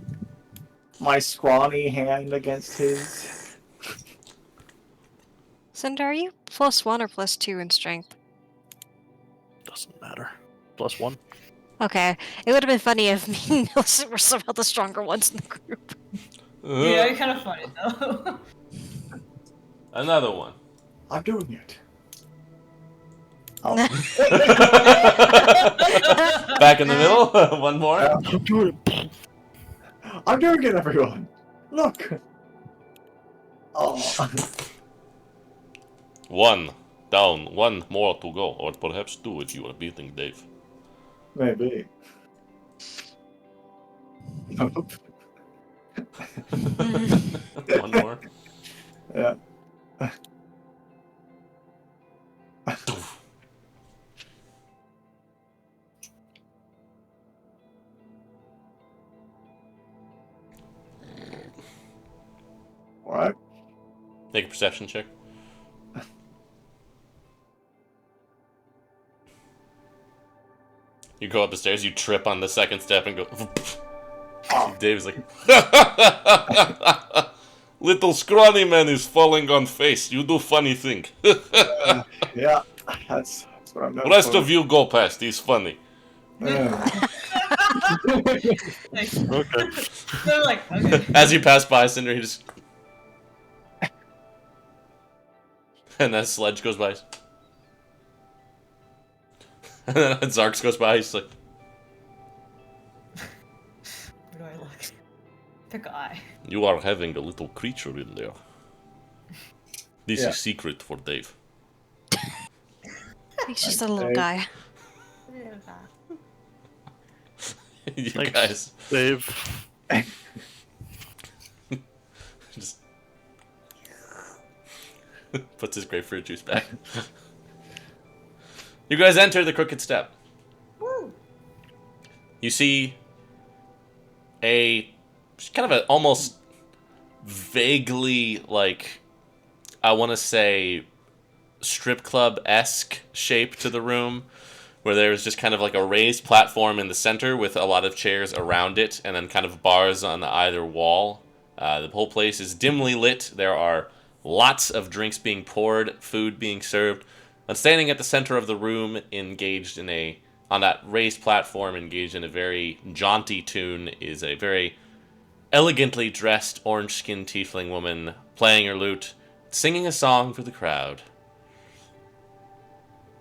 [SPEAKER 2] My scrawny hand against his.
[SPEAKER 5] Cinder, are you +1 or +2 in strength?
[SPEAKER 4] Doesn't matter. +1.
[SPEAKER 5] Okay, it would have been funny if me and Millicent were somehow the stronger ones in the group.
[SPEAKER 3] Yeah, you're kind of funny though.
[SPEAKER 1] another one.
[SPEAKER 2] I'm doing it. Oh,
[SPEAKER 1] Back in the middle. One more.
[SPEAKER 2] I'm doing it, everyone. Look. Oh.
[SPEAKER 6] One down, one more to go, or perhaps 2 if you are beating Dave.
[SPEAKER 2] Maybe.
[SPEAKER 1] One more.
[SPEAKER 2] Yeah. What?
[SPEAKER 1] Make a perception check. You go up the stairs, you trip on the second step and go. Dave's like,
[SPEAKER 6] Little scrawny man is falling on face. You do funny thing.
[SPEAKER 2] Yeah, that's what I'm doing.
[SPEAKER 6] Rest of you go past. He's funny.
[SPEAKER 2] Yeah.
[SPEAKER 4] Okay.
[SPEAKER 3] They're like, okay.
[SPEAKER 1] as you pass by Cinder, he just. And that sledge goes by. And then Zarks goes by, he's like,
[SPEAKER 3] Where do I look? Pick eye.
[SPEAKER 6] You are having a little creature in there. This
[SPEAKER 2] Yeah.
[SPEAKER 6] is secret for Dave.
[SPEAKER 5] He's just a little
[SPEAKER 2] Okay.
[SPEAKER 5] guy.
[SPEAKER 1] you
[SPEAKER 4] Thanks.
[SPEAKER 1] guys
[SPEAKER 4] Dave.
[SPEAKER 1] just puts his grapefruit juice back. You guys enter the Crooked Step. You see a kind of a almost vaguely like, I want to say, strip club-esque shape to the room, where there's just kind of like a raised platform in the center with a lot of chairs around it, and then kind of bars on either wall. The whole place is dimly lit. There are Lots of drinks being poured, food being served. And standing at the center of the room, engaged in on that raised platform, engaged in a very jaunty tune, is a very elegantly dressed orange-skinned tiefling woman playing her lute, singing a song for the crowd.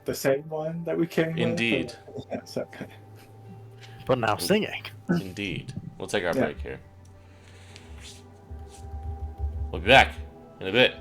[SPEAKER 2] The same one that we came
[SPEAKER 1] Indeed.
[SPEAKER 2] with? Yes, okay.
[SPEAKER 4] But now singing.
[SPEAKER 1] Indeed. We'll take our
[SPEAKER 2] Yeah.
[SPEAKER 1] break here. We'll be back in a bit.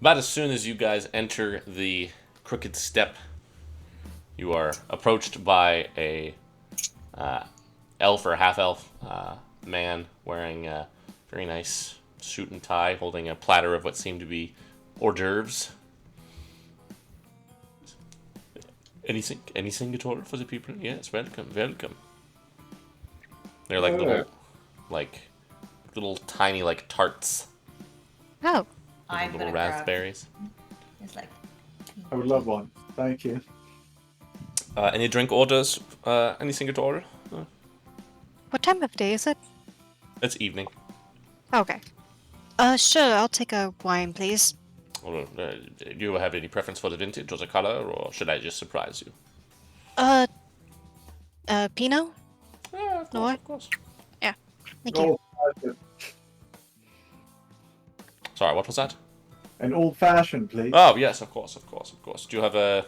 [SPEAKER 1] About as soon as you guys enter the crooked step, you are approached by a elf or half-elf man wearing a very nice suit and tie, holding a platter of what seem to be hors d'oeuvres. Anything at all for the people? Yes, welcome, welcome. They're like little tiny like tarts,
[SPEAKER 5] Oh,
[SPEAKER 3] I'm
[SPEAKER 1] little
[SPEAKER 3] gonna grab.
[SPEAKER 1] raspberries.
[SPEAKER 3] It's like.
[SPEAKER 2] I would love one. Thank you.
[SPEAKER 1] Any drink orders? Anything at all?
[SPEAKER 5] what time of day is it?
[SPEAKER 1] It's evening.
[SPEAKER 5] Okay. Sure, I'll take a wine, please.
[SPEAKER 1] Or, do you have any preference for the vintage or the color, or should I just surprise you?
[SPEAKER 5] Pinot?
[SPEAKER 1] Yeah, of course,
[SPEAKER 5] No.
[SPEAKER 1] of course.
[SPEAKER 5] Thank you.
[SPEAKER 2] Old-fashioned.
[SPEAKER 1] Sorry, what was that?
[SPEAKER 2] An old-fashioned, please.
[SPEAKER 1] Oh, yes, of course, of course, of course. Do you have a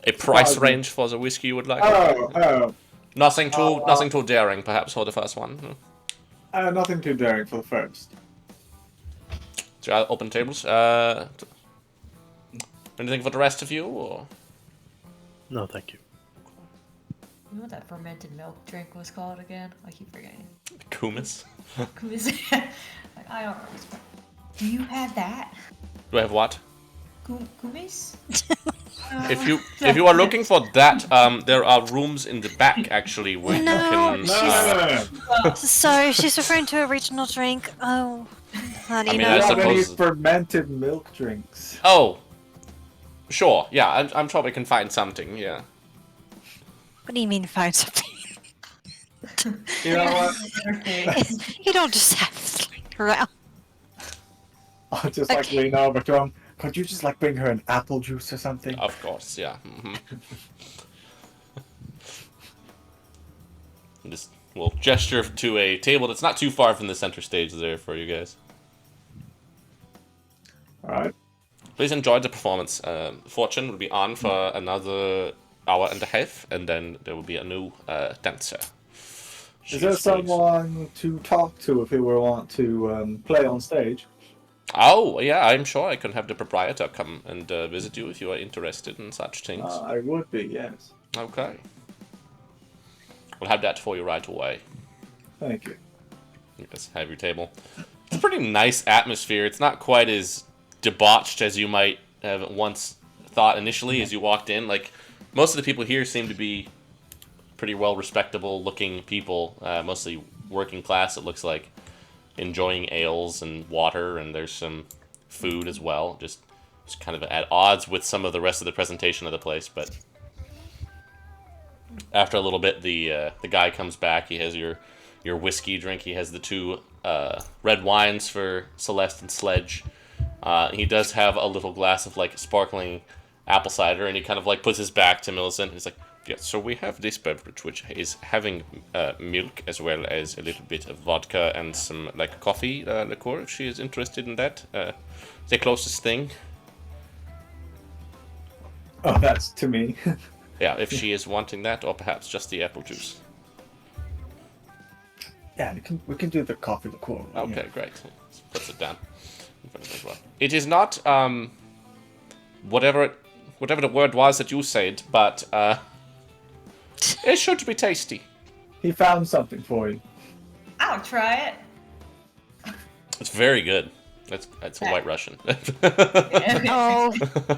[SPEAKER 1] price
[SPEAKER 2] Surprising.
[SPEAKER 1] range for the whiskey you would like?
[SPEAKER 2] Nothing
[SPEAKER 1] Nothing too daring, perhaps, for the first one.
[SPEAKER 2] nothing too daring for the first.
[SPEAKER 1] So open tables. Anything for the rest of you, or?
[SPEAKER 4] No, thank you.
[SPEAKER 3] You know what that fermented milk drink was called again? I keep forgetting.
[SPEAKER 1] Kumis.
[SPEAKER 3] Like, I don't remember. Do you have that?
[SPEAKER 1] Do I have what?
[SPEAKER 3] Kumis?
[SPEAKER 1] If you are looking for that, there are rooms in the back actually where you
[SPEAKER 5] No,
[SPEAKER 1] can.
[SPEAKER 2] No.
[SPEAKER 5] Sorry, she's referring to a regional drink. Oh, honey,
[SPEAKER 1] I mean,
[SPEAKER 5] no.
[SPEAKER 1] I
[SPEAKER 2] I have any
[SPEAKER 1] suppose-
[SPEAKER 2] fermented milk drinks.
[SPEAKER 1] Oh, sure. Yeah, I'm sure we can find something. Yeah.
[SPEAKER 5] What do you mean find something?
[SPEAKER 2] You know what?
[SPEAKER 5] You don't just have to laying around.
[SPEAKER 2] I'll just like lean over to him. Could you just like bring her an apple juice or something?
[SPEAKER 1] Of course. Yeah. Just we'll gesture to a table that's not too far from the center stage there for you guys.
[SPEAKER 2] Alright.
[SPEAKER 1] Please enjoy the performance. Fortune will be on for another hour and a half, and then there will be a new dancer.
[SPEAKER 2] Is there someone to talk to if we were want to play on stage?
[SPEAKER 1] Oh, yeah, I'm sure I can have the proprietor come and visit you if you are interested in such things.
[SPEAKER 2] I would be, yes.
[SPEAKER 1] Okay. We'll have that for you right away.
[SPEAKER 2] Thank you.
[SPEAKER 1] You guys have your table. It's a pretty nice atmosphere. It's not quite as debauched as you might have once thought initially as you walked in. Like, most of the people here seem to be pretty well respectable looking people, mostly working class, it looks like, enjoying ales and water, and there's some food as well, just kind of at odds with some of the rest of the presentation of the place. But after a little bit, the guy comes back. He has your whiskey drink. He has the two red wines for Celeste and Sledge. He does have a little glass of like sparkling apple cider, and he kind of like puts his back to Millicent. And he's like, "Yeah, so we have this beverage, which is having milk as well as a little bit of vodka and some like coffee liqueur. If she is interested in that, the closest thing.
[SPEAKER 2] Oh, that's to me.
[SPEAKER 1] Yeah, if she is wanting that, or perhaps just the apple juice.
[SPEAKER 2] Yeah, we can do the coffee liqueur.
[SPEAKER 1] Okay, great. Puts it down in front of her as well. It is not whatever the word was that you said, but it should be tasty.
[SPEAKER 2] He found something for you.
[SPEAKER 3] I'll try it.
[SPEAKER 1] It's very good. It's a White Russian.
[SPEAKER 5] Oh,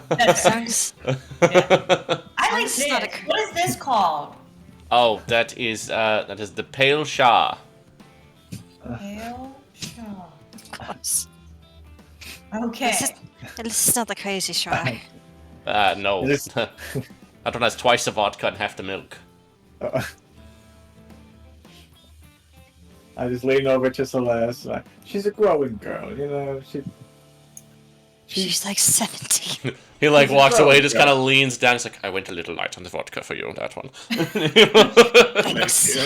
[SPEAKER 3] That's
[SPEAKER 5] sounds.
[SPEAKER 3] I like
[SPEAKER 5] It's
[SPEAKER 3] this.
[SPEAKER 5] not a-
[SPEAKER 3] What is this called?
[SPEAKER 1] Oh, that is the Pale Shah.
[SPEAKER 3] Pale Shaw.
[SPEAKER 5] Close.
[SPEAKER 3] Okay.
[SPEAKER 5] This is not the crazy shot.
[SPEAKER 1] No.
[SPEAKER 2] It is-
[SPEAKER 1] That one has twice the vodka and half the milk.
[SPEAKER 2] I just lean over to Celeste. Like, she's a growing girl, you know.
[SPEAKER 5] She's like 17.
[SPEAKER 1] He like walks away, just
[SPEAKER 2] Yeah.
[SPEAKER 1] kind of leans down. He's like, "I went a little light on the vodka for you on that one."
[SPEAKER 5] Thanks.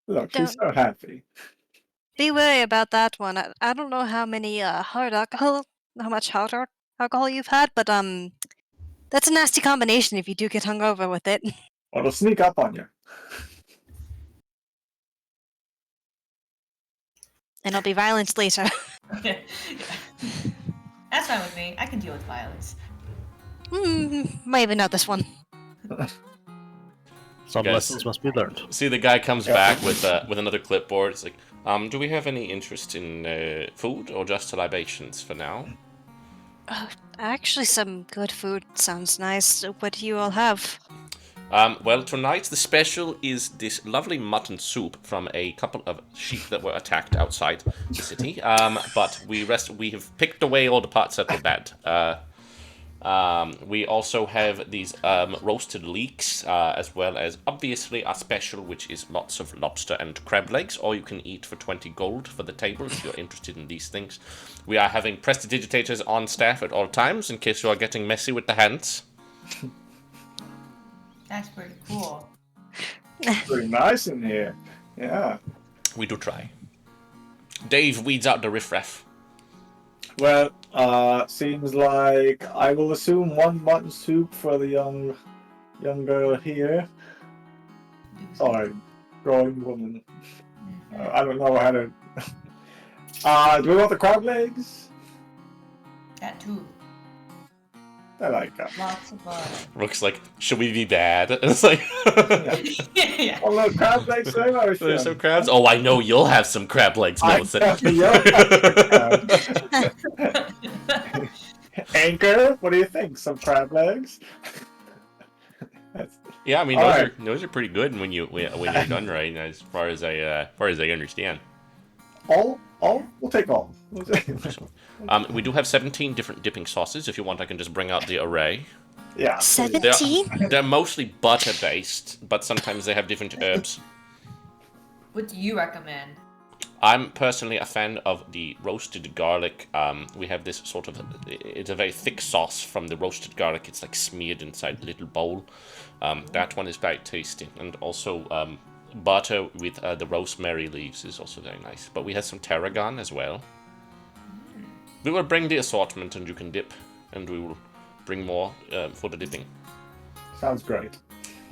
[SPEAKER 2] Look, she's so happy.
[SPEAKER 5] Be wary about that one. I don't know how much hard alcohol you've had, but that's a nasty combination if you do get hungover with it.
[SPEAKER 2] Or it'll sneak up on you.
[SPEAKER 5] And it'll be violence later.
[SPEAKER 3] Yeah. That's fine with me. I can deal with violence.
[SPEAKER 5] Maybe not this one.
[SPEAKER 4] Some
[SPEAKER 1] guys-
[SPEAKER 4] lessons must be learned.
[SPEAKER 1] See, the guy comes back with another clipboard. It's like, do we have any interest in food or just libations for now?
[SPEAKER 5] Actually, some good food sounds nice. What do you all have?
[SPEAKER 1] Well, tonight the special is this lovely mutton soup from a couple of sheep that were attacked outside the city. But we have picked away all the parts that were bad. We also have these roasted leeks, as well as obviously our special, which is lots of lobster and crab legs, all you can eat for 20 gold for the table if you're interested in these things. We are having prestidigitators on staff at all times in case you are getting messy with the hands.
[SPEAKER 3] That's pretty cool.
[SPEAKER 2] Pretty nice in here. Yeah.
[SPEAKER 1] We do try. Dave weeds out the riffraff.
[SPEAKER 2] Well, seems like I will assume one mutton soup for the young girl here. Sorry, growing woman. I don't know how to. Do we want the crab legs?
[SPEAKER 3] That too.
[SPEAKER 2] I like that.
[SPEAKER 3] Lots of
[SPEAKER 1] Rook's like, should we be bad? And it's like,
[SPEAKER 3] yeah.
[SPEAKER 2] Oh look, crab legs.
[SPEAKER 1] there's some crabs. Oh, I know you'll have some crab legs, Millicent.
[SPEAKER 2] Anchor, what do you think? Some crab legs?
[SPEAKER 1] Yeah, I mean
[SPEAKER 2] All
[SPEAKER 1] those are pretty good when you're done right, as far as I understand.
[SPEAKER 2] We'll take all.
[SPEAKER 1] We do have 17 different dipping sauces. If you want, I can just bring out the array.
[SPEAKER 2] Yeah.
[SPEAKER 5] 17?
[SPEAKER 1] They're mostly butter based, but sometimes they have different herbs.
[SPEAKER 3] What do you recommend?
[SPEAKER 1] I'm personally a fan of the roasted garlic. We have this sort of, it's a very thick sauce from the roasted garlic. It's like smeared inside a little bowl. That one is very tasty. And also butter with the rosemary leaves is also very nice. But we have some tarragon as well. We will bring the assortment and you can dip. And we will bring more for the dipping.
[SPEAKER 2] Sounds great.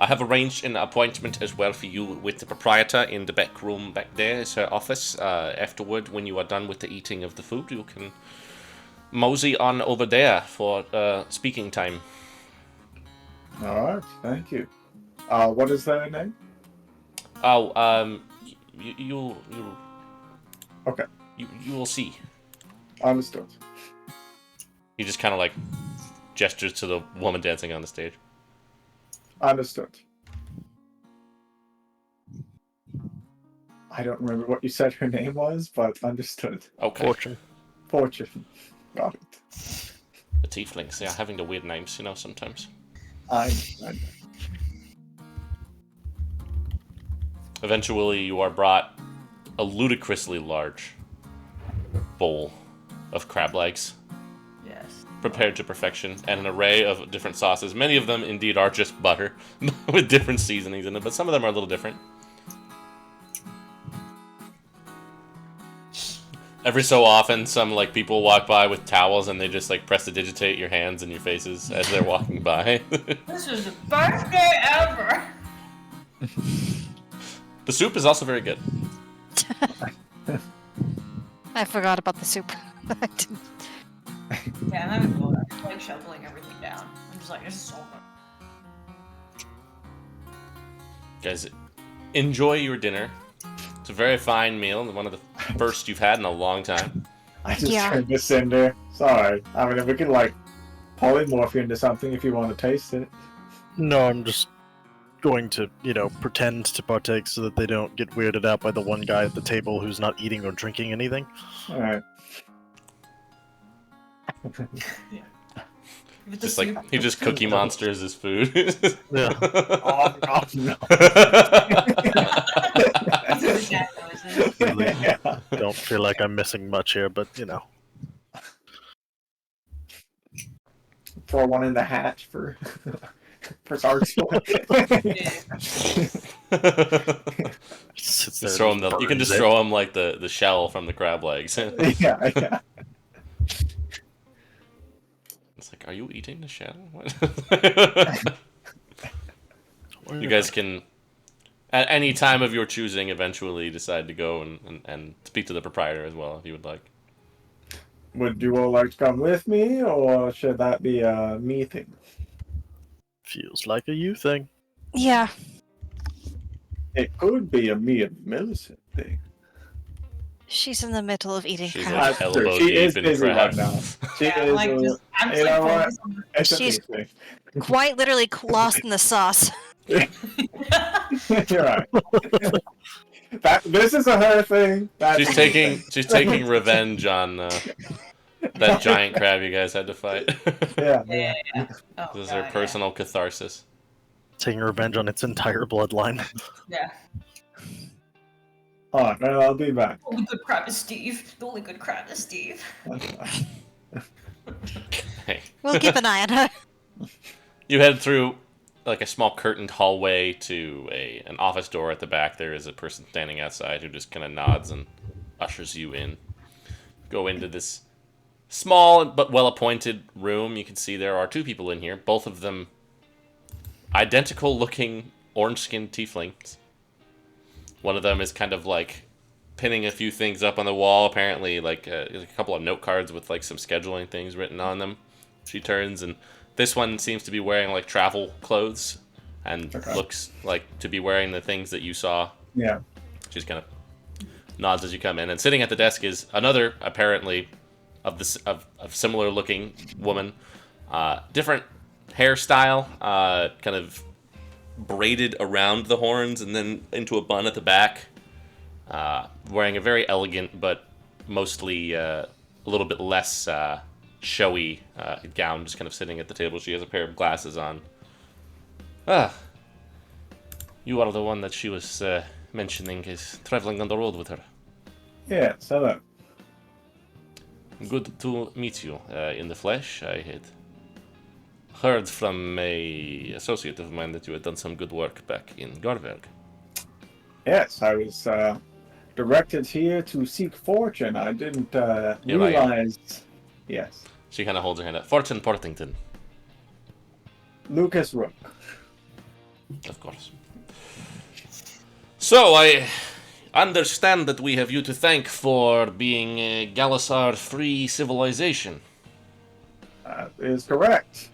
[SPEAKER 1] I have arranged an appointment as well for you with the proprietor in the back room back there. It's her office. Afterward, when you are done with the eating of the food, you can mosey on over there for speaking time.
[SPEAKER 2] All right, thank you. What is their name?
[SPEAKER 1] Oh, you'll
[SPEAKER 2] Okay,
[SPEAKER 1] you will see.
[SPEAKER 2] understood.
[SPEAKER 1] He just kind of like gestures to the woman dancing on the stage.
[SPEAKER 2] Understood. I don't remember what you said her name was, but understood.
[SPEAKER 1] Okay.
[SPEAKER 2] Fortune. Got it.
[SPEAKER 1] The tieflings, yeah, having the weird names, sometimes.
[SPEAKER 2] I
[SPEAKER 1] Eventually, you are brought a ludicrously large bowl of crab legs,
[SPEAKER 3] Yes.
[SPEAKER 1] prepared to perfection, and an array of different sauces. Many of them, indeed, are just butter with different seasonings in it, but some of them are a little different. Every so often, some people walk by with towels, and they just prestidigitate your hands and your faces as they're walking by.
[SPEAKER 3] This is the best day ever.
[SPEAKER 1] The soup is also very good.
[SPEAKER 5] I forgot about the soup.
[SPEAKER 3] Yeah, I'm having fun. I'm like shoveling everything down. I'm just like, this is so fun.
[SPEAKER 1] Guys, enjoy your dinner. It's a very fine meal, one of the first you've had in a long time.
[SPEAKER 2] I just
[SPEAKER 5] Yeah.
[SPEAKER 2] turned this cinder. Sorry. I mean, if we could polymorph you into something if you want to taste it.
[SPEAKER 4] No, I'm just going to, pretend to partake so that they don't get weirded out by the one guy at the table who's not eating or drinking anything.
[SPEAKER 2] All right.
[SPEAKER 3] With the
[SPEAKER 1] Just
[SPEAKER 3] soup.
[SPEAKER 1] he just Cookie Monsters his food.
[SPEAKER 4] Yeah.
[SPEAKER 2] Oh God, no.
[SPEAKER 3] That's what the cat knows, isn't it?
[SPEAKER 2] Yeah.
[SPEAKER 4] Don't feel like I'm missing much here, but
[SPEAKER 2] Throw one in the hatch for Sark's
[SPEAKER 3] Yeah.
[SPEAKER 4] sits there
[SPEAKER 1] Just throw him
[SPEAKER 4] and
[SPEAKER 1] you can just
[SPEAKER 4] burns it.
[SPEAKER 1] throw him the shell from the crab legs.
[SPEAKER 2] yeah.
[SPEAKER 1] It's like, are you eating the shell? What? You guys can At any time of your choosing, eventually decide to go and speak to the proprietor as well, if you would like.
[SPEAKER 2] Would you all like to come with me, or should that be a me thing?
[SPEAKER 4] Feels like a you thing.
[SPEAKER 5] Yeah.
[SPEAKER 2] It could be a me and Millicent thing.
[SPEAKER 5] She's in the middle of eating
[SPEAKER 1] She's
[SPEAKER 5] crab.
[SPEAKER 1] like
[SPEAKER 2] That's true.
[SPEAKER 1] elbow
[SPEAKER 2] She
[SPEAKER 1] deep
[SPEAKER 2] is
[SPEAKER 1] in
[SPEAKER 2] busy
[SPEAKER 1] crab.
[SPEAKER 2] right now. She
[SPEAKER 3] Yeah,
[SPEAKER 2] is.
[SPEAKER 3] like just I'm
[SPEAKER 2] you
[SPEAKER 3] just like
[SPEAKER 2] know what?
[SPEAKER 3] focused on
[SPEAKER 2] It's a
[SPEAKER 5] She's-
[SPEAKER 2] me
[SPEAKER 5] Quite literally lost in the sauce.
[SPEAKER 2] thing. You're right. This is a her thing. That's
[SPEAKER 1] She's
[SPEAKER 2] a me
[SPEAKER 1] taking
[SPEAKER 2] thing.
[SPEAKER 1] she's taking revenge on that giant crab you guys had to fight.
[SPEAKER 2] Yeah.
[SPEAKER 3] Oh,
[SPEAKER 1] This is
[SPEAKER 3] God,
[SPEAKER 1] her personal catharsis.
[SPEAKER 4] Taking revenge on its entire bloodline.
[SPEAKER 3] Yeah.
[SPEAKER 2] All right, well, I'll be back.
[SPEAKER 3] The only good crab is Steve. The only good crab is Steve.
[SPEAKER 1] Hey.
[SPEAKER 5] We'll keep an eye on her.
[SPEAKER 1] You head through like a small curtained hallway to an office door at the back. There is a person standing outside who just kind of nods and ushers you in. Go into this small but well-appointed room. You can see there are two people in here, both of them identical-looking orange-skinned tieflings. One of them is kind of like pinning a few things up on the wall, apparently like a couple of note cards with like some scheduling things written on them. She turns, and this one seems to be wearing like travel clothes and looks like to be wearing the things that you saw.
[SPEAKER 2] Yeah.
[SPEAKER 1] She's kind of nods as you come in, and sitting at the desk is another apparently of similar looking woman, different hairstyle, kind of braided around the horns and then into a bun at the back, wearing a very elegant but mostly a little bit less showy gown, just kind of sitting at the table. She has a pair of glasses on. You are the one that she was mentioning is traveling on the road with her.
[SPEAKER 2] Yes, hello.
[SPEAKER 1] Good to meet you in the flesh. I had heard from a associate of mine that you had done some good work back in Garberg.
[SPEAKER 2] Yes, I was directed here to seek fortune. I didn't
[SPEAKER 1] Here I am.
[SPEAKER 2] realize. Yes.
[SPEAKER 1] She kind of holds her hand up. Fortune Portington,
[SPEAKER 2] Lucas Rook.
[SPEAKER 1] of course. So, I understand that we have you to thank for being a Galasar-free civilization.
[SPEAKER 2] That is correct.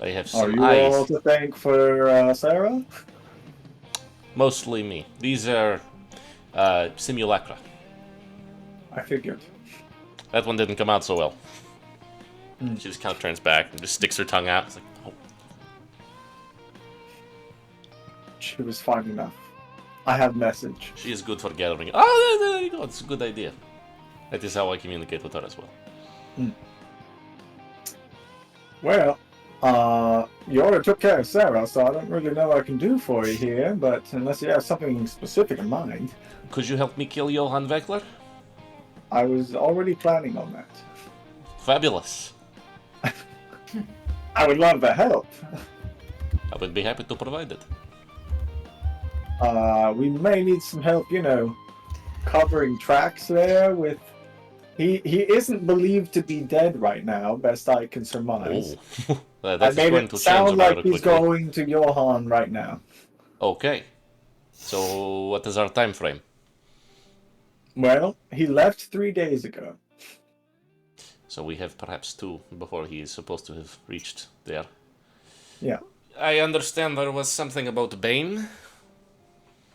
[SPEAKER 1] I have
[SPEAKER 2] Are
[SPEAKER 1] some
[SPEAKER 2] you
[SPEAKER 1] eyes.
[SPEAKER 2] all to thank for Sarah?
[SPEAKER 1] Mostly me. These are simulacra.
[SPEAKER 2] I figured.
[SPEAKER 1] That one didn't come out so well. She just kind of turns back and just sticks her tongue out. It's like, oh.
[SPEAKER 2] She was fine enough. I have message.
[SPEAKER 1] She is good for gathering. Oh, there you go. It's a good idea. That is how I communicate with her as well.
[SPEAKER 2] Well, you already took care of Sarah, so I don't really know what I can do for you here, but unless you have something specific in mind,
[SPEAKER 1] Could you help me kill Johann Weckler?
[SPEAKER 2] I was already planning on that.
[SPEAKER 1] Fabulous.
[SPEAKER 2] I would love the help.
[SPEAKER 1] I would be happy to provide it.
[SPEAKER 2] We may need some help, covering tracks there with... He isn't believed to be dead right now, best I can surmise.
[SPEAKER 1] Oh.
[SPEAKER 2] I
[SPEAKER 1] That's
[SPEAKER 2] made
[SPEAKER 1] going
[SPEAKER 2] it
[SPEAKER 1] to change
[SPEAKER 2] sound like
[SPEAKER 1] rather
[SPEAKER 2] he's
[SPEAKER 1] quickly.
[SPEAKER 2] going to Johan right now.
[SPEAKER 1] Okay. So, what is our time frame?
[SPEAKER 2] Well, he left 3 days ago.
[SPEAKER 1] So we have perhaps 2 before he is supposed to have reached there.
[SPEAKER 2] Yeah.
[SPEAKER 1] I understand there was something about Bane.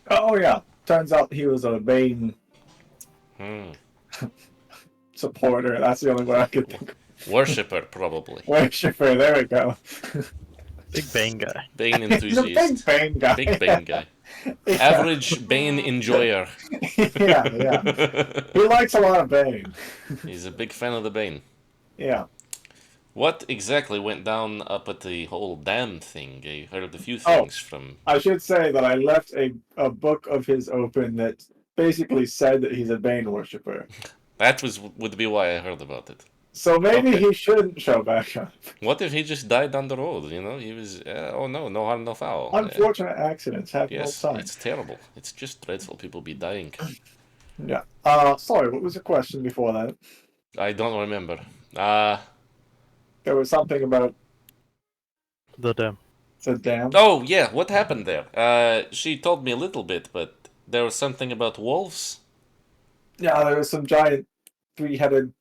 [SPEAKER 2] Oh, yeah. Turns out he was a Bane supporter. That's the only way I could think of.
[SPEAKER 1] Worshipper, probably.
[SPEAKER 2] Worshipper, there we go.
[SPEAKER 4] Big Bane guy.
[SPEAKER 1] Bane
[SPEAKER 2] He's a
[SPEAKER 1] enthusiast.
[SPEAKER 2] big Bane guy.
[SPEAKER 1] Big Bane guy.
[SPEAKER 2] Yeah.
[SPEAKER 1] Average Bane enjoyer.
[SPEAKER 2] yeah. He likes a lot of Bane.
[SPEAKER 1] He's a big fan of the Bane.
[SPEAKER 2] Yeah.
[SPEAKER 1] What exactly went down up at the whole dam thing? I heard a few things from...
[SPEAKER 2] I should say that I left a book of his open that basically said that he's a Bane worshipper.
[SPEAKER 1] That would be why I heard about it.
[SPEAKER 2] So maybe
[SPEAKER 1] Okay.
[SPEAKER 2] he shouldn't show back up.
[SPEAKER 1] What if he just died on the road? He was... oh no, no harm, no foul.
[SPEAKER 2] Unfortunate accidents happen
[SPEAKER 1] Yes,
[SPEAKER 2] all the time.
[SPEAKER 1] it's terrible. It's just dreadful. People be dying.
[SPEAKER 2] Yeah. Sorry, what was the question before that?
[SPEAKER 1] I don't remember.
[SPEAKER 2] There was something about...
[SPEAKER 4] The dam.
[SPEAKER 2] The dam.
[SPEAKER 1] Oh, yeah, what happened there? She told me a little bit, but there was something about wolves?
[SPEAKER 2] Yeah, there was some giant three-headed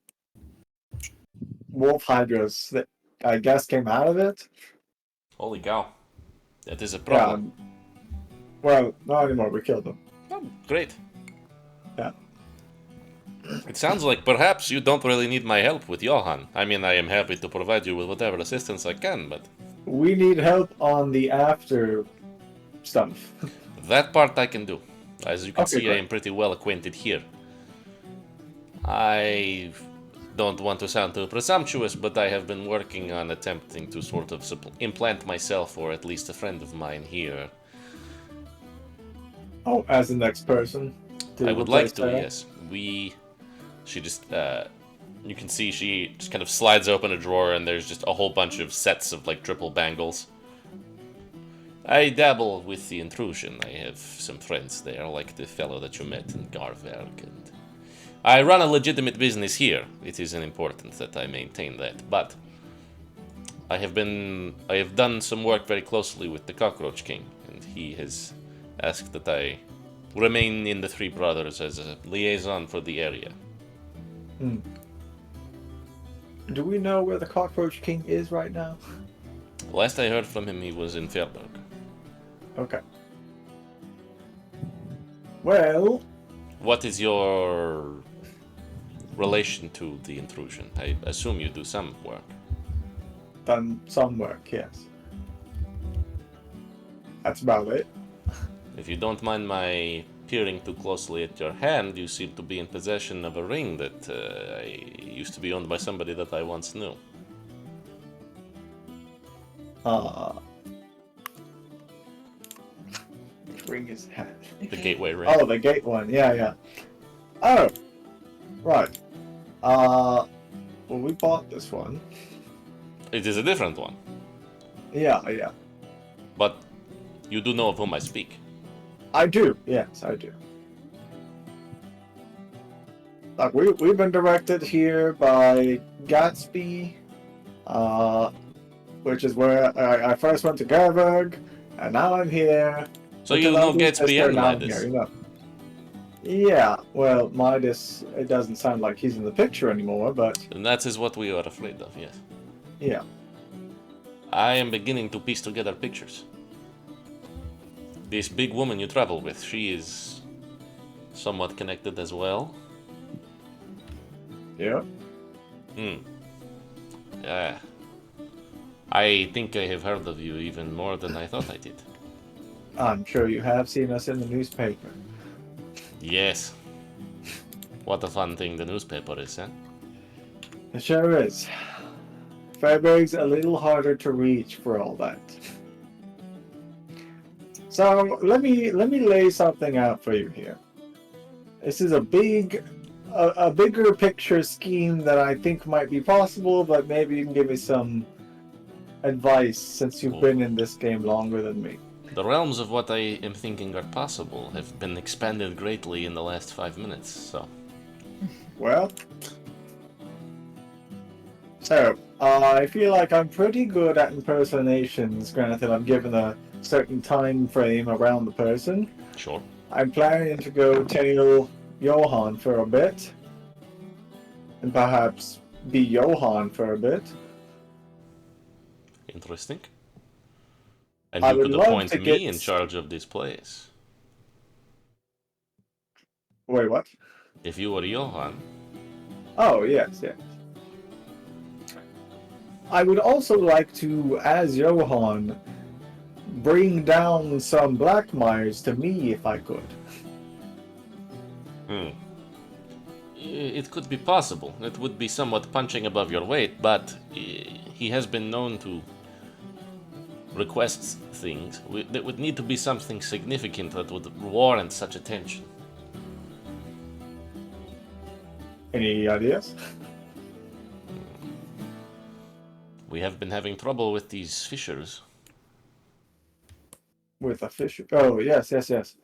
[SPEAKER 2] wolf hydras that I guess came out of it.
[SPEAKER 1] Holy cow. That is a
[SPEAKER 2] Yeah.
[SPEAKER 1] problem.
[SPEAKER 2] Well, not anymore. We killed them.
[SPEAKER 1] Oh, great.
[SPEAKER 2] Yeah.
[SPEAKER 1] It sounds like perhaps you don't really need my help with Johan. I mean, I am happy to provide you with whatever assistance I can, but
[SPEAKER 2] We need help on the after stuff.
[SPEAKER 1] that part I can do. As you can
[SPEAKER 2] Okay,
[SPEAKER 1] see, I
[SPEAKER 2] great.
[SPEAKER 1] am pretty well acquainted here. I don't want to sound too presumptuous, but I have been working on attempting to sort of implant myself, or at least a friend of mine here.
[SPEAKER 2] Oh, as the next person to
[SPEAKER 1] I would
[SPEAKER 2] replace
[SPEAKER 1] like to,
[SPEAKER 2] Sarah?
[SPEAKER 1] yes. She just, you can see she just kind of slides open a drawer and there's just a whole bunch of sets of like triple bangles. I dabble with the intrusion. I have some friends there, like the fellow that you met in Garverg, and I run a legitimate business here. It is important that I maintain that, but I have done some work very closely with the Cockroach King, and he has asked that I remain in the Three Brothers as a liaison for the area.
[SPEAKER 2] Hmm. Do we know where the Cockroach King is right now?
[SPEAKER 1] Last I heard from him, he was in Fairburg.
[SPEAKER 2] Okay. Well,
[SPEAKER 1] What is your relation to the intrusion? I assume you do some work.
[SPEAKER 2] done some work, yes. That's about it.
[SPEAKER 1] If you don't mind my peering too closely at your hand, you seem to be in possession of a ring that used to be owned by somebody that I once knew.
[SPEAKER 2] Uh, ring his hat.
[SPEAKER 1] The gateway ring.
[SPEAKER 2] Oh, the gate one. Yeah, yeah. Oh, right. Well, we bought this one.
[SPEAKER 1] It is a different one,
[SPEAKER 2] Yeah, yeah.
[SPEAKER 1] but you do know of whom I speak.
[SPEAKER 2] I do. Yes, I do. Like we've been directed here by Gatsby, uh, which is where I first went to Gerberg, and now I'm here.
[SPEAKER 1] So
[SPEAKER 2] Because
[SPEAKER 1] you
[SPEAKER 2] I
[SPEAKER 1] know
[SPEAKER 2] was just
[SPEAKER 1] Gatsby
[SPEAKER 2] there,
[SPEAKER 1] and
[SPEAKER 2] now I'm here,
[SPEAKER 1] Midas.
[SPEAKER 2] you know. Yeah, well, Midas, it doesn't sound like he's in the picture anymore, but
[SPEAKER 1] And that is what we are afraid of, yes.
[SPEAKER 2] yeah.
[SPEAKER 1] I am beginning to piece together pictures. This big woman you travel with, she is somewhat connected as well.
[SPEAKER 2] Yeah.
[SPEAKER 1] Yeah. I think I have heard of you even more than I thought I did.
[SPEAKER 2] I'm sure you have seen us in the newspaper.
[SPEAKER 1] Yes. What a fun thing the newspaper is, huh?
[SPEAKER 2] It sure is. Fairburg's a little harder to reach for all that. So let me lay something out for you here. This is a bigger picture scheme that I think might be possible, but maybe you can give me some advice since you've been in this game longer than me.
[SPEAKER 1] The realms of what I am thinking are possible have been expanded greatly in the last 5 minutes, so...
[SPEAKER 2] Well, so I feel like I'm pretty good at impersonations, granted I'm given a certain time frame around the person.
[SPEAKER 1] Sure.
[SPEAKER 2] I'm planning to go tail Johan for a bit, and perhaps be Johan for a bit.
[SPEAKER 1] Interesting. And
[SPEAKER 2] I
[SPEAKER 1] you
[SPEAKER 2] would
[SPEAKER 1] could
[SPEAKER 2] love
[SPEAKER 1] appoint
[SPEAKER 2] to
[SPEAKER 1] me
[SPEAKER 2] get...
[SPEAKER 1] in charge of this place.
[SPEAKER 2] Wait, what?
[SPEAKER 1] If you were Johan,
[SPEAKER 2] Oh, yes, yes. I would also like to, as Johan, bring down some Blackmires to me if I could.
[SPEAKER 1] it could be possible. It would be somewhat punching above your weight, but he has been known to request things. There would need to be something significant that would warrant such attention.
[SPEAKER 2] Any ideas?
[SPEAKER 1] We have been having trouble with these fishers.
[SPEAKER 2] With a fish? Oh, yes, yes, yes.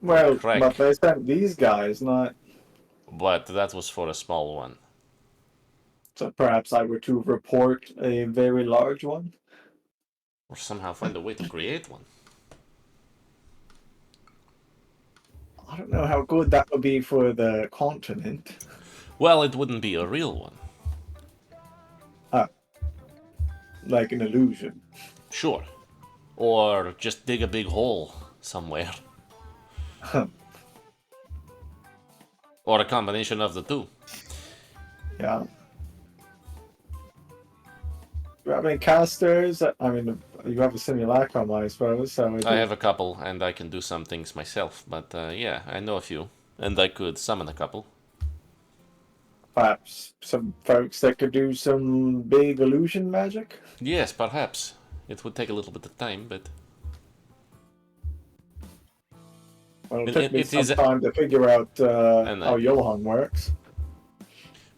[SPEAKER 2] Well,
[SPEAKER 1] Crack.
[SPEAKER 2] but they sent these guys, not...
[SPEAKER 1] But that was for a small one.
[SPEAKER 2] So perhaps I were to report a very large one?
[SPEAKER 1] Or somehow find a way to create one.
[SPEAKER 2] I don't know how good that would be for the continent.
[SPEAKER 1] Well, it wouldn't be a real one.
[SPEAKER 2] Like an illusion.
[SPEAKER 1] Sure. Or just dig a big hole somewhere. Or a combination of the two.
[SPEAKER 2] Yeah. Do you have any casters? I mean, you have a simulacrum, I suppose. So
[SPEAKER 1] I have a couple, and I can do some things myself. But yeah, I know a few. And I could summon a couple.
[SPEAKER 2] perhaps some folks that could do some big illusion magic.
[SPEAKER 1] Yes, perhaps. It would take a little bit of time, but...
[SPEAKER 2] Well, it
[SPEAKER 1] It-
[SPEAKER 2] took
[SPEAKER 1] it-
[SPEAKER 2] me
[SPEAKER 1] it
[SPEAKER 2] some
[SPEAKER 1] is a-
[SPEAKER 2] time to figure out
[SPEAKER 1] And
[SPEAKER 2] how Johan works.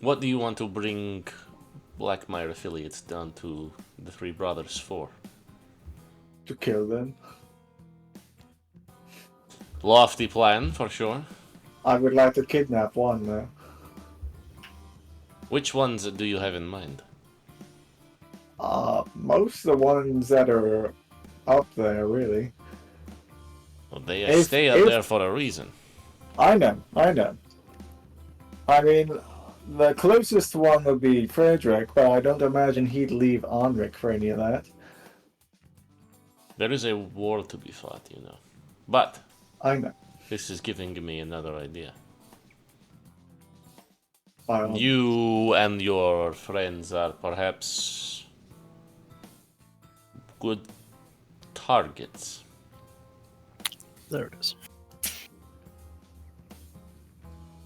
[SPEAKER 1] What do you want to bring Blackmire affiliates down to the Three Brothers for?
[SPEAKER 2] To kill them.
[SPEAKER 1] Lofty plan, for sure.
[SPEAKER 2] I would like to kidnap one, though.
[SPEAKER 1] Which ones do you have in mind?
[SPEAKER 2] Most of the ones that are up there, really.
[SPEAKER 1] Well, they
[SPEAKER 2] If-
[SPEAKER 1] stay up
[SPEAKER 2] if-
[SPEAKER 1] there for a reason.
[SPEAKER 2] I know. I mean, the closest one would be Frederick, but I don't imagine he'd leave Anrik for any of that.
[SPEAKER 1] There is a war to be fought, you know. But
[SPEAKER 2] I know.
[SPEAKER 1] this is giving me another idea.
[SPEAKER 2] Um,
[SPEAKER 1] You and your friends are perhaps good targets.
[SPEAKER 4] There it is.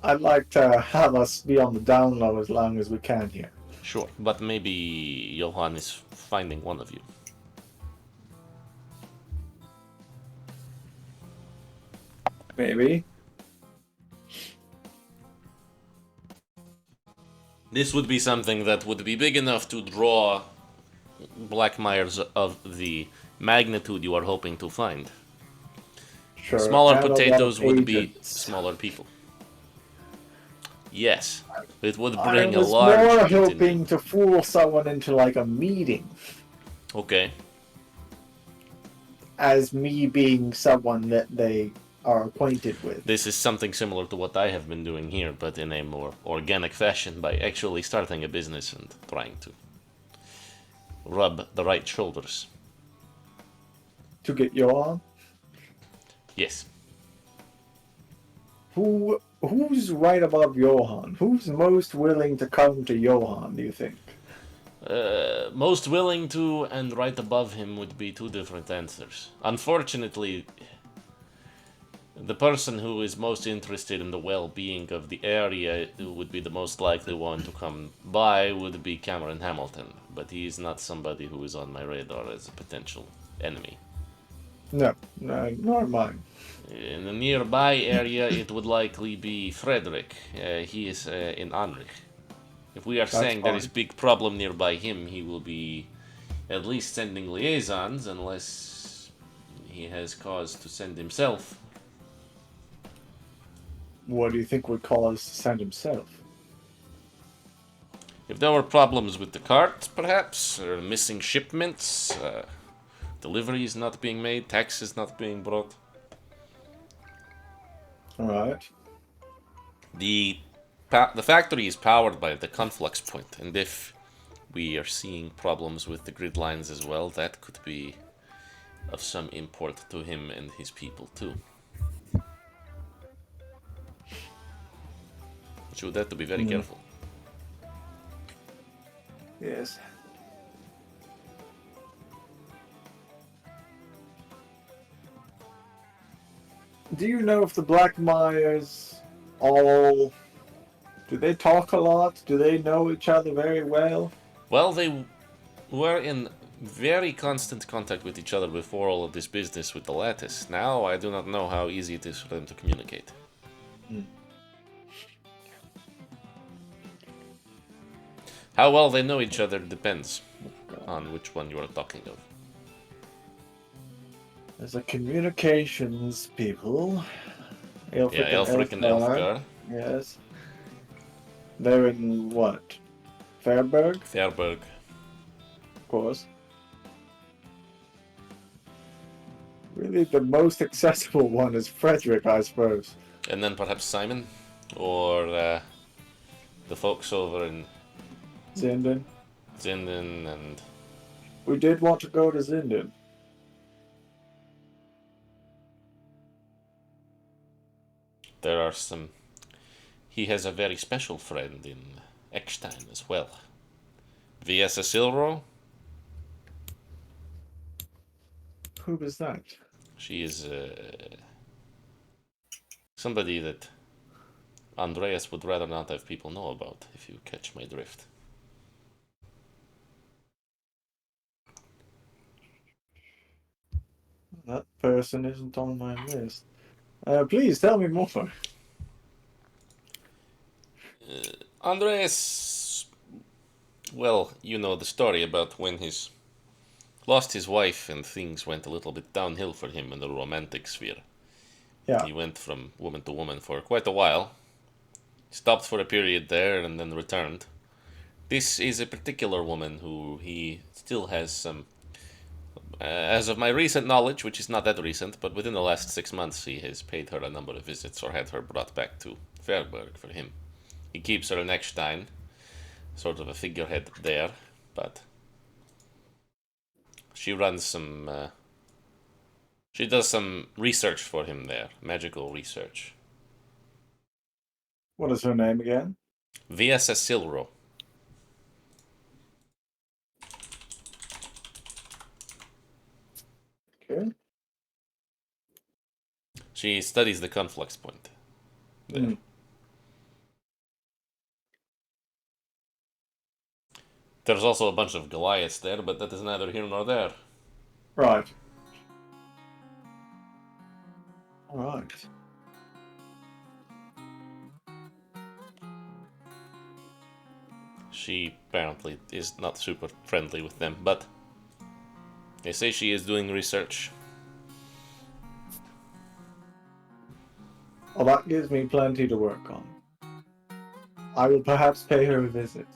[SPEAKER 2] I'd like to have us be on the down low as long as we can here.
[SPEAKER 1] Sure, but maybe Johan is finding one of you.
[SPEAKER 2] Maybe.
[SPEAKER 1] This would be something that would be big enough to draw Blackmires of the magnitude you are hoping to find.
[SPEAKER 2] Sure.
[SPEAKER 1] Smaller
[SPEAKER 2] and a lot of
[SPEAKER 1] potatoes would be
[SPEAKER 2] agents.
[SPEAKER 1] smaller people. Yes, it would
[SPEAKER 2] I
[SPEAKER 1] bring a
[SPEAKER 2] was
[SPEAKER 1] large
[SPEAKER 2] more
[SPEAKER 1] mutiny.
[SPEAKER 2] hoping to fool someone into like a meeting
[SPEAKER 1] Okay,
[SPEAKER 2] as me being someone that they are acquainted with.
[SPEAKER 1] this is something similar to what I have been doing here, but in a more organic fashion by actually starting a business and trying to rub the right shoulders.
[SPEAKER 2] To get Johan.
[SPEAKER 1] Yes.
[SPEAKER 2] Who's right above Johan? Who's most willing to come to Johan, do you think?
[SPEAKER 1] Most willing to and right above him would be two different answers. Unfortunately, the person who is most interested in the well-being of the area who would be the most likely one to come by would be Cameron Hamilton, but he is not somebody who is on my radar as a potential enemy.
[SPEAKER 2] No, nor mine.
[SPEAKER 1] In the nearby area, it would likely be Frederick. He is in Anrich. If we are saying there is
[SPEAKER 2] fine.
[SPEAKER 1] big problem nearby him, he will be at least sending liaisons, unless he has cause to send himself.
[SPEAKER 2] What do you think would cause to send himself?
[SPEAKER 1] If there were problems with the cart, perhaps, or missing shipments, deliveries not being made, taxes not being brought.
[SPEAKER 2] Alright.
[SPEAKER 1] The factory is powered by the conflux point, and if we are seeing problems with the grid lines as well, that could be of some import to him and his people too. But you would have to be very careful.
[SPEAKER 2] Yes. Do you know if the Blackmires all... Do they talk a lot? Do they know each other very well?
[SPEAKER 1] Well, they were in very constant contact with each other before all of this business with the lattice. Now I do not know how easy it is for them to communicate. How well they know each other depends on which one you are talking of.
[SPEAKER 2] There's a communications people. Elfric
[SPEAKER 1] Yeah, Elfric and Elfgar.
[SPEAKER 2] Yes. They're in what? Fairburg,
[SPEAKER 1] Fairberg.
[SPEAKER 2] of course. Really, the most accessible one is Frederick, I suppose.
[SPEAKER 1] And then perhaps Simon, or the folks over in
[SPEAKER 2] Zinden.
[SPEAKER 1] Zinden, and
[SPEAKER 2] We did want to go to Zinden.
[SPEAKER 1] there are some. He has a very special friend in Eckstein as well. V.S. Silro.
[SPEAKER 2] Who was that?
[SPEAKER 1] She is somebody that Andreas would rather not have people know about, if you catch my drift.
[SPEAKER 2] That person isn't on my list. Please tell me more.
[SPEAKER 1] Andreas, well, you know the story about when he's lost his wife and things went a little bit downhill for him in the romantic sphere.
[SPEAKER 2] Yeah.
[SPEAKER 1] He went from woman to woman for quite a while, stopped for a period there, and then returned. This is a particular woman who he still has some. As of my recent knowledge, which is not that recent, but within the last 6 months, he has paid her a number of visits or had her brought back to Fairburg for him. He keeps her in Eckstein, sort of a figurehead there, but she runs some. She does some research for him there, magical research.
[SPEAKER 2] What is her name again?
[SPEAKER 1] V.S. Silro.
[SPEAKER 2] Okay.
[SPEAKER 1] She studies the conflux point. There.
[SPEAKER 2] Mm.
[SPEAKER 1] There's also a bunch of Goliaths there, but that is neither here nor there.
[SPEAKER 2] Right. Alright.
[SPEAKER 1] She apparently is not super friendly with them, but they say she is doing research.
[SPEAKER 2] Well, that gives me plenty to work on. I will perhaps pay her a visit.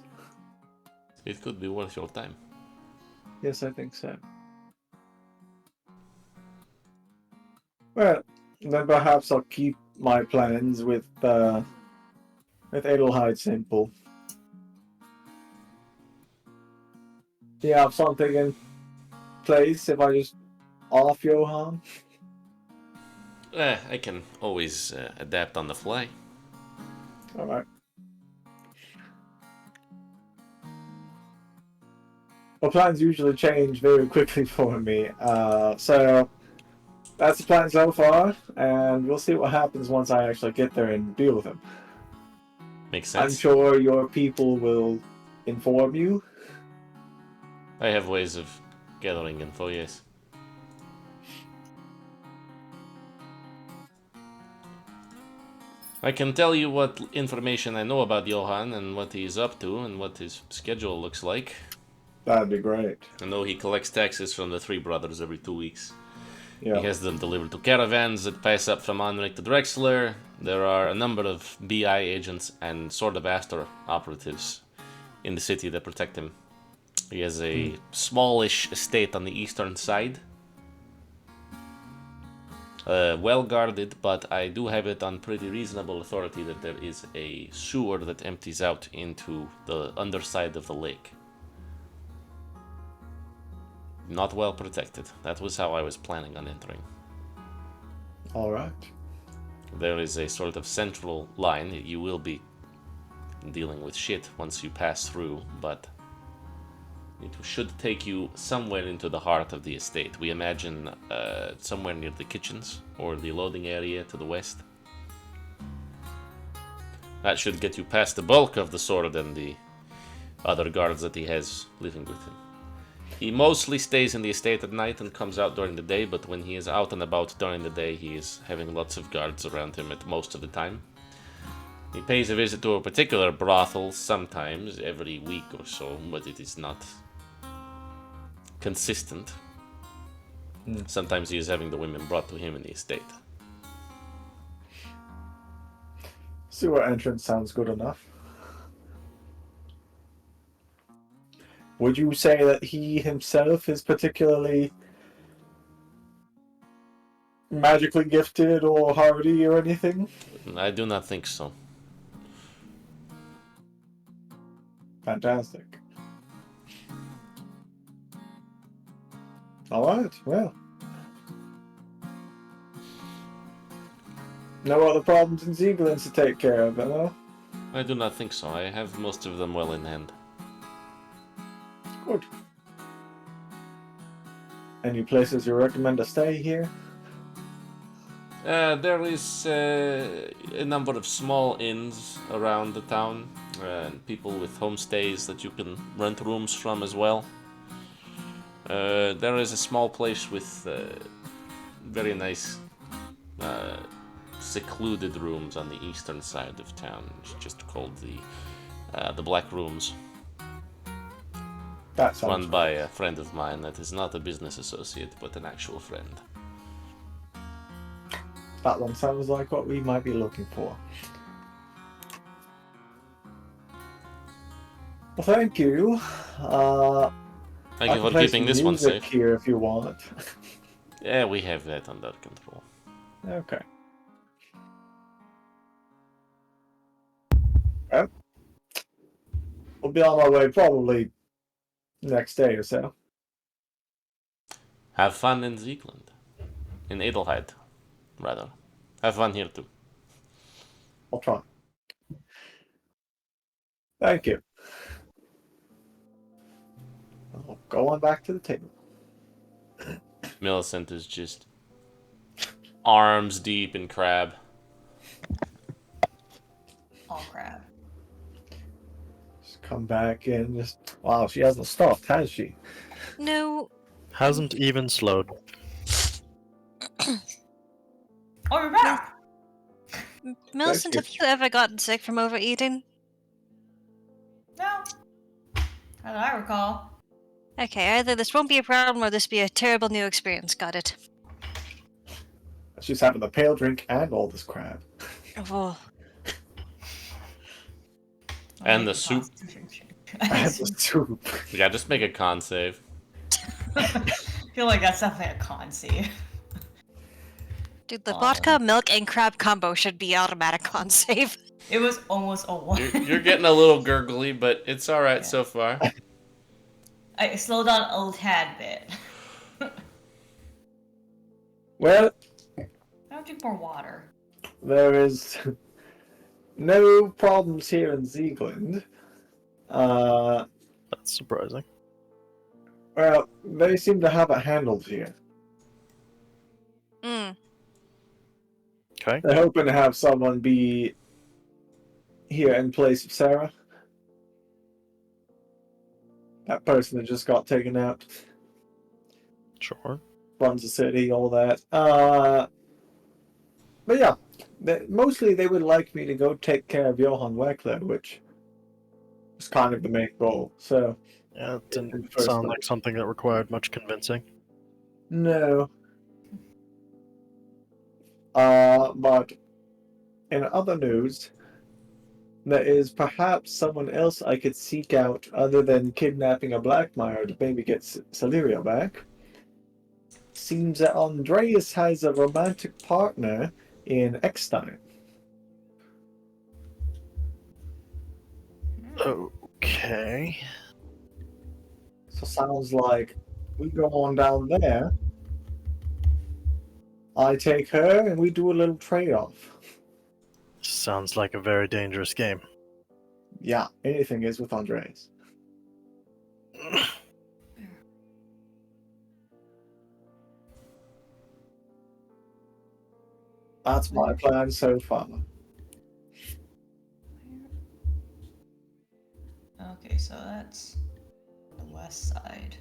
[SPEAKER 1] It could be worth your time.
[SPEAKER 2] Yes, I think so. Well, then perhaps I'll keep my plans with Adelheid simple. Do you have something in place if I just off Johann?
[SPEAKER 1] I can always adapt on the fly.
[SPEAKER 2] Alright. Well, plans usually change very quickly for me, so that's the plan so far, and we'll see what happens once I actually get there and deal with him.
[SPEAKER 1] Makes
[SPEAKER 2] I'm
[SPEAKER 1] sense.
[SPEAKER 2] sure your people will inform you.
[SPEAKER 1] I have ways of gathering info, yes. I can tell you what information I know about Johann and what he's up to and what his schedule looks like.
[SPEAKER 2] That'd be great.
[SPEAKER 1] I know he collects taxes from the three brothers every 2 weeks.
[SPEAKER 2] Yeah.
[SPEAKER 1] He has them delivered to caravans that pass up from Anrik to Drexler. There are a number of BI agents and Sword of Astor operatives in the city that protect him. He has a smallish estate on the eastern side. Well guarded, but I do have it on pretty reasonable authority that there is a sewer that empties out into the underside of the lake. Not well protected. That was how I was planning on entering.
[SPEAKER 2] Alright.
[SPEAKER 1] There is a sort of central line. You will be dealing with shit once you pass through, but it should take you somewhere into the heart of the estate. We imagine somewhere near the kitchens or the loading area to the west. That should get you past the bulk of the sword and the other guards that he has living with him. He mostly stays in the estate at night and comes out during the day, but when he is out and about during the day, he is having lots of guards around him at most of the time. He pays a visit to a particular brothel sometimes, every week or so, but it is not consistent. Sometimes he is having the women brought to him in the estate.
[SPEAKER 2] Sewer entrance sounds good enough. Would you say that he himself is particularly magically gifted or hardy or anything?
[SPEAKER 1] I do not think so.
[SPEAKER 2] Fantastic. Alright, well. No other problems in Sieglind to take care of, hello?
[SPEAKER 1] I do not think so. I have most of them well in hand.
[SPEAKER 2] Good. Any places you recommend to stay here?
[SPEAKER 1] There is a number of small inns around the town, and people with homestays that you can rent rooms from as well. There is a small place with very nice, secluded rooms on the eastern side of town. It's just called the Black Rooms.
[SPEAKER 2] That
[SPEAKER 1] It's
[SPEAKER 2] sounds
[SPEAKER 1] run by a friend of mine that is not a business associate, but an actual friend.
[SPEAKER 2] That one sounds like what we might be looking for. Well, thank you.
[SPEAKER 1] Thank
[SPEAKER 2] I
[SPEAKER 1] you
[SPEAKER 2] can
[SPEAKER 1] for
[SPEAKER 2] play
[SPEAKER 1] keeping
[SPEAKER 2] some
[SPEAKER 1] this one
[SPEAKER 2] music
[SPEAKER 1] safe.
[SPEAKER 2] here if you want.
[SPEAKER 1] Yeah, we have that under control.
[SPEAKER 2] Okay. Well, we'll be on our way probably next day or so.
[SPEAKER 1] Have fun in Sieglind. In Adelheid, rather. Have fun here too.
[SPEAKER 2] I'll try. Thank you. I'll go on back to the table.
[SPEAKER 1] Millicent is just arms deep in crab.
[SPEAKER 3] All crap.
[SPEAKER 2] Just come back in. Just wow, she hasn't stopped, has she?
[SPEAKER 5] No,
[SPEAKER 4] Hasn't even slowed.
[SPEAKER 3] Oh, you're back.
[SPEAKER 5] Millicent,
[SPEAKER 2] you.
[SPEAKER 5] have you ever gotten sick from overeating?
[SPEAKER 3] No. As I recall.
[SPEAKER 5] Okay, either this won't be a problem or this be a terrible new experience. Got it.
[SPEAKER 2] She's having the pale drink and all this crab.
[SPEAKER 5] Oh,
[SPEAKER 3] I'll
[SPEAKER 1] And
[SPEAKER 3] make
[SPEAKER 1] the
[SPEAKER 3] a
[SPEAKER 1] soup.
[SPEAKER 3] constitution check.
[SPEAKER 2] And the soup.
[SPEAKER 1] Yeah, just make a con save.
[SPEAKER 3] I feel like that's definitely a con save.
[SPEAKER 5] dude, the vodka, milk, and crab combo should be automatic con save.
[SPEAKER 3] It was almost a 1.
[SPEAKER 1] You're getting a little gurgly, but it's alright
[SPEAKER 3] Yeah.
[SPEAKER 1] so far.
[SPEAKER 3] I slowed down a tad bit.
[SPEAKER 2] Well,
[SPEAKER 3] I'll drink more water.
[SPEAKER 2] there is no problems here in Sieglind.
[SPEAKER 4] That's surprising.
[SPEAKER 2] Well, they seem to have it handled here.
[SPEAKER 5] Mm.
[SPEAKER 4] Okay.
[SPEAKER 2] They're hoping to have someone be here in place of Sarah. That person that just got taken out,
[SPEAKER 4] Sure.
[SPEAKER 2] runs the city, all that. But yeah, mostly they would like me to go take care of Johann Weckler, which is kind of the main goal. So,
[SPEAKER 4] Yeah, it
[SPEAKER 2] in the
[SPEAKER 4] didn't
[SPEAKER 2] first
[SPEAKER 4] sound
[SPEAKER 2] place.
[SPEAKER 4] like something that required much convincing.
[SPEAKER 2] No. But in other news, there is perhaps someone else I could seek out other than kidnapping a Blackmire to maybe get Celeria back. Seems that Andreas has a romantic partner in Eckstein.
[SPEAKER 4] Okay.
[SPEAKER 2] So sounds like we go on down there. I take her and we do a little trade-off.
[SPEAKER 4] Sounds like a very dangerous game.
[SPEAKER 2] Yeah, anything is with Andreas. That's my plan so far.
[SPEAKER 3] Okay, so that's the west side.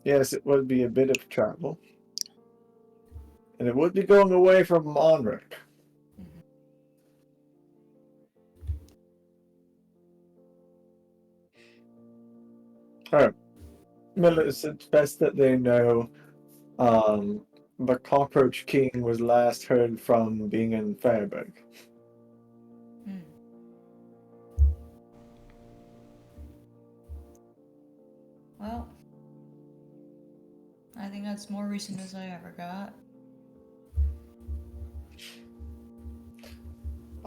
[SPEAKER 2] Yes, it would be a bit of travel. And it would be going away from Onric. Alright. It's best that they know the Cockroach King was last heard from being in Fairburg.
[SPEAKER 3] Hmm. Well, I think that's more recent as I ever got.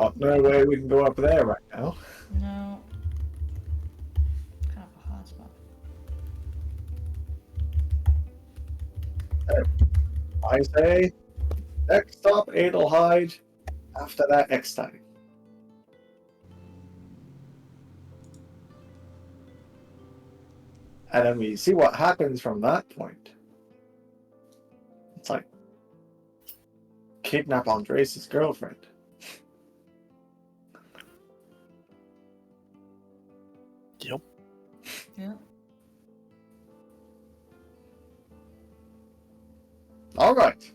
[SPEAKER 2] Oh, no way we can go up there right now.
[SPEAKER 3] No. Kind of a hot spot.
[SPEAKER 2] I say, next stop, Adelheid. After that, next time. And then we see what happens from that point. It's like kidnap Andres' girlfriend.
[SPEAKER 4] Yep.
[SPEAKER 3] Yeah.
[SPEAKER 2] All right.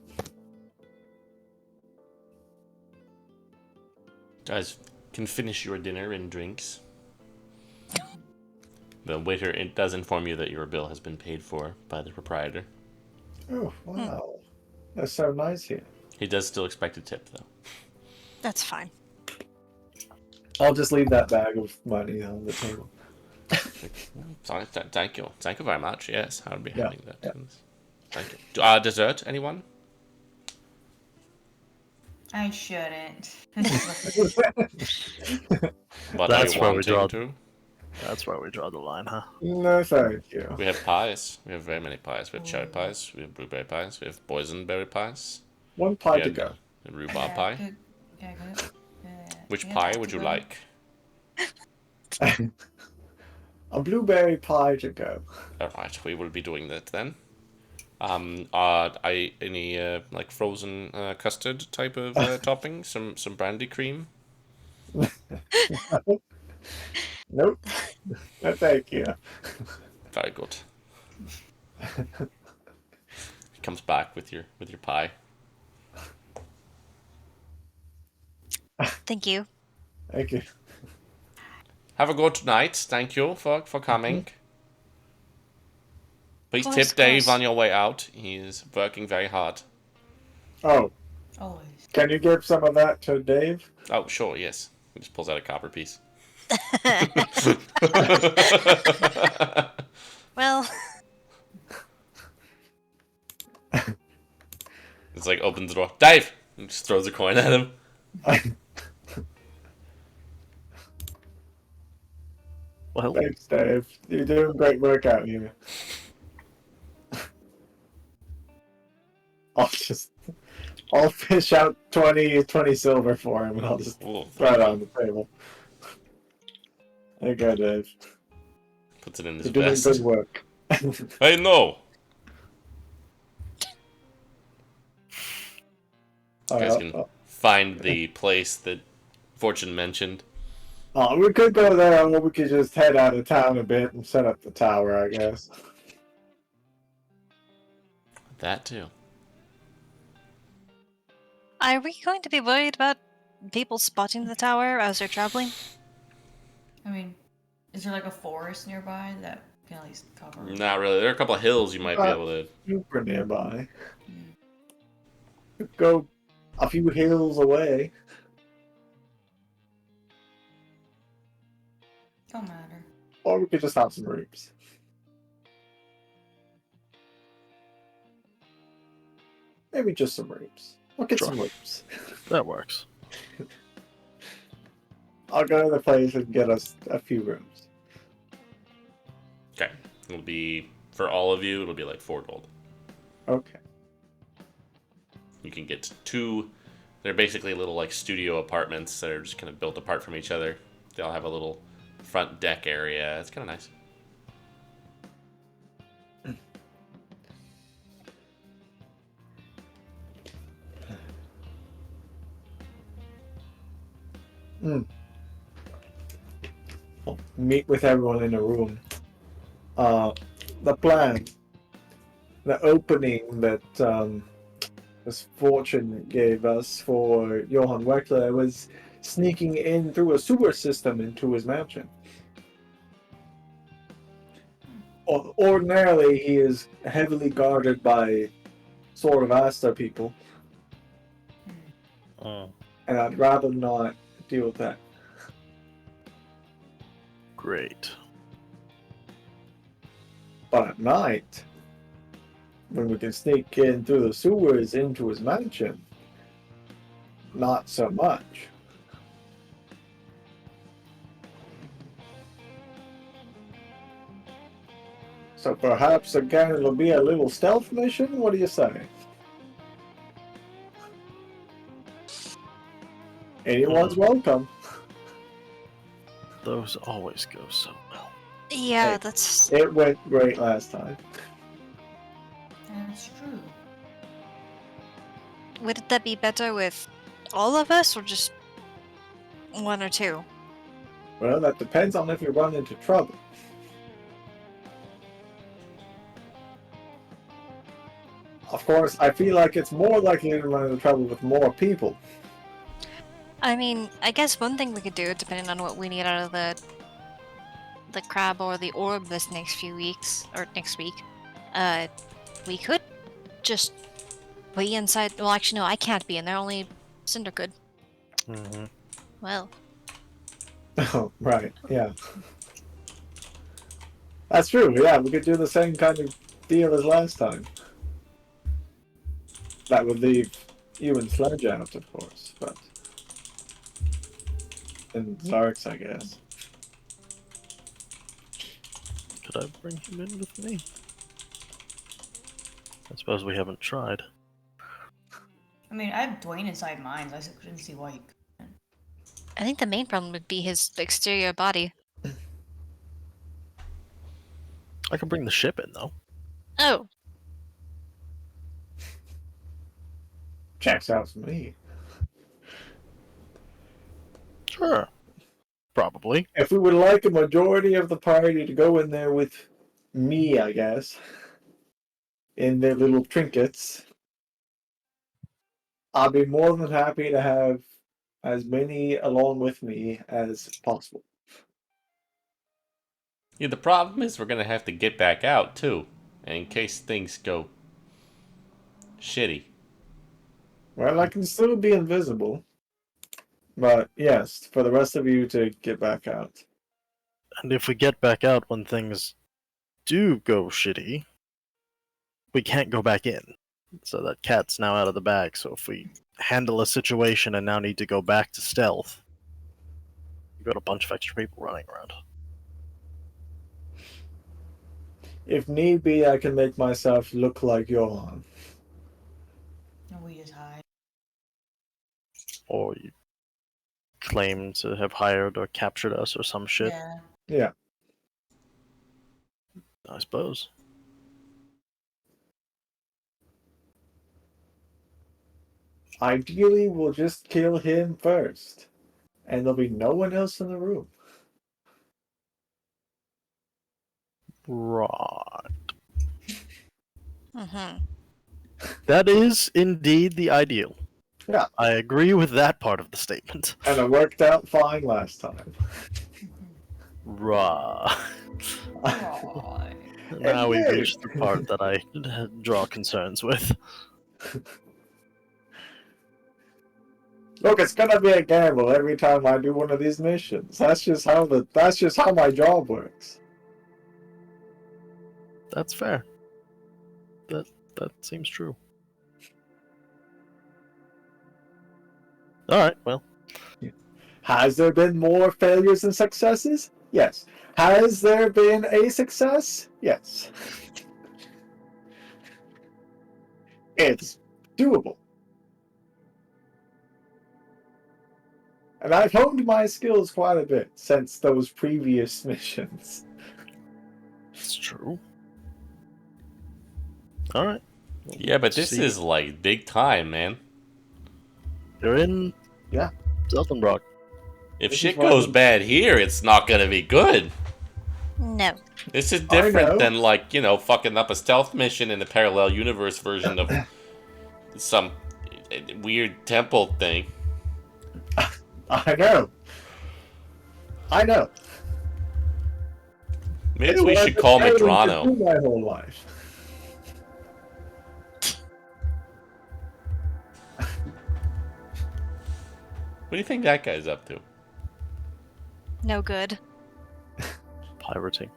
[SPEAKER 1] Guys can finish your dinner and drinks. The waiter does inform you that your bill has been paid for by the proprietor.
[SPEAKER 2] Oh, wow. That's so nice here.
[SPEAKER 1] He does still expect a tip, though.
[SPEAKER 5] That's fine.
[SPEAKER 2] I'll just leave that bag of money on the table.
[SPEAKER 1] Sorry, thank you. Thank you very much. Yes, I'll be
[SPEAKER 2] Yeah,
[SPEAKER 1] having that.
[SPEAKER 2] yeah.
[SPEAKER 1] Thank you. Dessert, anyone?
[SPEAKER 3] I shouldn't.
[SPEAKER 1] But
[SPEAKER 4] That's
[SPEAKER 1] are you
[SPEAKER 4] where we
[SPEAKER 1] wanting
[SPEAKER 4] draw-
[SPEAKER 1] to?
[SPEAKER 4] That's where we draw the line, huh?
[SPEAKER 2] No, thank you.
[SPEAKER 1] We have pies. We have very many pies. We have cherry pies. We have blueberry pies. We have boysenberry pies.
[SPEAKER 2] One pie
[SPEAKER 1] We
[SPEAKER 2] to
[SPEAKER 1] have
[SPEAKER 2] go.
[SPEAKER 1] a rhubarb pie.
[SPEAKER 3] Good. Yeah, good.
[SPEAKER 1] Which
[SPEAKER 3] Yeah,
[SPEAKER 1] pie
[SPEAKER 3] that's
[SPEAKER 1] would you
[SPEAKER 3] good.
[SPEAKER 1] like?
[SPEAKER 2] A blueberry pie to go.
[SPEAKER 1] All right, we will be doing that then. Any like frozen custard type of topping? Some brandy cream.
[SPEAKER 2] Nope. No, thank you.
[SPEAKER 1] Very good. He comes back with your pie.
[SPEAKER 5] Thank you.
[SPEAKER 2] Thank you.
[SPEAKER 1] Have a good night. Thank you for coming. Please
[SPEAKER 5] Course,
[SPEAKER 1] tip Dave
[SPEAKER 5] course.
[SPEAKER 1] on your way out. He's working very hard.
[SPEAKER 2] Oh,
[SPEAKER 3] Always.
[SPEAKER 2] can you give some of that to Dave?
[SPEAKER 1] Oh, sure, yes. He just pulls out a copper piece.
[SPEAKER 5] Well,
[SPEAKER 1] It's like opens the door. Dave! And just throws a coin at him.
[SPEAKER 4] Well,
[SPEAKER 2] Thanks, Dave. You're doing great work out here. I'll fish out 20 silver for him and I'll just
[SPEAKER 1] Oh,
[SPEAKER 2] throw it on the table. There you go, Dave.
[SPEAKER 1] puts it in his
[SPEAKER 2] You're doing
[SPEAKER 1] vest.
[SPEAKER 2] good work.
[SPEAKER 1] Hey, no! You guys can find the place that Fortune mentioned.
[SPEAKER 2] We could go there, or we could just head out of town a bit and set up the tower, I guess.
[SPEAKER 1] That too.
[SPEAKER 5] are we going to be worried about people spotting the tower as they're traveling?
[SPEAKER 3] I mean, is there like a forest nearby that can at least cover?
[SPEAKER 1] Not really. There are a couple of hills you might be able to.
[SPEAKER 2] Super nearby. Could go a few hills away.
[SPEAKER 3] Don't matter.
[SPEAKER 2] Or we could just have some rooms. Maybe just some rooms. We'll get
[SPEAKER 4] Sure.
[SPEAKER 2] some rooms.
[SPEAKER 4] that works.
[SPEAKER 2] I'll go to the place and get us a few rooms.
[SPEAKER 1] Okay. It'll be, for all of you, it'll be like 4 gold.
[SPEAKER 2] Okay.
[SPEAKER 1] You can get 2. They're basically little like studio apartments that are just kind of built apart from each other. They all have a little front deck area. It's kind of nice. I'll meet with everyone in a room. The plan, the opening that this Fortune gave us for Johann Werkler was sneaking in through a sewer system into his mansion. Ordinarily, he is heavily guarded by sort of Asta people,
[SPEAKER 4] Oh,
[SPEAKER 2] and I'd rather not deal with that.
[SPEAKER 4] great.
[SPEAKER 2] But at night, when we can sneak in through the sewers into his mansion, not so much. So perhaps again it'll be a little stealth mission? What do you say? Anyone's welcome.
[SPEAKER 4] Those always go so well.
[SPEAKER 5] Yeah,
[SPEAKER 2] Hey.
[SPEAKER 5] that's.
[SPEAKER 2] It went great last time.
[SPEAKER 3] That's true.
[SPEAKER 5] Would that be better with all of us or just one or two?
[SPEAKER 2] Well, that depends on if you run into trouble. Of course, I feel like it's more likely to run into trouble with more people.
[SPEAKER 5] I mean, I guess one thing we could do, depending on what we need out of the crab or the orb this next few weeks or next week, we could just be inside. Well, actually, no, I can't be in there. Only Cinder could.
[SPEAKER 4] Mm-hmm.
[SPEAKER 5] Well,
[SPEAKER 2] Oh, right, yeah. That's true, yeah, we could do the same kind of deal as last time. That would leave you and Sledge out, of course, but... And Zarks, I guess.
[SPEAKER 4] Could I bring him in with me? I suppose we haven't tried.
[SPEAKER 3] I mean, I have Dwayne inside mine, so I couldn't see why you couldn't.
[SPEAKER 5] I think the main problem would be his exterior body.
[SPEAKER 4] I can bring the ship in, though.
[SPEAKER 5] Oh,
[SPEAKER 2] Checks out to me.
[SPEAKER 4] Sure. Probably.
[SPEAKER 2] If we would like a majority of the party to go in there with me, I guess, in their little trinkets, I'd be more than happy to have as many along with me as possible.
[SPEAKER 1] Yeah, the problem is we're gonna have to get back out too, in case things go shitty.
[SPEAKER 2] Well, I can still be invisible, but yes, for the rest of you to get back out.
[SPEAKER 4] And if we get back out when things do go shitty, we can't go back in. So that cat's now out of the bag. So if we handle a situation and now need to go back to stealth, we've got a bunch of extra people running around.
[SPEAKER 2] If need be, I can make myself look like Johan.
[SPEAKER 3] And we just hide.
[SPEAKER 4] Or you claim to have hired or captured us or some shit,
[SPEAKER 3] Yeah.
[SPEAKER 2] Yeah.
[SPEAKER 4] I suppose.
[SPEAKER 2] Ideally, we'll just kill him first, and there'll be no one else in the room.
[SPEAKER 4] Right.
[SPEAKER 5] mm-hmm.
[SPEAKER 4] That is indeed the ideal.
[SPEAKER 2] Yeah.
[SPEAKER 4] I agree with that part of the statement.
[SPEAKER 2] And it worked out fine last time.
[SPEAKER 4] Right.
[SPEAKER 3] Alright.
[SPEAKER 4] Now we've
[SPEAKER 2] Hey.
[SPEAKER 4] reached the part that I draw concerns with.
[SPEAKER 2] Look, it's gonna be a gamble every time I do one of these missions. That's just how my job works.
[SPEAKER 4] That's fair. That seems true. Alright, well.
[SPEAKER 2] Has there been more failures than successes? Yes. Has there been a success? Yes. It's doable. And I've honed my skills quite a bit since those previous missions.
[SPEAKER 4] It's true. Alright.
[SPEAKER 1] Yeah, but this is like big time, man.
[SPEAKER 4] You're in.
[SPEAKER 2] Yeah.
[SPEAKER 4] Zeltenbrock.
[SPEAKER 1] If
[SPEAKER 2] This is
[SPEAKER 1] shit
[SPEAKER 2] why
[SPEAKER 1] goes
[SPEAKER 2] we-
[SPEAKER 1] bad here, it's not gonna be good.
[SPEAKER 5] No.
[SPEAKER 1] This is
[SPEAKER 2] I know.
[SPEAKER 1] different than, like, you know, fucking up a stealth mission in the parallel universe version of some weird temple thing.
[SPEAKER 2] I know.
[SPEAKER 1] Maybe
[SPEAKER 2] It's
[SPEAKER 1] we
[SPEAKER 2] what I've
[SPEAKER 1] should
[SPEAKER 2] been
[SPEAKER 1] call
[SPEAKER 2] failing to
[SPEAKER 1] Medrano.
[SPEAKER 2] do my whole life.
[SPEAKER 1] What do you think that guy's up to?
[SPEAKER 5] No good.
[SPEAKER 4] Pirating.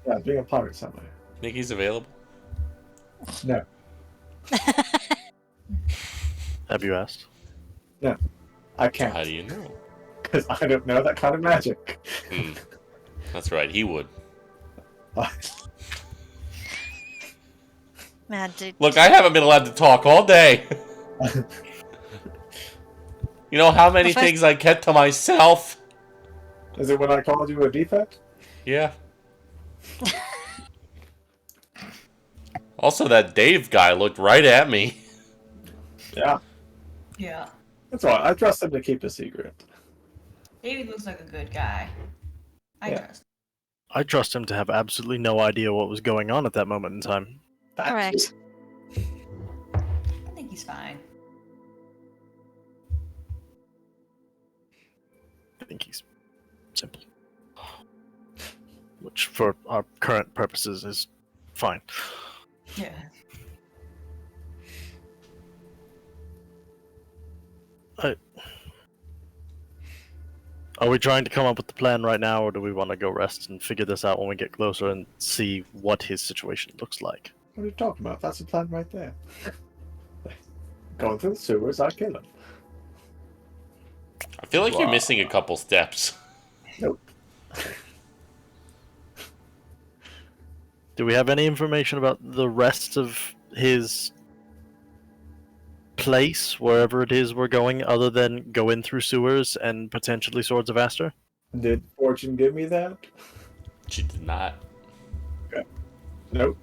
[SPEAKER 2] Yeah, being a pirate somewhere.
[SPEAKER 1] Think he's available?
[SPEAKER 2] No.
[SPEAKER 4] Have you asked?
[SPEAKER 2] I
[SPEAKER 1] How
[SPEAKER 2] can't.
[SPEAKER 1] do you know?
[SPEAKER 2] Because I don't know that kind of magic.
[SPEAKER 1] Hmm. That's right, he would.
[SPEAKER 5] Man, dude.
[SPEAKER 1] Look, I haven't been allowed to talk all day. You know how many
[SPEAKER 5] Professor-
[SPEAKER 1] things I kept to myself?
[SPEAKER 2] Is it when I called you a defect?
[SPEAKER 1] Yeah. Also, that Dave guy looked right at me.
[SPEAKER 2] Yeah.
[SPEAKER 3] Yeah.
[SPEAKER 2] That's all right. I trust him to keep a secret.
[SPEAKER 3] David looks like a good guy. I
[SPEAKER 2] Yeah.
[SPEAKER 3] trust.
[SPEAKER 4] I trust him to have absolutely no idea what was going on at that moment in time.
[SPEAKER 5] Correct.
[SPEAKER 3] I think he's fine.
[SPEAKER 4] I think he's simple. Which, for our current purposes, is fine.
[SPEAKER 3] Yeah.
[SPEAKER 4] Are we trying to come up with the plan right now, or do we want to go rest and figure this out when we get closer and see what his situation looks like?
[SPEAKER 2] What are you talking about? That's the plan right there. Going through the sewers, I kill him.
[SPEAKER 1] I feel like you're missing a couple steps.
[SPEAKER 2] Nope.
[SPEAKER 4] Do we have any information about the rest of his place, wherever it is we're going, other than go in through sewers and potentially Swords of Aster?
[SPEAKER 2] Did Fortune give me that?
[SPEAKER 1] She did not.
[SPEAKER 2] Nope.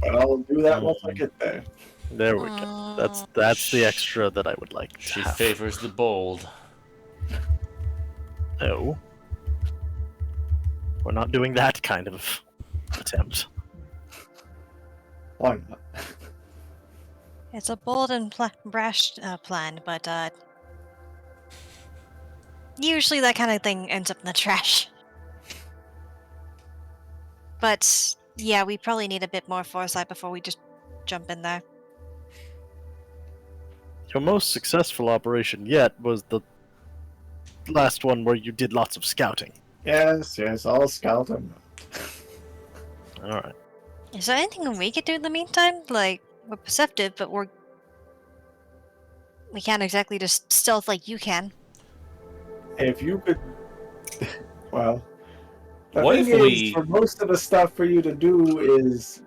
[SPEAKER 2] But I'll do that once I get there.
[SPEAKER 4] There we go. That's the extra that I would like to
[SPEAKER 1] She
[SPEAKER 4] have.
[SPEAKER 1] favors the bold.
[SPEAKER 4] No. We're not doing that kind of attempt.
[SPEAKER 2] Why not?
[SPEAKER 5] It's a bold and brash plan, but usually that kind of thing ends up in the trash. But yeah, we probably need a bit more foresight before we just jump in there.
[SPEAKER 4] Your most successful operation yet was the last one where you did lots of scouting.
[SPEAKER 2] Yes, I'll scout him.
[SPEAKER 4] Alright.
[SPEAKER 5] Is there anything we could do in the meantime? Like, we're perceptive, but we can't exactly just stealth like you can.
[SPEAKER 2] If you could... Well... The
[SPEAKER 1] What
[SPEAKER 2] thing
[SPEAKER 1] if
[SPEAKER 2] is,
[SPEAKER 1] we-
[SPEAKER 2] for most of the stuff for you to do is...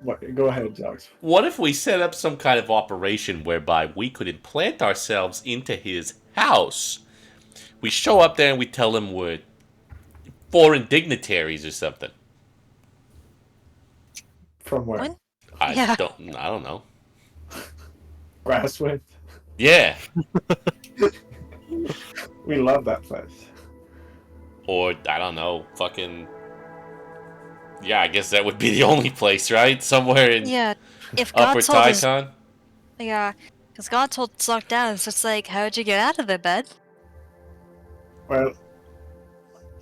[SPEAKER 2] What? Go ahead, Jogs.
[SPEAKER 1] What if we set up some kind of operation whereby we could implant ourselves into his house? We show up there and we tell him we're foreign dignitaries or something.
[SPEAKER 2] From where?
[SPEAKER 5] When?
[SPEAKER 1] I
[SPEAKER 5] Yeah.
[SPEAKER 1] don't know.
[SPEAKER 2] Grasswind.
[SPEAKER 1] Yeah.
[SPEAKER 2] We love that place.
[SPEAKER 1] Or, I don't know, fucking... Yeah, I guess that would be the only place, right? Somewhere in
[SPEAKER 5] Yeah, if
[SPEAKER 1] Upper
[SPEAKER 5] God told us...
[SPEAKER 1] Tycon?
[SPEAKER 5] Yeah, because God told us to lock down, so it's like, how'd you get out of it, bed?
[SPEAKER 2] Well...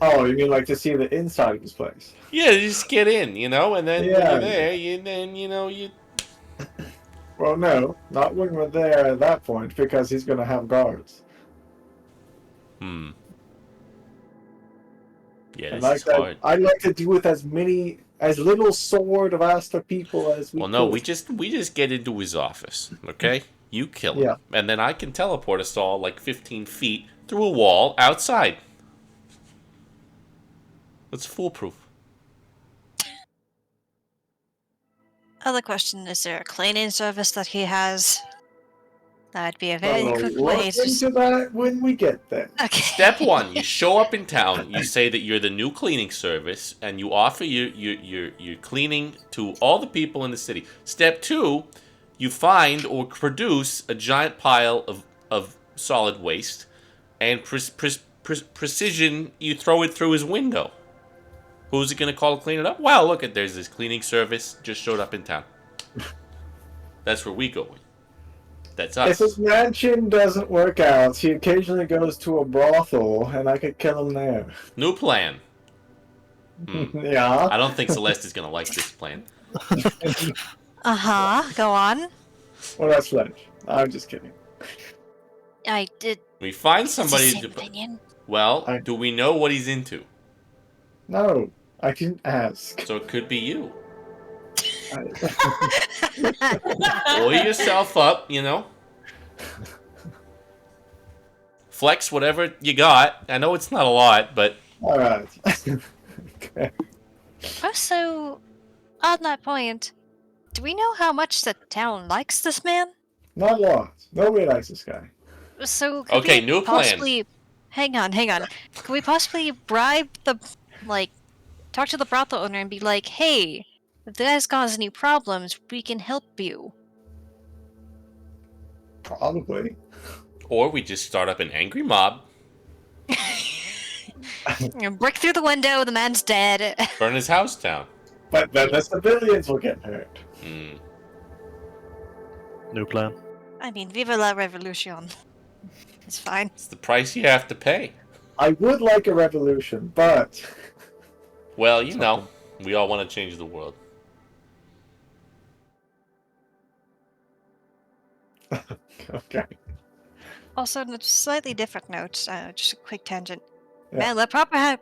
[SPEAKER 2] Oh, you mean like to see the inside of this place?
[SPEAKER 1] Yeah, just get in, and then when
[SPEAKER 2] Yeah.
[SPEAKER 1] you're there, you...
[SPEAKER 2] Well, no. Not when we're there at that point, because he's going to have guards.
[SPEAKER 1] Hmm. Yeah,
[SPEAKER 2] And
[SPEAKER 1] this
[SPEAKER 2] like
[SPEAKER 1] is
[SPEAKER 2] that,
[SPEAKER 1] hard.
[SPEAKER 2] I'd like to do with as little Sword of Asta people as we
[SPEAKER 1] Well, no,
[SPEAKER 2] could.
[SPEAKER 1] we just get into his office, okay? You kill him,
[SPEAKER 2] Yeah.
[SPEAKER 1] and then I can teleport us all like 15 feet through a wall outside. That's foolproof.
[SPEAKER 5] Other question, is there a cleaning service that he has? That'd be a very
[SPEAKER 2] We'll
[SPEAKER 5] quick way
[SPEAKER 2] look
[SPEAKER 5] to just...
[SPEAKER 2] into that when we get there.
[SPEAKER 5] Okay.
[SPEAKER 1] Step one, you show up in town, you say that you're the new cleaning service, and you offer your cleaning to all the people in the city. Step two, you find or produce a giant pile of solid waste, and precision, you throw it through his window. Who's he going to call to clean it up? Wow, look, there's this cleaning service just showed up in town. That's where we go. That's
[SPEAKER 2] If
[SPEAKER 1] us.
[SPEAKER 2] his mansion doesn't work out, he occasionally goes to a brothel, and I could kill him there.
[SPEAKER 1] New plan.
[SPEAKER 2] Yeah.
[SPEAKER 1] I don't think Celeste is going to like this plan.
[SPEAKER 5] Uh-huh, go on.
[SPEAKER 2] Well, that's Fletch. I'm just kidding.
[SPEAKER 5] I did...
[SPEAKER 1] We find
[SPEAKER 5] It's the
[SPEAKER 1] somebody
[SPEAKER 5] same
[SPEAKER 1] to...
[SPEAKER 5] opinion.
[SPEAKER 1] Well, do we know what he's into?
[SPEAKER 2] No, I can ask.
[SPEAKER 1] So it could be you.
[SPEAKER 2] I-
[SPEAKER 1] Oil yourself up, Flex whatever you got. I know it's not a lot, but
[SPEAKER 2] All right. Okay.
[SPEAKER 5] Also, on that point, do we know how much the town likes this man?
[SPEAKER 2] Not a lot. Nobody likes this guy.
[SPEAKER 5] So could
[SPEAKER 1] Okay,
[SPEAKER 5] we
[SPEAKER 1] new plan.
[SPEAKER 5] possibly hang on. Could we possibly bribe the talk to the brothel owner and be like, hey, if this guys cause any problems, we can help you.
[SPEAKER 2] Probably.
[SPEAKER 1] Or we just start up an angry mob,
[SPEAKER 5] Brick through the window, the man's dead.
[SPEAKER 1] burn his house down.
[SPEAKER 2] But then the civilians will get hurt.
[SPEAKER 1] Mm.
[SPEAKER 4] New plan.
[SPEAKER 5] I mean, viva la revolution. It's fine.
[SPEAKER 1] It's the price you have to pay.
[SPEAKER 2] I would like a revolution, but
[SPEAKER 1] Well, you know, we all want to change the world.
[SPEAKER 2] okay.
[SPEAKER 5] Also, on a slightly different note, just a quick tangent.
[SPEAKER 2] Yeah.
[SPEAKER 5] Man, that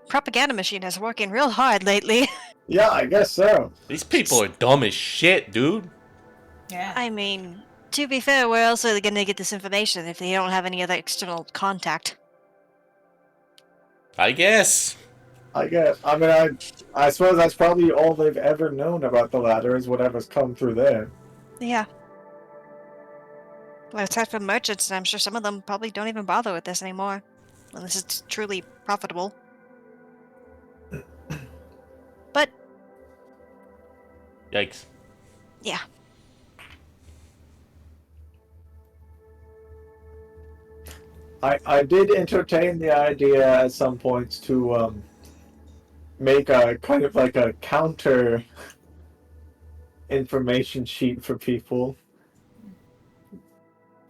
[SPEAKER 5] propaganda machine is working real hard lately.
[SPEAKER 2] Yeah, I guess so.
[SPEAKER 1] These people are dumb as shit, dude.
[SPEAKER 3] Yeah.
[SPEAKER 5] I mean, to be fair, where else are they going to get this information if they don't have any other external contact?
[SPEAKER 1] I guess.
[SPEAKER 2] I guess. I mean, I suppose that's probably all they've ever known about the ladder is whatever's come through there.
[SPEAKER 5] Yeah. Well, aside from merchants, I'm sure some of them probably don't even bother with this anymore. Unless it's truly profitable. But,
[SPEAKER 1] Yikes.
[SPEAKER 5] yeah.
[SPEAKER 2] I did entertain the idea at some points to make a kind of like a counter information sheet for people.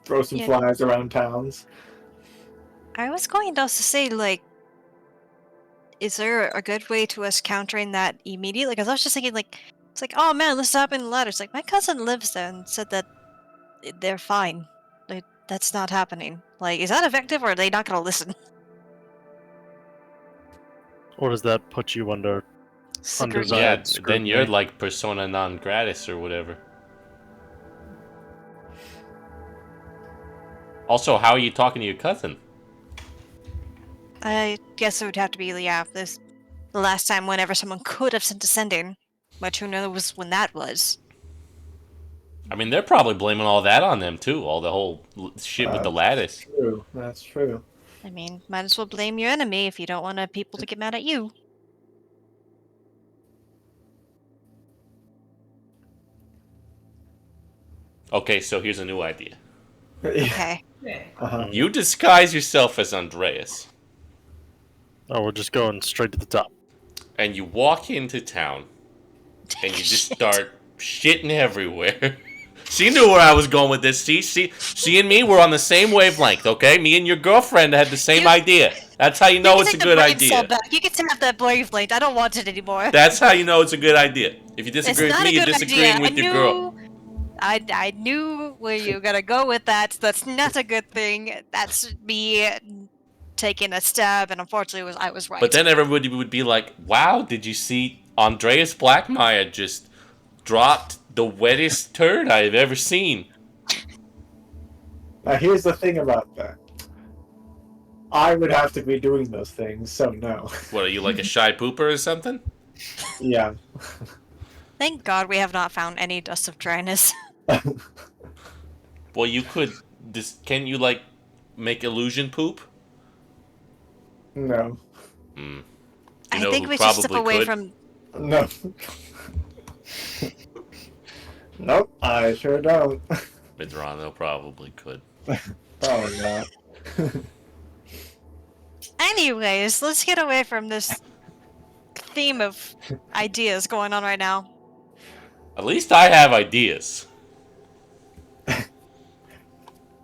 [SPEAKER 2] Throw some
[SPEAKER 5] Yeah.
[SPEAKER 2] flyers around towns.
[SPEAKER 5] I was going to also say, is there a good way to us countering that immediately? Because I was just thinking, it's like, oh man, this happened in the ladder. It's like, my cousin lives there and said that they're fine. That's not happening. Like, is that effective or are they not going to listen?
[SPEAKER 4] Or does that put you under
[SPEAKER 5] Scrutiny.
[SPEAKER 4] Undesired
[SPEAKER 1] Yeah, then
[SPEAKER 4] scrutiny.
[SPEAKER 1] you're like persona non gratis or whatever. Also, how are you talking to your cousin?
[SPEAKER 5] I guess it would have to be, the last time whenever someone could have sent a sending. But who knows when that was.
[SPEAKER 1] I mean, they're probably blaming all that on them too. All the whole shit with the lattice.
[SPEAKER 2] True, that's true.
[SPEAKER 5] I mean, might as well blame your enemy if you don't want people to get mad at you.
[SPEAKER 1] Okay, so here's a new idea.
[SPEAKER 5] Okay.
[SPEAKER 3] Yeah.
[SPEAKER 2] Uh-huh.
[SPEAKER 1] You disguise yourself as Andreas,
[SPEAKER 4] Oh, we're just going straight to the top.
[SPEAKER 1] and you walk into town, and you just start shitting everywhere. She knew where I was going with this. She and me were on the same wavelength, okay? Me and your girlfriend had the same idea. That's how you know it's a good idea.
[SPEAKER 5] You can have that wavelength. I don't want it anymore.
[SPEAKER 1] That's how you know it's a good idea. If you
[SPEAKER 5] It's
[SPEAKER 1] disagree with
[SPEAKER 5] not
[SPEAKER 1] me,
[SPEAKER 5] a
[SPEAKER 1] you're
[SPEAKER 5] good
[SPEAKER 1] disagreeing
[SPEAKER 5] idea.
[SPEAKER 1] with your girl.
[SPEAKER 5] I knew where you were gonna go with that. That's not a good thing. That's me taking a stab, and unfortunately, I was right.
[SPEAKER 1] But then everybody would be like, wow, did you see Andreas Blackmeyer just dropped the wettest turd I've ever seen?
[SPEAKER 2] Now here's the thing about that. I would have to be doing those things, so no.
[SPEAKER 1] What, are you like a shy pooper or something?
[SPEAKER 2] Yeah.
[SPEAKER 5] Thank God we have not found any dust of dryness.
[SPEAKER 1] Well, you could. Can you, like, make illusion poop?
[SPEAKER 2] No.
[SPEAKER 1] You
[SPEAKER 5] I
[SPEAKER 1] know
[SPEAKER 5] think
[SPEAKER 1] who
[SPEAKER 5] we should step
[SPEAKER 1] probably
[SPEAKER 5] away
[SPEAKER 1] could?
[SPEAKER 5] from.
[SPEAKER 2] No. Nope, I sure don't.
[SPEAKER 1] Medrano probably could.
[SPEAKER 2] Probably not.
[SPEAKER 5] Anyways, let's get away from this theme of ideas going on right now.
[SPEAKER 1] At least I have ideas.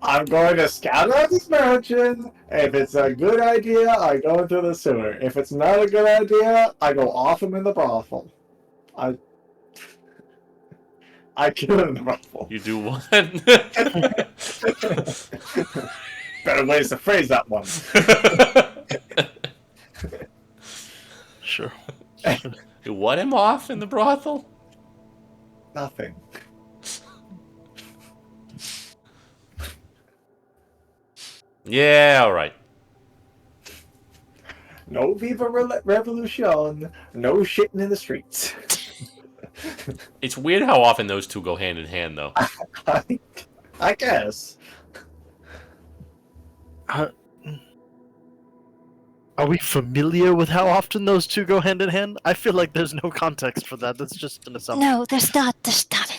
[SPEAKER 2] I'm going to scout out this mansion. If it's a good idea, I go into the sewer. If it's not a good idea, I go off him in the brothel. I kill him in the brothel.
[SPEAKER 1] You do what?
[SPEAKER 2] Better ways to phrase that one.
[SPEAKER 4] Sure.
[SPEAKER 1] You what him off in the brothel?
[SPEAKER 2] Nothing.
[SPEAKER 1] Yeah, alright.
[SPEAKER 2] No Viva Revolution. No shitting in the streets.
[SPEAKER 1] It's weird how often those two go hand in hand, though.
[SPEAKER 2] I guess.
[SPEAKER 4] Are we familiar with how often those two go hand in hand? I feel like there's no context for that. That's just an assumption.
[SPEAKER 5] No, there's not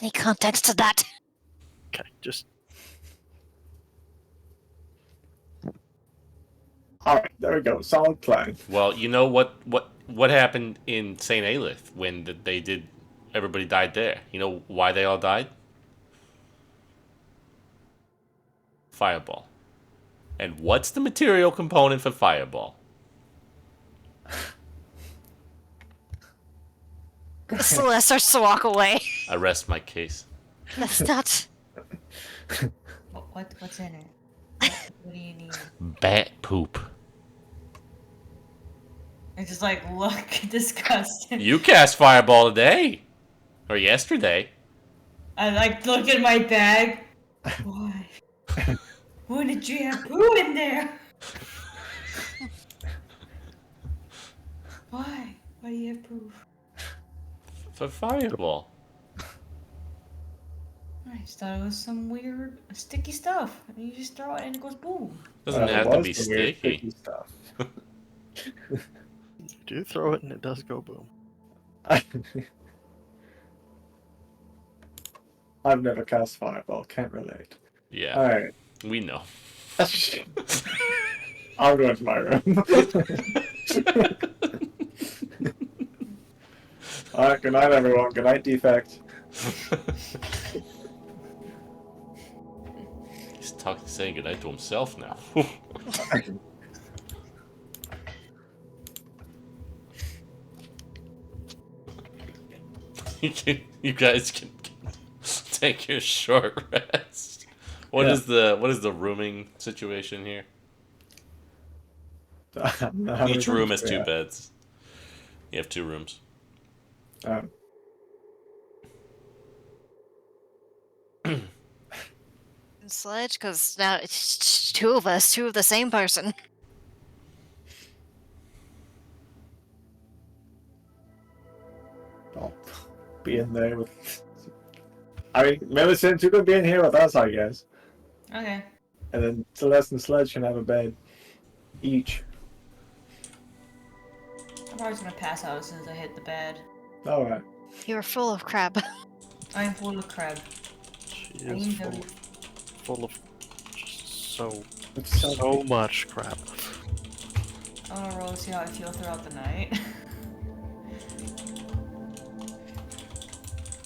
[SPEAKER 5] any context to that.
[SPEAKER 4] Okay, just
[SPEAKER 2] Alright, there we go. Solid plan.
[SPEAKER 1] Well, you know what happened in St. Aelith when they did... Everybody died there. You know why they all died? Fireball. And what's the material component for Fireball?
[SPEAKER 5] Celeste starts to walk away.
[SPEAKER 1] I rest my case.
[SPEAKER 5] That's not.
[SPEAKER 3] What's in it? What do you need?
[SPEAKER 1] Bat poop.
[SPEAKER 3] It's just like, look, disgusting.
[SPEAKER 1] You cast Fireball today. Or yesterday.
[SPEAKER 3] I like look at my bag. Why? Why did you have poo in there? Why? Why do you have poo?
[SPEAKER 1] For Fireball.
[SPEAKER 3] I just thought it was some weird sticky stuff. And you just throw it and it goes boom.
[SPEAKER 1] Doesn't have
[SPEAKER 2] It
[SPEAKER 1] to
[SPEAKER 2] was
[SPEAKER 1] be
[SPEAKER 2] the weird
[SPEAKER 1] sticky.
[SPEAKER 2] sticky stuff.
[SPEAKER 4] do throw it and it does go boom.
[SPEAKER 2] I've never cast Fireball, can't relate.
[SPEAKER 1] Yeah,
[SPEAKER 2] Alright.
[SPEAKER 1] we know.
[SPEAKER 2] I'll go into my room. Alright, good night everyone. Good night, Defect.
[SPEAKER 1] He's saying goodnight to himself now. You guys can take your short rest. What is the rooming situation here? Each room has two beds. You have 2 rooms.
[SPEAKER 5] Sledge, because now it's just 2 of us, 2 of the same person.
[SPEAKER 2] I'll be in there with... I mean, Millicent, you could be in here with us, I guess.
[SPEAKER 3] Okay.
[SPEAKER 2] And then Celeste and Sledge can have a bed. Each.
[SPEAKER 3] I'm probably just gonna pass out as soon as I hit the bed.
[SPEAKER 2] Alright.
[SPEAKER 5] You're full of crab.
[SPEAKER 3] I'm full of crab.
[SPEAKER 4] She
[SPEAKER 3] I
[SPEAKER 4] is
[SPEAKER 3] need
[SPEAKER 4] full,
[SPEAKER 3] them.
[SPEAKER 4] full of so
[SPEAKER 2] It's
[SPEAKER 4] so much crap.
[SPEAKER 3] I'm gonna roll to see how I feel throughout the night.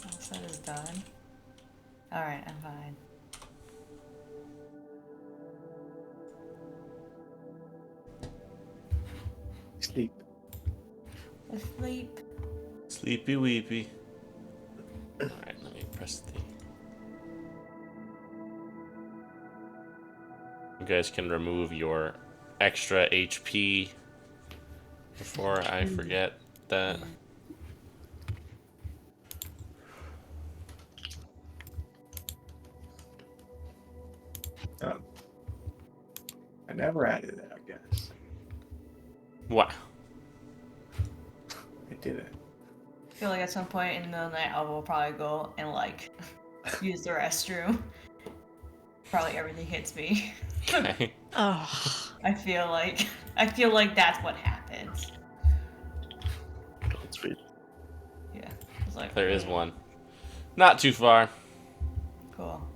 [SPEAKER 3] Once that is done. Alright, I'm fine.
[SPEAKER 2] sleep.
[SPEAKER 3] Asleep.
[SPEAKER 1] Sleepy weepy. Alright, let me press the... You guys can remove your extra HP before I forget that.
[SPEAKER 2] I never added it, I guess.
[SPEAKER 1] What?
[SPEAKER 2] I didn't.
[SPEAKER 3] I feel like at some point in the night I will probably go and like use the restroom. Probably everything hits me.
[SPEAKER 1] Okay.
[SPEAKER 5] Oh.
[SPEAKER 3] I feel like that's what happens.
[SPEAKER 4] Godspeed.
[SPEAKER 3] Yeah. It's like
[SPEAKER 1] There is one. Not too far.
[SPEAKER 3] Cool.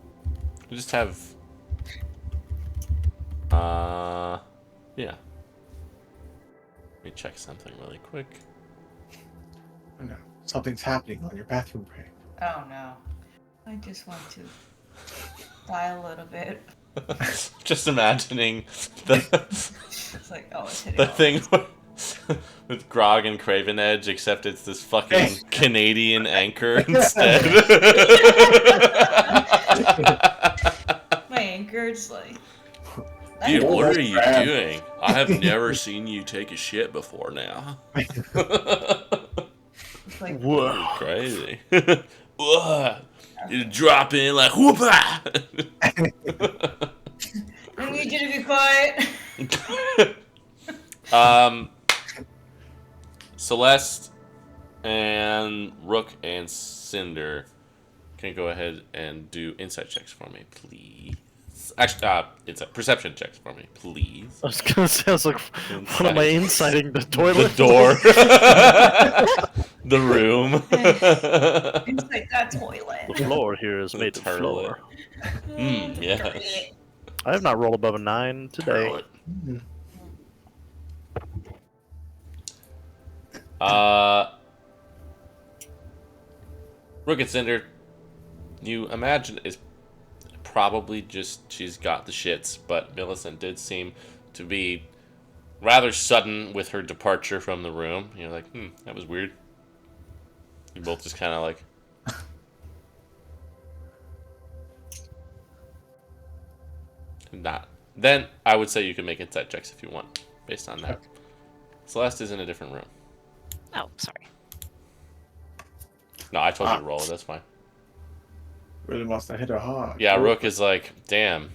[SPEAKER 1] We just have... Yeah. Let me check something really quick.
[SPEAKER 2] Oh no. Something's happening on your bathroom break.
[SPEAKER 3] Oh no. I just want to die a little bit.
[SPEAKER 1] Just imagining the
[SPEAKER 3] It's like, oh, it's hitting
[SPEAKER 1] the
[SPEAKER 3] all
[SPEAKER 1] thing with Grog and Craven Edge, except it's this fucking Canadian anchor instead.
[SPEAKER 3] my anchor, just like...
[SPEAKER 1] Dude,
[SPEAKER 2] Oh,
[SPEAKER 1] what
[SPEAKER 2] that's
[SPEAKER 1] are you
[SPEAKER 2] bad.
[SPEAKER 1] doing? I have never seen you take a shit before now.
[SPEAKER 3] It's like,
[SPEAKER 4] Whoa.
[SPEAKER 1] Crazy. Whoa. You drop in like whoopah.
[SPEAKER 3] I need you to be quiet.
[SPEAKER 1] Celeste and Rook and Cinder can go ahead and do insight checks for me, please. Actually, it's a perception checks for me, please.
[SPEAKER 4] I was gonna say, I was like, what am I inciting? The
[SPEAKER 1] The
[SPEAKER 4] toilet?
[SPEAKER 1] door. The room.
[SPEAKER 3] Inside that toilet.
[SPEAKER 4] The floor here is
[SPEAKER 1] The
[SPEAKER 4] made of
[SPEAKER 1] turlet.
[SPEAKER 4] floor.
[SPEAKER 1] Yes.
[SPEAKER 3] Great.
[SPEAKER 4] I have not rolled above a 9 today.
[SPEAKER 1] Turlet. Rook and Cinder, you imagine is probably just she's got the shits, but Millicent did seem to be rather sudden with her departure from the room. You're like, that was weird. You both just kind of like. Not. Then I would say you can make insight checks if you want, based on that. Celeste is in a different room.
[SPEAKER 5] Oh, sorry.
[SPEAKER 1] No, I told you to roll. That's fine.
[SPEAKER 2] Really must have hit her hard.
[SPEAKER 1] Yeah, Rook is like, damn.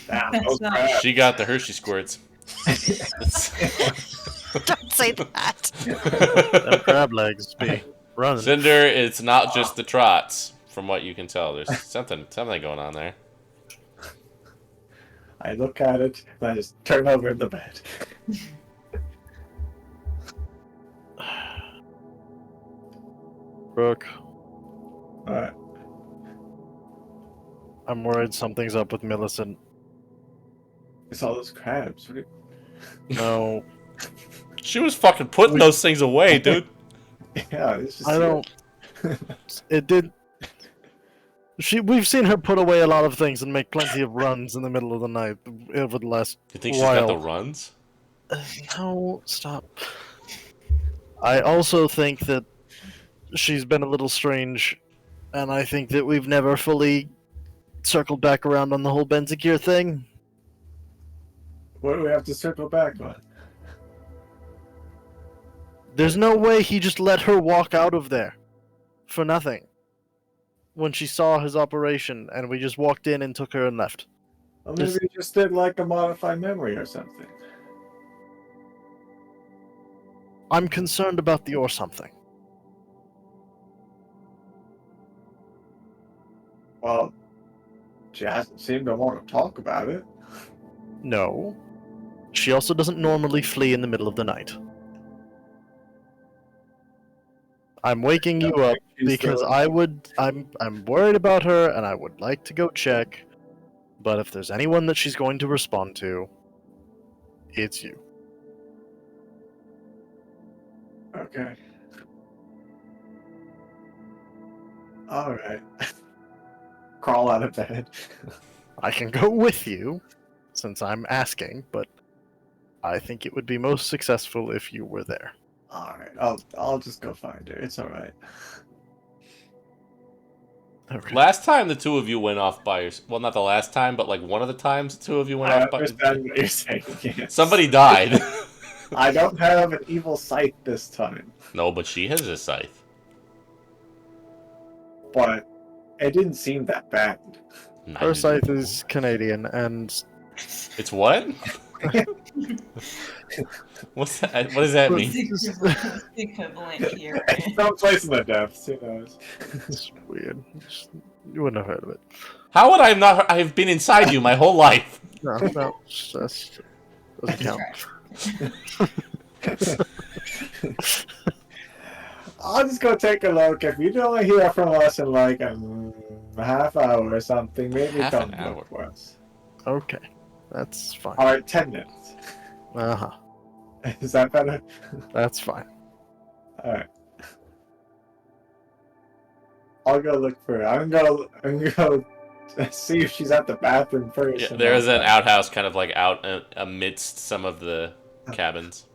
[SPEAKER 2] Damn,
[SPEAKER 3] That's
[SPEAKER 2] those
[SPEAKER 3] not-
[SPEAKER 2] crabs.
[SPEAKER 1] She got the Hershey squirts.
[SPEAKER 5] Don't say that.
[SPEAKER 4] Them crab legs be running.
[SPEAKER 1] Cinder, it's not just the trots, from what you can tell. There's something going on there.
[SPEAKER 2] I look at it and I just turn over in the bed.
[SPEAKER 4] Brooke,
[SPEAKER 2] Alright.
[SPEAKER 4] I'm worried something's up with Millicent.
[SPEAKER 2] It's all those crabs. What
[SPEAKER 4] No,
[SPEAKER 1] She was fucking putting those things away, dude.
[SPEAKER 2] yeah, it's just.
[SPEAKER 4] I don't. It did. We've seen her put away a lot of things and make plenty of runs in the middle of the night over the last
[SPEAKER 1] You think she's got the
[SPEAKER 4] while.
[SPEAKER 1] runs?
[SPEAKER 4] No, stop. I also think that she's been a little strange, and I think that we've never fully circled back around on the whole Benzakir thing.
[SPEAKER 2] What do we have to circle back on?
[SPEAKER 4] There's no way he just let her walk out of there for nothing when she saw his operation and we just walked in and took her and left.
[SPEAKER 2] Well, maybe
[SPEAKER 4] Just-
[SPEAKER 2] we just did like a modified memory or something.
[SPEAKER 4] I'm concerned about the or something.
[SPEAKER 2] Well, she hasn't seemed to want to talk about it.
[SPEAKER 4] No. She also doesn't normally flee in the middle of the night. I'm waking you up because I'm worried about her and I would like to go check, but if there's anyone that she's going to respond to, it's you.
[SPEAKER 2] Okay. Alright. Crawl out of bed.
[SPEAKER 4] I can go with you since I'm asking, but I think it would be most successful if you were there.
[SPEAKER 2] Alright, I'll just go find her. It's alright.
[SPEAKER 4] Okay.
[SPEAKER 1] Last time the two of you went off by yourself. Well, not the last time, but like one of the times the two of you went
[SPEAKER 2] I
[SPEAKER 1] off by
[SPEAKER 2] understand what you're saying. Yes.
[SPEAKER 1] Somebody died.
[SPEAKER 2] I don't have an evil sight this time,
[SPEAKER 1] No, but she has a scythe.
[SPEAKER 2] but it didn't seem that bad.
[SPEAKER 4] Her scythe is Canadian, and
[SPEAKER 1] It's what? What's that? What does that mean?
[SPEAKER 3] It's equivalent here.
[SPEAKER 2] Some place in the depths, who knows?
[SPEAKER 4] it's weird. You wouldn't have heard of it.
[SPEAKER 1] How would I have not? I have been inside you my whole life.
[SPEAKER 4] No, that's doesn't count.
[SPEAKER 2] I'll just go take a look. If you don't hear from us in like a half hour or something, maybe
[SPEAKER 1] Half
[SPEAKER 2] don't
[SPEAKER 1] an hour.
[SPEAKER 2] look for us.
[SPEAKER 4] Okay, that's fine.
[SPEAKER 2] Alright, 10 minutes.
[SPEAKER 4] Uh-huh.
[SPEAKER 2] Is that better?
[SPEAKER 4] That's fine.
[SPEAKER 2] Alright. I'll go look for her. I'm gonna go see if she's at the bathroom first.
[SPEAKER 1] Yeah,
[SPEAKER 2] and
[SPEAKER 1] there
[SPEAKER 2] then-
[SPEAKER 1] is an outhouse kind of like out amidst some of the cabins.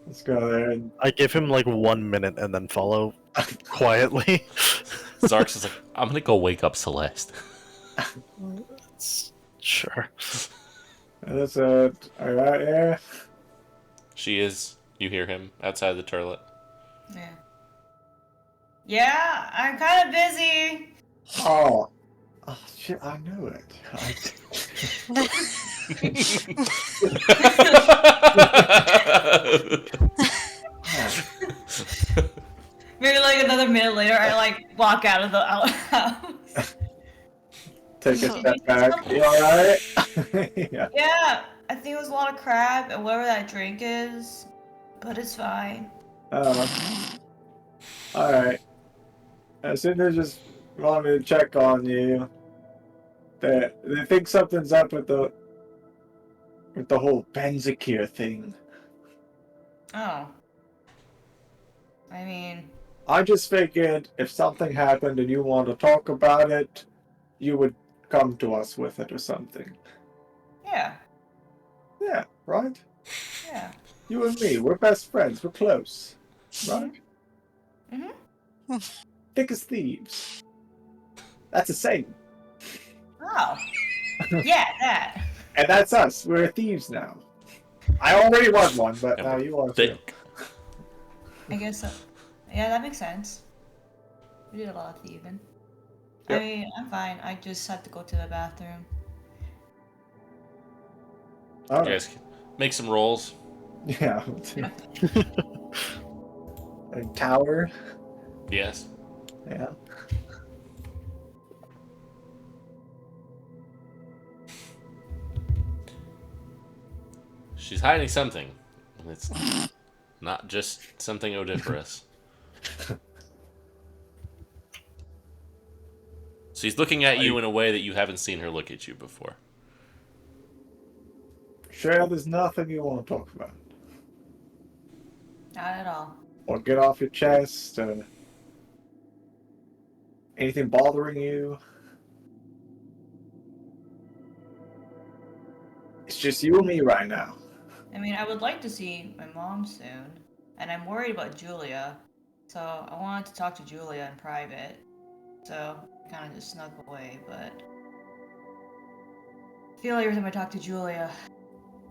[SPEAKER 2] Let's go there and
[SPEAKER 4] I give him like 1 minute and then follow quietly.
[SPEAKER 1] Zark's is like, I'm gonna go wake up Celeste.
[SPEAKER 4] Sure.
[SPEAKER 2] that's it. Alright, yeah.
[SPEAKER 1] She is. You hear him outside the turlet.
[SPEAKER 3] Yeah. Yeah, I'm kind of busy.
[SPEAKER 2] Oh shit, I knew it.
[SPEAKER 3] Maybe like another minute later, I like walk out of the house.
[SPEAKER 2] Take a
[SPEAKER 3] Did you
[SPEAKER 2] step
[SPEAKER 3] get
[SPEAKER 2] back.
[SPEAKER 3] something?
[SPEAKER 2] You alright? Yeah.
[SPEAKER 3] Yeah, I think it was a lot of crab and whatever that drink is, but it's fine.
[SPEAKER 2] Alright. As soon as just wanted to check on you. They think something's up with the whole Benzakir thing.
[SPEAKER 3] Oh. I mean,
[SPEAKER 2] I just figured if something happened and you want to talk about it, you would come to us with it or something.
[SPEAKER 3] yeah,
[SPEAKER 2] Yeah, right?
[SPEAKER 3] yeah.
[SPEAKER 2] You and me, we're best friends, we're close. Right?
[SPEAKER 3] Mm-hmm.
[SPEAKER 2] Thick as thieves. That's a saying.
[SPEAKER 3] Oh. Yeah, that.
[SPEAKER 2] And that's us. We're thieves now. I already was one, but
[SPEAKER 1] And
[SPEAKER 2] now
[SPEAKER 1] we're
[SPEAKER 2] you are too.
[SPEAKER 1] thick.
[SPEAKER 3] I guess so. Yeah, that makes sense. We did a lot of thieving.
[SPEAKER 2] Yep.
[SPEAKER 3] I mean, I'm fine. I just have to go to the bathroom.
[SPEAKER 1] You
[SPEAKER 2] Alright.
[SPEAKER 1] guys make some rolls.
[SPEAKER 2] Yeah. A tower.
[SPEAKER 1] Yes.
[SPEAKER 2] Yeah.
[SPEAKER 1] She's hiding something. And it's not just something odoriferous. She's looking at you in a way that you haven't seen her look at you before.
[SPEAKER 2] Sure, there's nothing you want to talk about.
[SPEAKER 3] Not at all.
[SPEAKER 2] Or get off your chest, or anything bothering you. It's just you and me right now.
[SPEAKER 3] I mean, I would like to see my mom soon, and I'm worried about Julia, so I wanted to talk to Julia in private. So I kind of just snuck away, but I feel like every time I talk to Julia,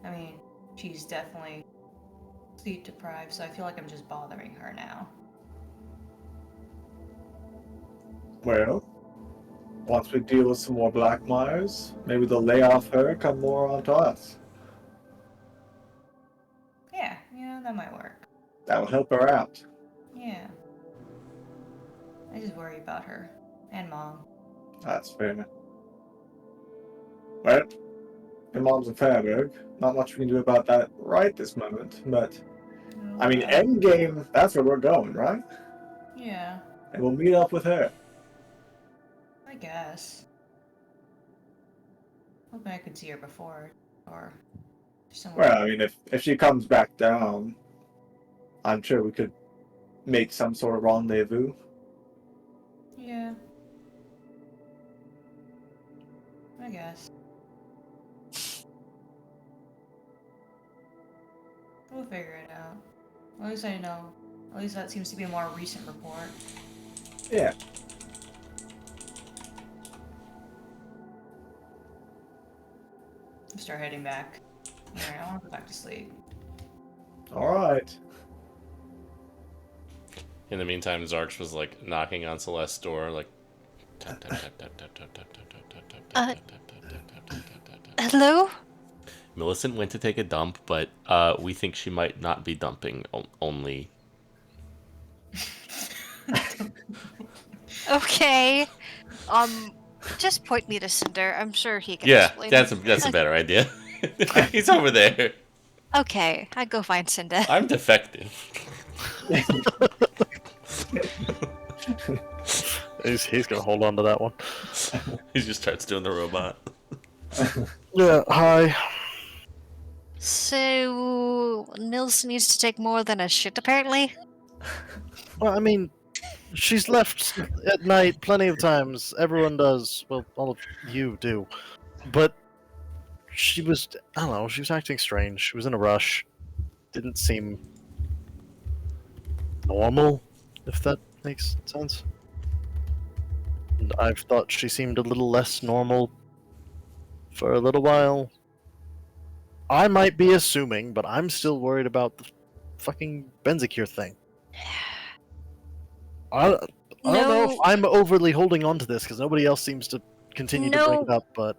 [SPEAKER 3] I mean, she's definitely sleep deprived, so I feel like I'm just bothering her now.
[SPEAKER 2] Well, once we deal with some more Black Myers, maybe they'll lay off her, come more onto us.
[SPEAKER 3] Yeah, that might work.
[SPEAKER 2] That will help her out.
[SPEAKER 3] Yeah. I just worry about her and mom.
[SPEAKER 2] That's fair. Well, your mom's in Fairburg. Not much we can do about that right this moment, but I mean, endgame, that's where we're going, right?
[SPEAKER 3] Yeah,
[SPEAKER 2] And we'll meet up with her.
[SPEAKER 3] I guess. Hoping I could see her before, or somewhere.
[SPEAKER 2] Well, I mean, if she comes back down, I'm sure we could make some sort of rendezvous.
[SPEAKER 3] Yeah. I guess. We'll figure it out. At least I know. At least that seems to be a more recent report.
[SPEAKER 2] Yeah.
[SPEAKER 3] Start heading back. Alright, I want to go back to sleep.
[SPEAKER 2] Alright.
[SPEAKER 1] In the meantime, Zarch was like knocking on Celeste's door, like. Tap, tap, tap, tap, tap, tap, tap, tap, tap, tap, tap, tap, tap, tap, tap, tap, tap, tap.
[SPEAKER 5] Hello?
[SPEAKER 1] Millicent went to take a dump, but we think she might not be dumping only.
[SPEAKER 5] Okay. Just point me to Cinder. I'm sure he can
[SPEAKER 1] Yeah,
[SPEAKER 5] explain.
[SPEAKER 1] that's a better idea. He's over there.
[SPEAKER 5] Okay, I go find Cinder.
[SPEAKER 1] I'm defective.
[SPEAKER 4] He's gonna hold on to that one.
[SPEAKER 1] He just starts doing the robot.
[SPEAKER 4] Yeah, hi.
[SPEAKER 5] So, Nils needs to take more than a shit, apparently?
[SPEAKER 4] Well, I mean, she's left at night plenty of times. Everyone does. Well, all of you do. But she was, I don't know, she was acting strange. She was in a rush. Didn't seem normal, if that makes sense. And I've thought she seemed a little less normal for a little while. I might be assuming, but I'm still worried about the fucking Benzakir thing. I don't know if I'm overly holding on to this because nobody else seems to continue to bring it up, but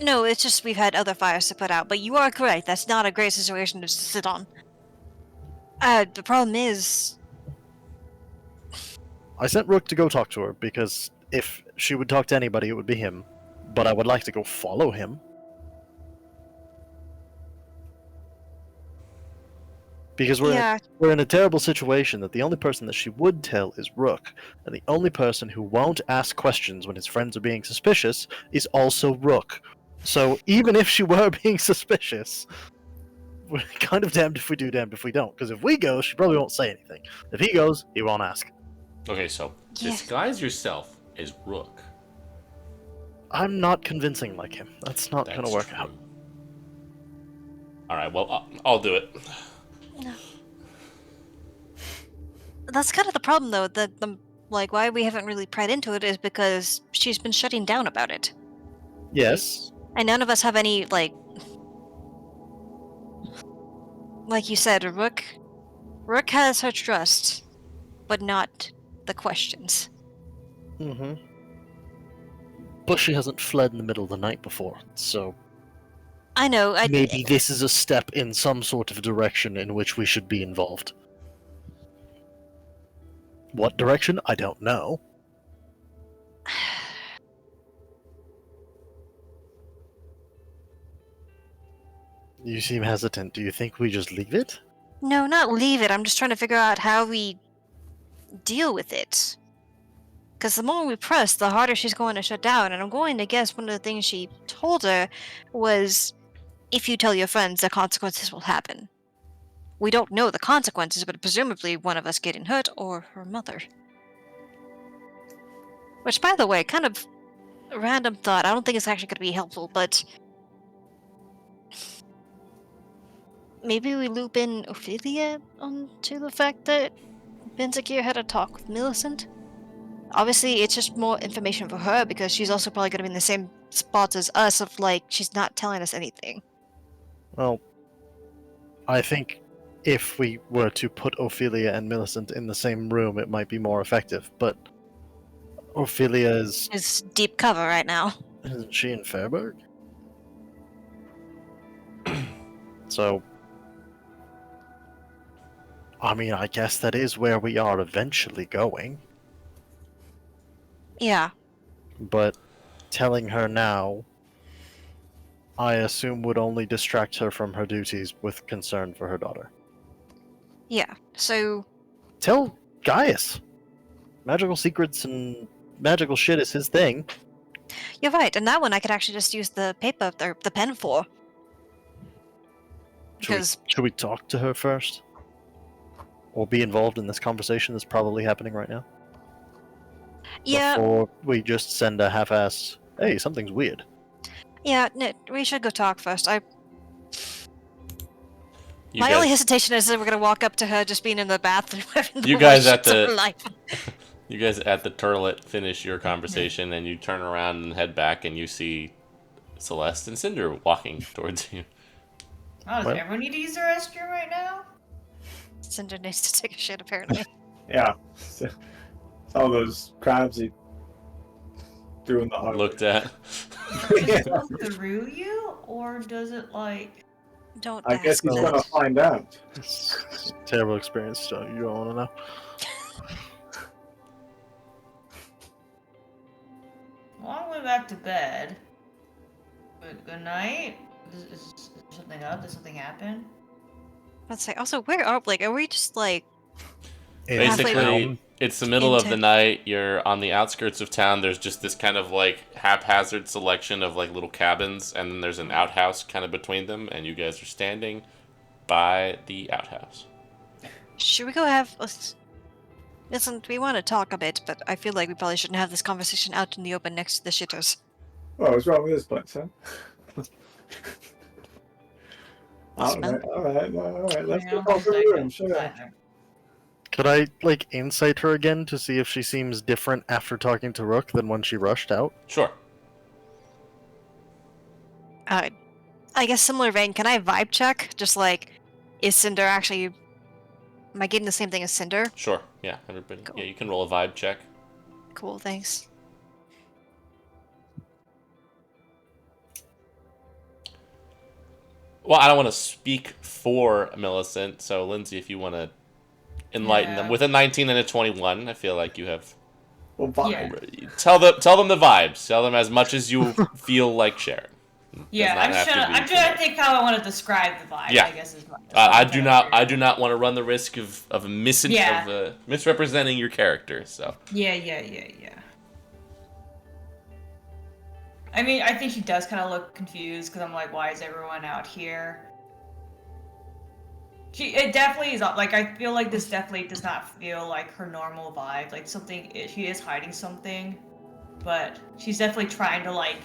[SPEAKER 5] No, it's just we've had other fires to put out. But you are correct. That's not a great situation to sit on. The problem is,
[SPEAKER 4] I sent Rook to go talk to her because if she would talk to anybody, it would be him. But I would like to go follow him. Because
[SPEAKER 5] yeah,
[SPEAKER 4] we're in a terrible situation that the only person that she would tell is Rook, and the only person who won't ask questions when his friends are being suspicious is also Rook. So even if she were being suspicious, we're kind of damned if we do, damned if we don't. Because if we go, she probably won't say anything. If he goes, he won't ask.
[SPEAKER 1] Okay, so
[SPEAKER 5] Yeah.
[SPEAKER 1] disguise yourself as Rook.
[SPEAKER 4] I'm not convincing like him. That's not going to work
[SPEAKER 1] true.
[SPEAKER 4] out.
[SPEAKER 1] All right, well, I'll do it.
[SPEAKER 5] that's kind of the problem, though. The like why we haven't really pried into it is because she's been shutting down about it,
[SPEAKER 4] Yes.
[SPEAKER 5] and none of us have any like you said, Rook. Rook has her trust, but not the questions.
[SPEAKER 4] Mm-hmm. Plus, she hasn't fled in the middle of the night before, so
[SPEAKER 5] I know.
[SPEAKER 4] maybe this is a step in some sort of direction in which we should be involved. What direction? I don't know. You seem hesitant. Do you think we just leave it?
[SPEAKER 5] No, not leave it. I'm just trying to figure out how we deal with it. Because the more we press, the harder she's going to shut down. And I'm going to guess one of the things she told her was, if you tell your friends, the consequences will happen. We don't know the consequences, but presumably one of us getting hurt or her mother. Which, by the way, kind of a random thought. I don't think it's actually going to be helpful, but maybe we loop in Ophelia onto the fact that Benzakir had a talk with Millicent. Obviously, it's just more information for her because she's also probably going to be in the same spot as us of like, she's not telling us anything.
[SPEAKER 4] Well, I think if we were to put Ophelia and Millicent in the same room, it might be more effective. But Ophelia is...
[SPEAKER 5] It's deep cover right now.
[SPEAKER 4] Isn't she in Fairburg? So... I mean, I guess that is where we are eventually going.
[SPEAKER 5] Yeah.
[SPEAKER 4] But telling her now, I assume would only distract her from her duties with concern for her daughter.
[SPEAKER 5] Yeah. So,
[SPEAKER 4] Tell Gaius. Magical secrets and magical shit is his thing.
[SPEAKER 5] you're right. And that one I could actually just use the paper or the pen for. Because
[SPEAKER 4] Should we talk to her first? Or be involved in this conversation that's probably happening right now?
[SPEAKER 5] yeah,
[SPEAKER 4] Before we just send a half-assed, hey, something's weird.
[SPEAKER 5] yeah, no, we should go talk first.
[SPEAKER 1] You
[SPEAKER 5] My only
[SPEAKER 1] guys,
[SPEAKER 5] hesitation is that we're gonna walk up to her just being in the bathroom. Having
[SPEAKER 1] You
[SPEAKER 5] the
[SPEAKER 1] guys
[SPEAKER 5] worst
[SPEAKER 1] at the-
[SPEAKER 5] of her life.
[SPEAKER 1] you guys at the turlet finish your conversation, and you turn around and head back, and you see Celeste and Cinder walking towards you.
[SPEAKER 3] Oh, does
[SPEAKER 4] Well-
[SPEAKER 3] everyone need to use the restroom right now?
[SPEAKER 5] Cinder needs to take a shit, apparently.
[SPEAKER 2] Yeah. Some of those crabs he threw in the harbor.
[SPEAKER 1] Looked at.
[SPEAKER 3] Does
[SPEAKER 2] Yeah.
[SPEAKER 3] it go through you, or does it like?
[SPEAKER 5] Don't
[SPEAKER 2] I guess
[SPEAKER 5] ask
[SPEAKER 2] he's
[SPEAKER 5] that.
[SPEAKER 2] gonna find out.
[SPEAKER 4] It's a terrible experience, so you don't want to know.
[SPEAKER 3] Well, I'm going back to bed. Good night. Is something up? Did something happen?
[SPEAKER 5] Let's say. Also, where are are we just like?
[SPEAKER 1] Basically,
[SPEAKER 4] Town.
[SPEAKER 1] it's the middle of the
[SPEAKER 5] Into-
[SPEAKER 1] night. You're on the outskirts of town. There's just this kind of like haphazard selection of like little cabins, and then there's an outhouse kind of between them, and you guys are standing by the outhouse.
[SPEAKER 5] Should we go have? Listen, we want to talk a bit, but I feel like we probably shouldn't have this conversation out in the open next to the shitters.
[SPEAKER 2] Oh, what's wrong with this place, huh?
[SPEAKER 5] Smell?
[SPEAKER 2] Alright, let's
[SPEAKER 3] You
[SPEAKER 2] go
[SPEAKER 3] know,
[SPEAKER 2] talk to
[SPEAKER 3] like,
[SPEAKER 2] the room, sure.
[SPEAKER 4] Could I, like, insight her again to see if she seems different after talking to Rook than when she rushed out?
[SPEAKER 1] Sure.
[SPEAKER 5] I guess similar vein. Can I vibe check? Just like, is Cinder actually? Am I getting the same thing as Cinder?
[SPEAKER 1] Sure. Yeah, everybody.
[SPEAKER 5] Cool.
[SPEAKER 1] Yeah, you can roll a vibe check.
[SPEAKER 5] Cool, thanks.
[SPEAKER 1] Well, I don't want to speak for Millicent, so Lindsay, if you want to enlighten them
[SPEAKER 3] Yeah.
[SPEAKER 1] with a 19 and a 21, I feel like you have.
[SPEAKER 2] Well,
[SPEAKER 3] Yeah.
[SPEAKER 2] fine.
[SPEAKER 1] Tell them the vibes. Tell them as much as you feel like sharing. Does
[SPEAKER 3] Yeah,
[SPEAKER 1] not
[SPEAKER 3] I'm
[SPEAKER 1] have
[SPEAKER 3] trying
[SPEAKER 1] to
[SPEAKER 3] to.
[SPEAKER 1] be
[SPEAKER 3] I'm
[SPEAKER 1] too
[SPEAKER 3] trying to
[SPEAKER 1] much.
[SPEAKER 3] think how I want to describe the vibe.
[SPEAKER 1] Yeah.
[SPEAKER 3] I guess is what I'm trying to figure
[SPEAKER 1] I
[SPEAKER 3] out.
[SPEAKER 1] do not want to run the risk of misrepresenting your character. So
[SPEAKER 3] Yeah. I mean, I think she does kind of look confused because I'm like, why is everyone out here? It definitely is like I feel like this definitely does not feel like her normal vibe. Like she is hiding something, but she's definitely trying to like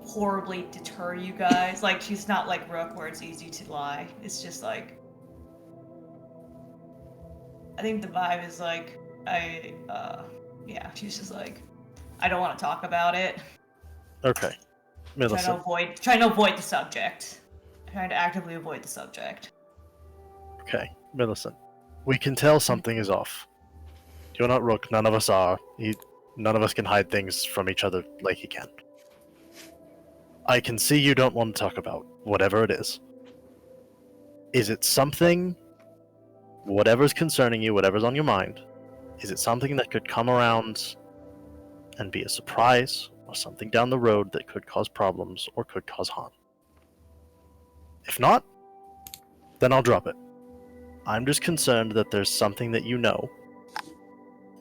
[SPEAKER 3] horribly deter you guys. Like she's not like Rook where it's easy to lie. It's just like I think the vibe is like yeah, she's just like I don't want to talk about it.
[SPEAKER 4] Okay. Millicent.
[SPEAKER 3] Trying to avoid the subject. Trying to actively avoid the subject.
[SPEAKER 4] Okay. Millicent. We can tell something is off. You're not Rook, none of us are. None of us can hide things from each other like he can. I can see you don't want to talk about whatever it is. Is it something, whatever's concerning you, whatever's on your mind, is it something that could come around and be a surprise, or something down the road that could cause problems or could cause harm? If not, then I'll drop it. I'm just concerned that there's something that you know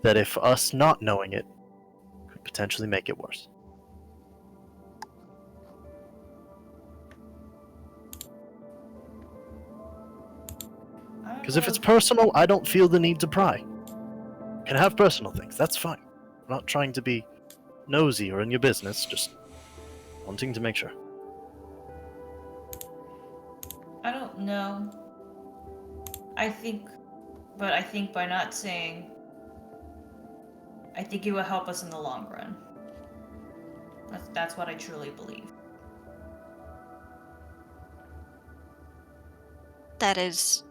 [SPEAKER 4] that if us not knowing it could potentially make it worse. Because if it's personal, I don't feel the need to pry. You can have personal things, that's fine. I'm not trying to be nosy or in your business, just wanting to make sure.
[SPEAKER 3] I don't know. I think by not saying, I think it will help us in the long run. That's what I truly believe.
[SPEAKER 5] That is.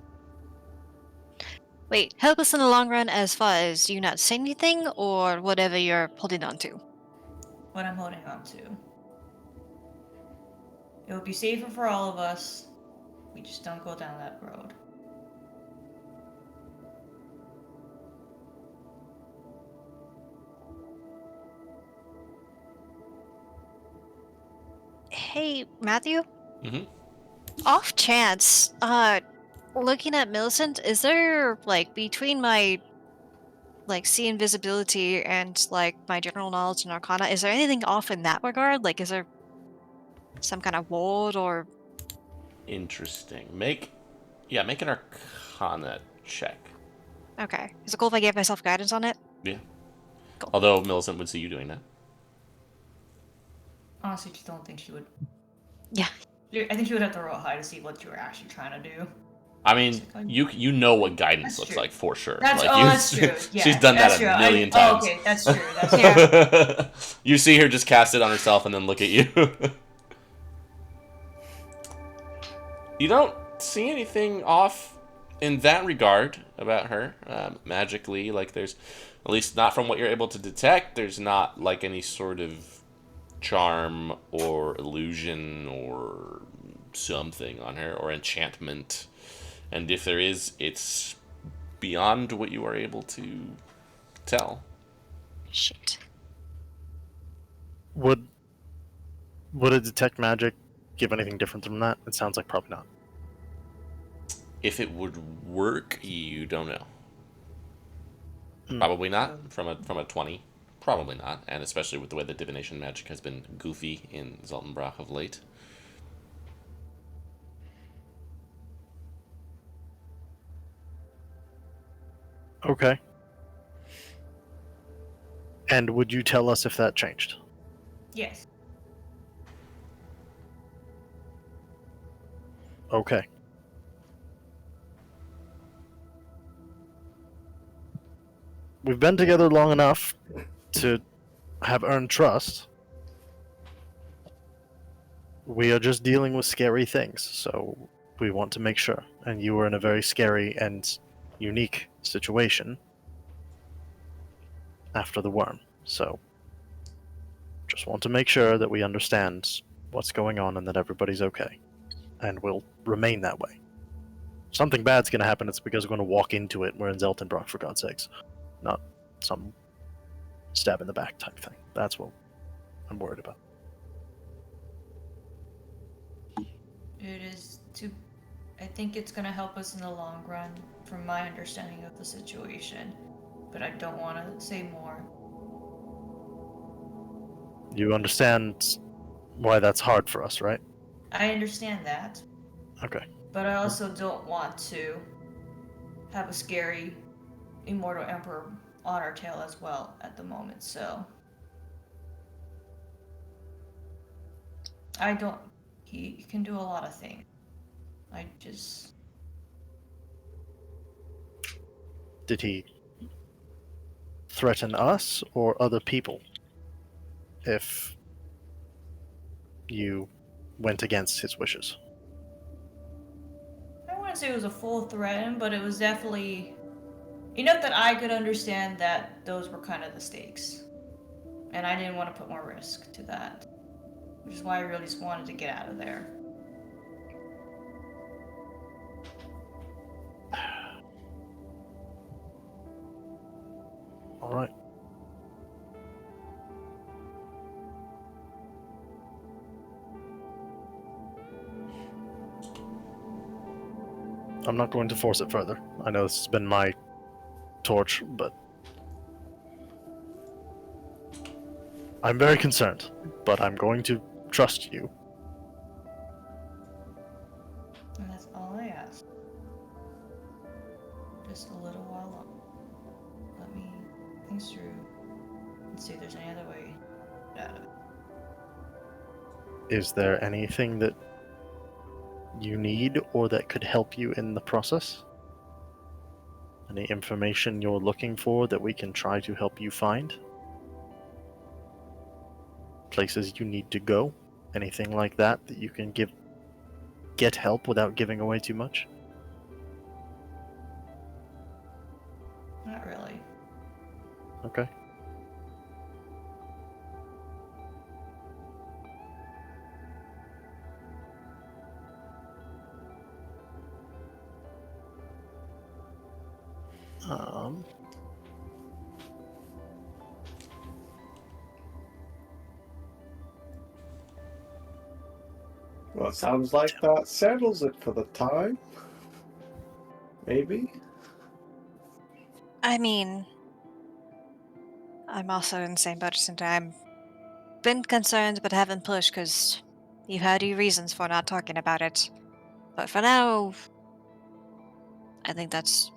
[SPEAKER 5] Wait, help us in the long run as far as you not saying anything or whatever you're holding on to?
[SPEAKER 3] What I'm holding on to. It would be safer for all of us. We just don't go down that road.
[SPEAKER 5] Hey, Matthew?
[SPEAKER 1] Mhm.
[SPEAKER 5] Off chance, looking at Millicent, is there, like, between my, like, see invisibility and, like, my general knowledge and arcana, is there anything off in that regard? Like, is there some kind of ward or...
[SPEAKER 1] Interesting. Make an Arcana check.
[SPEAKER 5] Okay. Is it cool if I gave myself guidance on it?
[SPEAKER 1] Yeah.
[SPEAKER 5] Cool.
[SPEAKER 1] Although Millicent would see you doing that.
[SPEAKER 3] Honestly, just don't think she would.
[SPEAKER 5] Yeah.
[SPEAKER 3] I think she would have to roll high to see what you were actually trying to do.
[SPEAKER 1] I mean, you know what guidance
[SPEAKER 3] That's
[SPEAKER 1] looks
[SPEAKER 3] true.
[SPEAKER 1] like for sure.
[SPEAKER 3] That's
[SPEAKER 1] that's
[SPEAKER 3] true. Yeah,
[SPEAKER 1] she's done
[SPEAKER 3] that's
[SPEAKER 1] that a
[SPEAKER 3] true.
[SPEAKER 1] million times.
[SPEAKER 3] Oh, okay, that's true. That's true.
[SPEAKER 1] You see her just cast it on herself and then look at you. You don't see anything off in that regard about her magically. Like there's, at least not from what you're able to detect, there's not like any sort of charm or illusion or something on her or enchantment. And if there is, it's beyond what you are able to tell.
[SPEAKER 5] Shit.
[SPEAKER 4] Would a detect magic give anything different from that? It sounds like probably not.
[SPEAKER 1] If it would work, you don't know. Probably not from a 20. Probably not, and especially with the way that divination magic has been goofy in Zaltenbrach of late.
[SPEAKER 4] Okay. And would you tell us if that changed?
[SPEAKER 3] Yes.
[SPEAKER 4] Okay. We've been together long enough to have earned trust. We are just dealing with scary things, so we want to make sure. And you were in a very scary and unique situation after the worm, so just want to make sure that we understand what's going on and that everybody's okay. and will remain that way. Something bad's going to happen, it's because we're going to walk into it. We're in Zeltenbrock, for God's sakes. Not some stab in the back type thing. That's what I'm worried about.
[SPEAKER 3] I think it's gonna help us in the long run, from my understanding of the situation. But I don't want to say more.
[SPEAKER 4] You understand why that's hard for us, right?
[SPEAKER 3] I understand that,
[SPEAKER 4] Okay.
[SPEAKER 3] but I also don't want to have a scary immortal emperor on our tail as well at the moment, so I don't. He can do a lot of things. I just.
[SPEAKER 4] Did he threaten us or other people if you went against his wishes?
[SPEAKER 3] I wouldn't say it was a full threat, but it was definitely enough that I could understand that those were kind of the stakes. And I didn't want to put more risk to that. Which is why I really just wanted to get out of there.
[SPEAKER 4] All right. I'm not going to force it further. I know this has been my torch, but I'm very concerned, but I'm going to trust you.
[SPEAKER 3] And that's all I ask. Just a little while longer. Let me think through and see if there's any other way out of it.
[SPEAKER 4] Is there anything that you need or that could help you in the process? Any information you're looking for that we can try to help you find? Places you need to go? Anything like that that you can get help without giving away too much?
[SPEAKER 3] Not really.
[SPEAKER 4] Okay.
[SPEAKER 2] Well, it sounds like that settles it for the time. Maybe.
[SPEAKER 5] I mean, I'm also in the same boat as I'm been concerned but haven't pushed because you've had your reasons for not talking about it. But for now, I think that's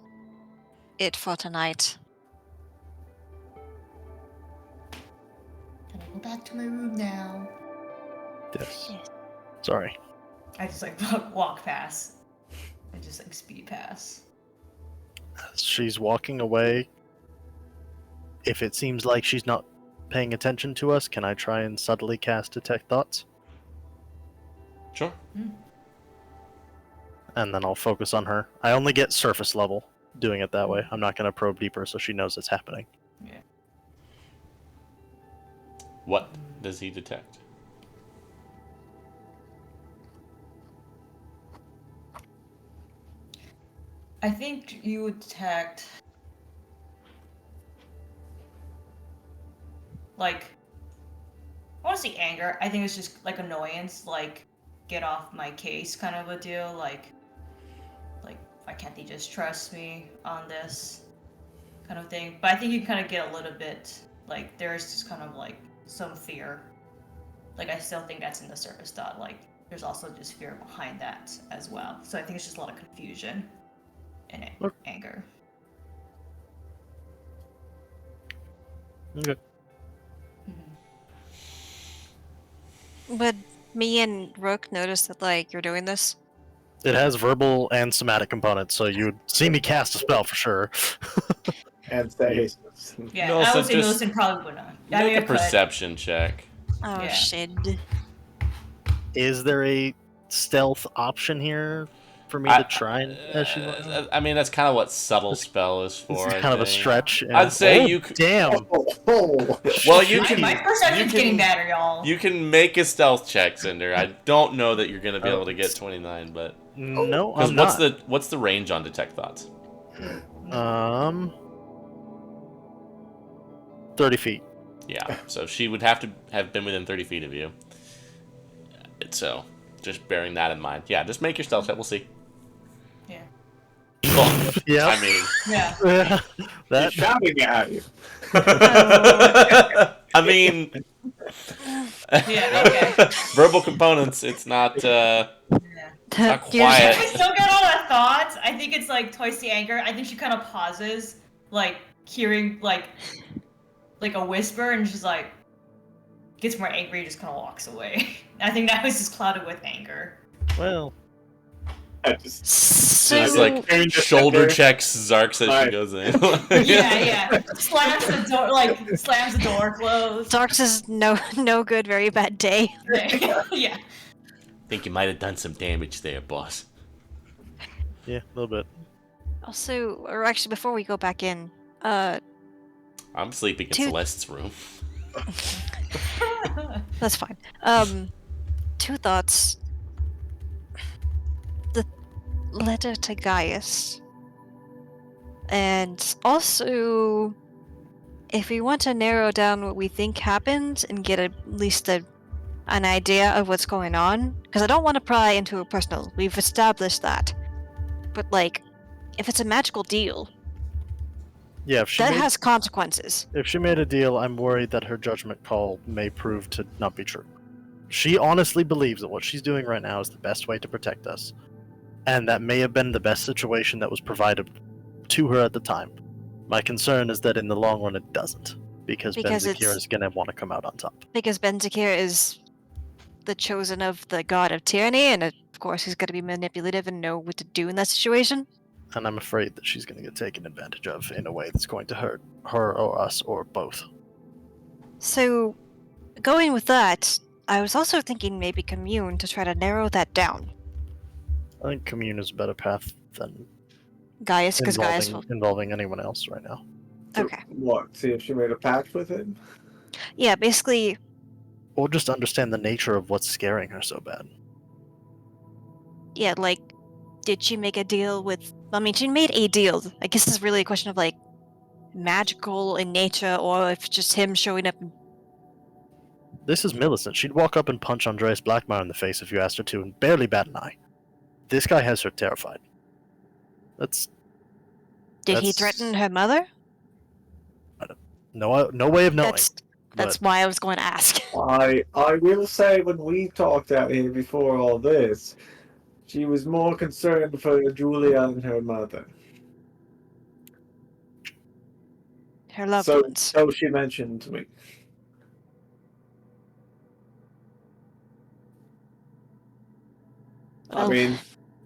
[SPEAKER 5] it for tonight.
[SPEAKER 3] Can I go back to my room now?
[SPEAKER 4] Yes.
[SPEAKER 5] Yes.
[SPEAKER 4] Sorry.
[SPEAKER 3] I just like walk past. I just like speed past.
[SPEAKER 4] As she's walking away, if it seems like she's not paying attention to us, can I try and subtly cast Detect Thoughts?
[SPEAKER 1] Sure.
[SPEAKER 4] And then I'll focus on her. I only get surface level doing it that way. I'm not going to probe deeper so she knows it's happening.
[SPEAKER 3] Yeah.
[SPEAKER 1] What does he detect?
[SPEAKER 3] I think you would detect like I want to say anger. I think it's just like annoyance, like get off my case kind of a deal. Like why can't they just trust me on this kind of thing? But I think you kind of get a little bit like there's just kind of like some fear. Like I still think that's in the surface thought. Like there's also just fear behind that as well. So I think it's just a lot of confusion and anger.
[SPEAKER 4] Okay.
[SPEAKER 5] Would me and Rook notice that, like, you're doing this?
[SPEAKER 4] It has verbal and somatic components, so you'd see me cast a spell for sure.
[SPEAKER 2] And say,
[SPEAKER 3] Yeah,
[SPEAKER 1] No,
[SPEAKER 3] I
[SPEAKER 1] so
[SPEAKER 3] would say
[SPEAKER 1] just
[SPEAKER 3] Millicent probably would not. I
[SPEAKER 1] Make
[SPEAKER 3] mean,
[SPEAKER 1] a
[SPEAKER 3] I could.
[SPEAKER 1] perception check.
[SPEAKER 5] Oh,
[SPEAKER 3] Yeah.
[SPEAKER 5] shit.
[SPEAKER 4] Is there a stealth option here? for me to try and as she went.
[SPEAKER 1] I mean, that's kind of what subtle
[SPEAKER 4] This-
[SPEAKER 1] spell is
[SPEAKER 4] This
[SPEAKER 1] for.
[SPEAKER 4] is
[SPEAKER 1] I
[SPEAKER 4] kind of a
[SPEAKER 1] think.
[SPEAKER 4] stretch.
[SPEAKER 1] I'd say
[SPEAKER 4] oh,
[SPEAKER 1] you could.
[SPEAKER 4] Damn.
[SPEAKER 2] Oh.
[SPEAKER 1] Well, you
[SPEAKER 3] My
[SPEAKER 1] can.
[SPEAKER 3] perception's
[SPEAKER 1] you
[SPEAKER 3] getting
[SPEAKER 1] can-
[SPEAKER 3] better, y'all.
[SPEAKER 1] You can make a stealth check, Cinder. I don't know that you're gonna be able to get 29, but
[SPEAKER 4] No,
[SPEAKER 1] because
[SPEAKER 4] I'm
[SPEAKER 1] what's
[SPEAKER 4] not.
[SPEAKER 1] what's the range on detect thoughts?
[SPEAKER 4] 30 feet.
[SPEAKER 1] Yeah, so she would have to have been within 30 feet of you. So, just bearing that in mind. Yeah, just make your stealth check. We'll see.
[SPEAKER 3] Yeah.
[SPEAKER 1] Well,
[SPEAKER 4] Yeah.
[SPEAKER 1] I mean,
[SPEAKER 3] Yeah.
[SPEAKER 2] He's
[SPEAKER 4] that
[SPEAKER 2] shouting at you.
[SPEAKER 1] I mean,
[SPEAKER 3] Yeah, okay.
[SPEAKER 1] verbal components. It's not. Not
[SPEAKER 5] You're
[SPEAKER 1] quiet.
[SPEAKER 3] I still get all the thoughts. I think it's like twice the anger. I think she kind of pauses, like hearing like a whisper, and she's like gets more angry, and just kind of walks away. I think that was just clouded with anger.
[SPEAKER 4] Well,
[SPEAKER 2] I just
[SPEAKER 5] So,
[SPEAKER 1] Just like
[SPEAKER 2] Carrying the
[SPEAKER 1] shoulder
[SPEAKER 2] scepter.
[SPEAKER 1] checks Zarks as she
[SPEAKER 2] Right.
[SPEAKER 1] goes in.
[SPEAKER 3] Yeah. Slams the door, slams the door closed.
[SPEAKER 5] Darks is no good, very bad day.
[SPEAKER 3] Yeah.
[SPEAKER 1] Think you might have done some damage there, boss.
[SPEAKER 4] yeah, a little bit.
[SPEAKER 5] Also, or actually, before we go back in,
[SPEAKER 1] I'm sleeping in
[SPEAKER 5] Two-
[SPEAKER 1] Celeste's room.
[SPEAKER 5] that's fine. Two thoughts. The letter to Gaius, and also, if we want to narrow down what we think happened and get at least an idea of what's going on, because I don't want to pry into her personal. We've established that, but like, if it's a magical deal,
[SPEAKER 4] Yeah, if she
[SPEAKER 5] that
[SPEAKER 4] made,
[SPEAKER 5] has consequences.
[SPEAKER 4] if she made a deal, I'm worried that her judgment call may prove to not be true. She honestly believes that what she's doing right now is the best way to protect us, and that may have been the best situation that was provided to her at the time. My concern is that in the long run it doesn't, because
[SPEAKER 5] Because
[SPEAKER 4] Benzakir
[SPEAKER 5] it's-
[SPEAKER 4] is going to want to come out on top.
[SPEAKER 5] Because Benzakir is the chosen of the god of tyranny, and of course he's going to be manipulative and know what to do in that situation.
[SPEAKER 4] And I'm afraid that she's going to get taken advantage of in a way that's going to hurt her or us or both.
[SPEAKER 5] So, going with that, I was also thinking maybe commune to try to narrow that down.
[SPEAKER 4] I think commune is a better path than
[SPEAKER 5] Gaius, because Gaius will.
[SPEAKER 4] involving anyone else right now.
[SPEAKER 5] Okay.
[SPEAKER 2] What? See if she made a pact with him?
[SPEAKER 5] Yeah, basically,
[SPEAKER 4] Or just understand the nature of what's scaring her so bad.
[SPEAKER 5] yeah, like, did she make a deal with. I mean, she made a deal. I guess it's really a question of, like, magical in nature, or if just him showing up.
[SPEAKER 4] This is Millicent. She'd walk up and punch Andreas Blackmire in the face if you asked her to and barely bat an eye. This guy has her terrified.
[SPEAKER 5] Did he
[SPEAKER 4] That's-
[SPEAKER 5] threaten her mother?
[SPEAKER 4] No way of knowing.
[SPEAKER 5] That's why I was going to ask.
[SPEAKER 2] I will say when we talked out here before all this, she was more concerned for Julia and her mother.
[SPEAKER 5] Her loved
[SPEAKER 2] So
[SPEAKER 5] ones.
[SPEAKER 2] she mentioned to me. I
[SPEAKER 5] Well,
[SPEAKER 2] mean,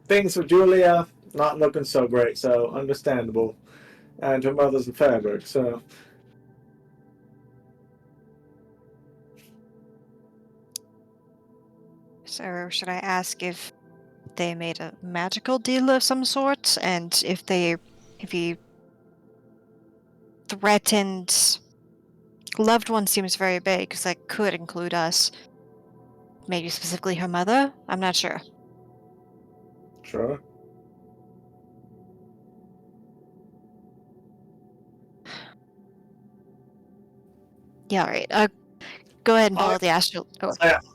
[SPEAKER 2] things with Julia not looking so great, so understandable. And her mother's in Fairburg, so
[SPEAKER 5] So should I ask if they made a magical deal of some sort, and if he threatened loved one seems very vague, because that could include us. Maybe specifically her mother? I'm not sure.
[SPEAKER 2] sure.
[SPEAKER 5] Yeah, alright. Go ahead and follow the astral. Oh,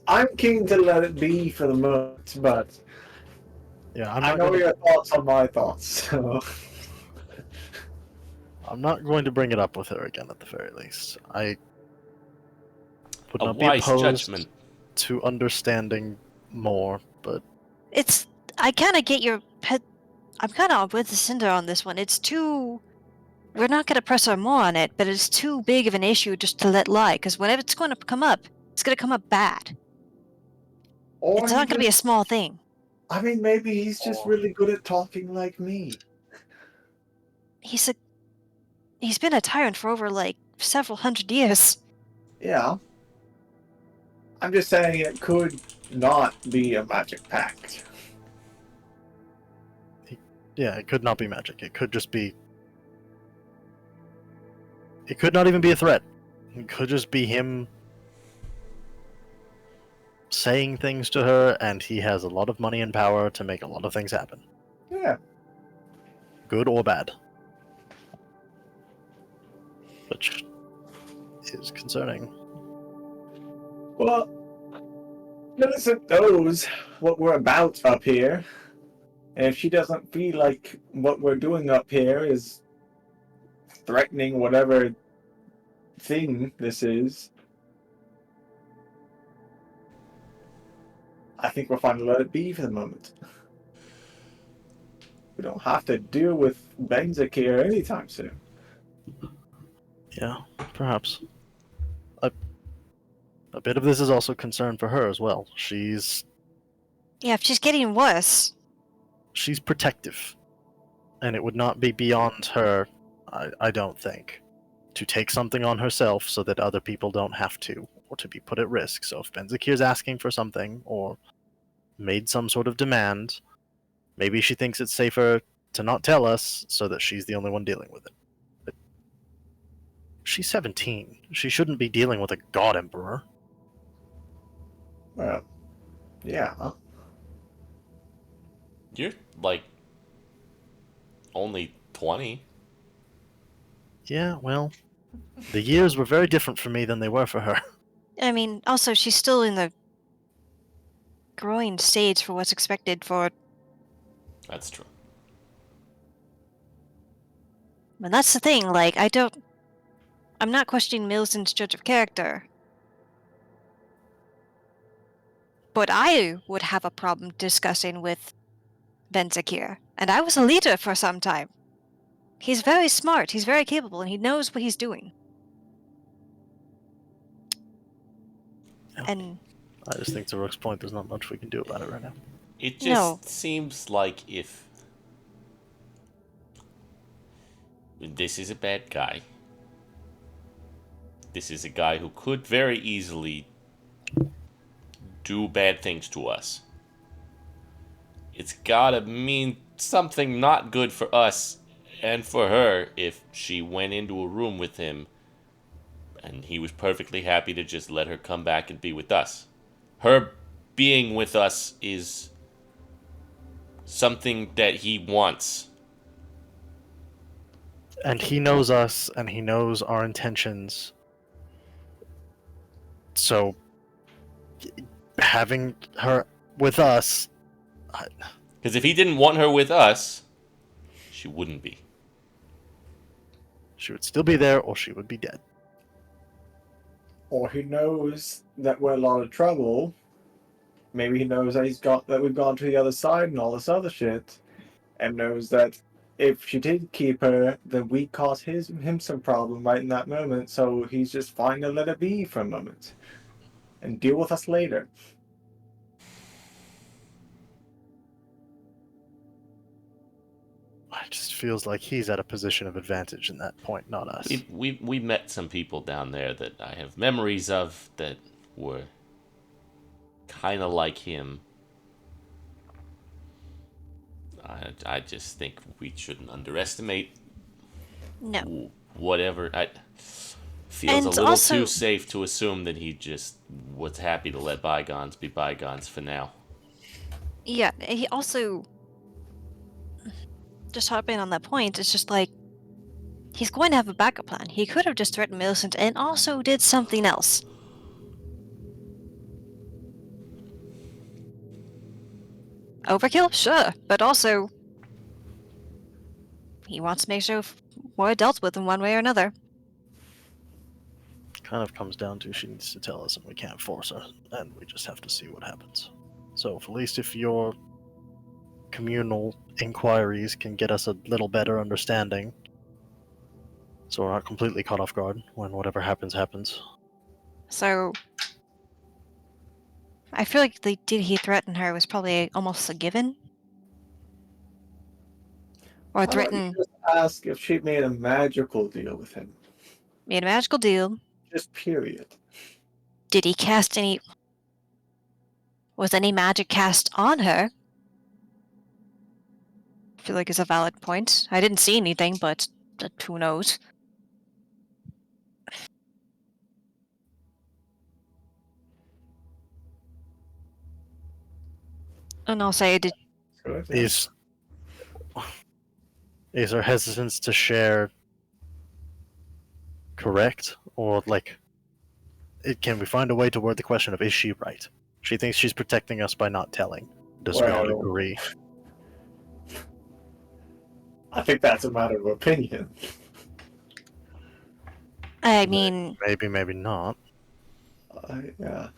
[SPEAKER 2] I'm keen to let it be for the moment, but
[SPEAKER 4] Yeah,
[SPEAKER 2] I know your thoughts on my thoughts, so
[SPEAKER 4] I'm not going to bring it up with her again at the very least. I would
[SPEAKER 1] A
[SPEAKER 4] not be
[SPEAKER 1] wise
[SPEAKER 4] opposed
[SPEAKER 1] judgment.
[SPEAKER 4] to understanding more, but
[SPEAKER 5] it's. I kind of get your pet. I'm kind of with Cinder on this one. It's too. We're not going to press her more on it, but it's too big of an issue just to let lie, because whenever it's going to come up, it's going to come up bad.
[SPEAKER 2] or
[SPEAKER 5] It's
[SPEAKER 2] he
[SPEAKER 5] not going to be a
[SPEAKER 2] just-
[SPEAKER 5] small thing.
[SPEAKER 2] I mean, maybe he's just really good at talking like me.
[SPEAKER 5] He's been a tyrant for over like several hundred years.
[SPEAKER 2] Yeah. I'm just saying it could not be a magic pact.
[SPEAKER 4] Yeah, it could not be magic. It could just be. It could not even be a threat. It could just be him saying things to her, and he has a lot of money and power to make a lot of things happen.
[SPEAKER 2] Yeah.
[SPEAKER 4] Good or bad. Which is concerning.
[SPEAKER 2] Well, Millicent knows what we're about up here. And if she doesn't feel like what we're doing up here is threatening whatever thing this is, I think we're fine to let it be for the moment. We don't have to deal with Benzik here anytime soon.
[SPEAKER 4] Yeah, perhaps. A bit of this is also concern for her as well. She's
[SPEAKER 5] Yeah, if she's getting worse.
[SPEAKER 4] protective, and it would not be beyond her, I don't think, to take something on herself so that other people don't have to, or to be put at risk. So if Benzakir's asking for something, or made some sort of demand, maybe she thinks it's safer to not tell us so that she's the only one dealing with it. But she's 17. She shouldn't be dealing with a god emperor.
[SPEAKER 2] Well, yeah.
[SPEAKER 1] You're like only 20.
[SPEAKER 4] Yeah, well, the years were very different for me than they were for her.
[SPEAKER 5] I mean, also, she's still in the growing stage for what's expected for.
[SPEAKER 1] That's true.
[SPEAKER 5] And that's the thing, like, I'm not questioning Millicent's judge of character. But I would have a problem discussing with Benzakir. And I was a leader for some time. He's very smart, he's very capable, and he knows what he's doing.
[SPEAKER 4] Yeah.
[SPEAKER 5] And
[SPEAKER 4] I just think to Rook's point, there's not much we can do about it right now.
[SPEAKER 1] It just
[SPEAKER 5] No.
[SPEAKER 1] seems like if this is a bad guy, this is a guy who could very easily do bad things to us. It's gotta mean something not good for us and for her if she went into a room with him and he was perfectly happy to just let her come back and be with us. Her being with us is something that he wants.
[SPEAKER 4] And he knows us, and he knows our intentions. So, having her with us,
[SPEAKER 1] Because if he didn't want her with us, she wouldn't be.
[SPEAKER 4] she would still be there, or she would be dead.
[SPEAKER 2] Or he knows that we're in a lot of trouble. Maybe he knows that we've gone to the other side and all this other shit, and knows that if she did keep her, then we caused him some problem right in that moment. So he's just fine to let it be for a moment, and deal with us later.
[SPEAKER 4] It just feels like he's at a position of advantage in that point, not us.
[SPEAKER 1] We met some people down there that I have memories of that were kind of like him. I just think we shouldn't underestimate
[SPEAKER 5] no.
[SPEAKER 1] whatever. Feels
[SPEAKER 5] And
[SPEAKER 1] a little
[SPEAKER 5] also-
[SPEAKER 1] too safe to assume that he just was happy to let bygones be bygones for now.
[SPEAKER 5] Yeah, he also. Just hopping on that point, it's just like. He's going to have a backup plan. He could have just threatened Millicent and also did something else. Overkill? Sure. But also. He wants to make sure we're dealt with in one way or another.
[SPEAKER 4] Kind of comes down to she needs to tell us, and we can't force her, and we just have to see what happens. So, at least if your communal inquiries can get us a little better understanding, so we're not completely caught off guard when whatever happens, happens.
[SPEAKER 5] So. I feel like the did he threaten her was probably almost a given. Or
[SPEAKER 2] Why don't you
[SPEAKER 5] threaten.
[SPEAKER 2] just ask if she made a magical deal with him?
[SPEAKER 5] Made a magical deal.
[SPEAKER 2] Just period.
[SPEAKER 5] Did he cast any. Was any magic cast on her? feel like it's a valid point. I didn't see anything, but who knows? And I'll say,
[SPEAKER 2] Good, yeah.
[SPEAKER 4] Is her hesitance to share correct, or like, can we find a way to word the question of is she right? She thinks she's protecting us by not telling. Does God
[SPEAKER 2] Well-
[SPEAKER 4] agree?
[SPEAKER 2] I think that's a matter of opinion.
[SPEAKER 5] I mean,
[SPEAKER 4] Maybe, maybe not.
[SPEAKER 2] Yeah.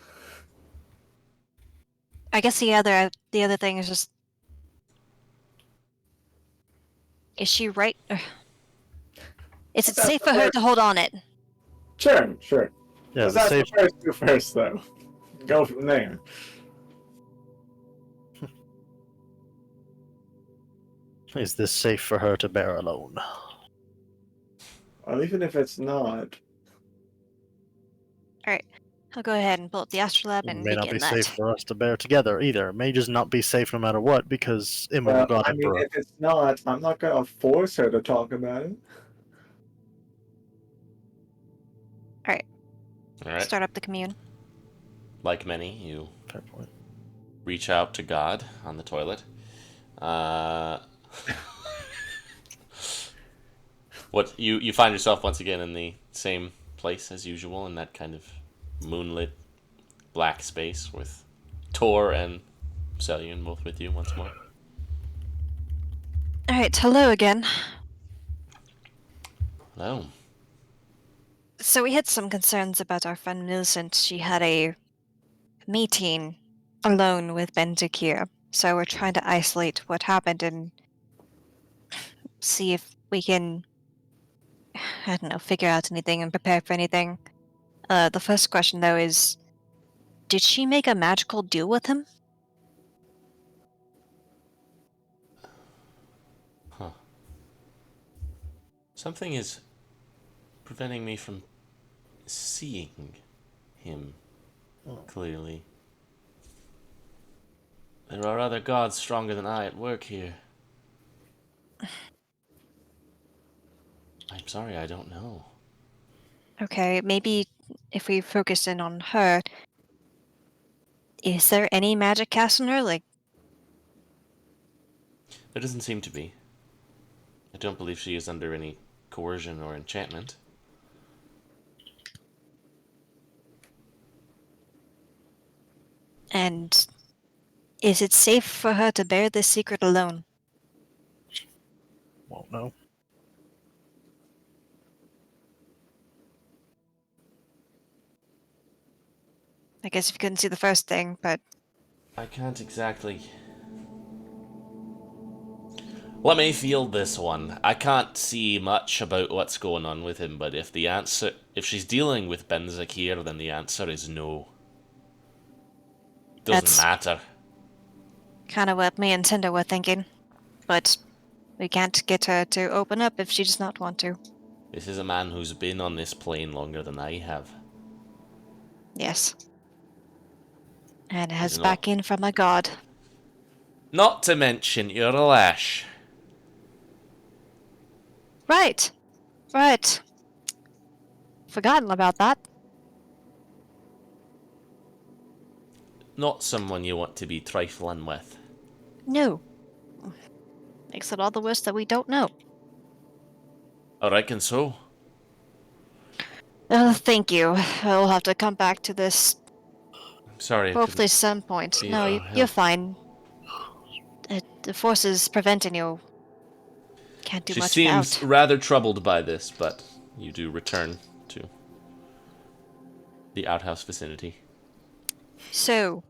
[SPEAKER 5] I guess the other thing is just, is she right? Is it
[SPEAKER 2] That's
[SPEAKER 5] safe
[SPEAKER 2] the
[SPEAKER 5] for her
[SPEAKER 2] first-
[SPEAKER 5] to hold on it?
[SPEAKER 2] Sure.
[SPEAKER 4] Yeah,
[SPEAKER 2] Let's
[SPEAKER 4] the
[SPEAKER 2] ask
[SPEAKER 4] safe.
[SPEAKER 2] the first two first, though. Go from there.
[SPEAKER 4] Is this safe for her to bear alone?
[SPEAKER 2] Well, even if it's not,
[SPEAKER 5] I'll go ahead and pull up the astrolabe
[SPEAKER 4] It
[SPEAKER 5] and
[SPEAKER 4] may not be
[SPEAKER 5] begin that.
[SPEAKER 4] safe for us to bear together either. It may just not be safe no matter what because Immortal
[SPEAKER 2] well,
[SPEAKER 4] God
[SPEAKER 2] I mean,
[SPEAKER 4] Emperor.
[SPEAKER 2] if it's not, I'm not gonna force her to talk about it.
[SPEAKER 1] All right.
[SPEAKER 5] Start up the commune.
[SPEAKER 1] Like many, you
[SPEAKER 4] Fair point.
[SPEAKER 1] reach out to God on the toilet. What you find yourself once again in the same place as usual, in that kind of moonlit black space with Tor and Selyun both with you once more.
[SPEAKER 5] Alright, hello again.
[SPEAKER 1] Hello.
[SPEAKER 5] So we had some concerns about our friend Millicent. She had a meeting alone with Benzakir. So we're trying to isolate what happened and see if we can, I don't know, figure out anything and prepare for anything. The first question, though, is, did she make a magical deal with him?
[SPEAKER 1] Huh. Something is preventing me from seeing him clearly. There are other gods stronger than I at work here. I'm sorry, I don't know.
[SPEAKER 5] Okay, maybe if we focus in on her, is there any magic cast on her? Like,
[SPEAKER 1] There doesn't seem to be. I don't believe she is under any coercion or enchantment.
[SPEAKER 5] and is it safe for her to bear this secret alone?
[SPEAKER 4] Won't know.
[SPEAKER 5] I guess if you couldn't see the first thing, but
[SPEAKER 1] I can't exactly. Let me field this one. I can't see much about what's going on with him, but if she's dealing with Benzakir, then the answer is no. Doesn't
[SPEAKER 5] That's-
[SPEAKER 1] matter.
[SPEAKER 5] kind of what me and Cinder were thinking. But we can't get her to open up if she does not want to.
[SPEAKER 1] This is a man who's been on this plane longer than I have.
[SPEAKER 5] Yes. And has
[SPEAKER 1] Isn't
[SPEAKER 5] back in from a god.
[SPEAKER 1] Not to mention you're a lash.
[SPEAKER 5] Right. Forgotten about that.
[SPEAKER 1] Not someone you want to be trifling with.
[SPEAKER 5] No. Makes it all the worse that we don't know.
[SPEAKER 1] I reckon so.
[SPEAKER 5] Oh, thank you. I'll have to come back to this
[SPEAKER 1] I'm sorry.
[SPEAKER 5] hopefully at some point.
[SPEAKER 1] be
[SPEAKER 5] No,
[SPEAKER 1] of
[SPEAKER 5] you're
[SPEAKER 1] help.
[SPEAKER 5] fine. The force is preventing you. Can't do
[SPEAKER 1] She
[SPEAKER 5] much
[SPEAKER 1] seems
[SPEAKER 5] about.
[SPEAKER 1] rather troubled by this, but you do return to the outhouse vicinity.
[SPEAKER 5] So,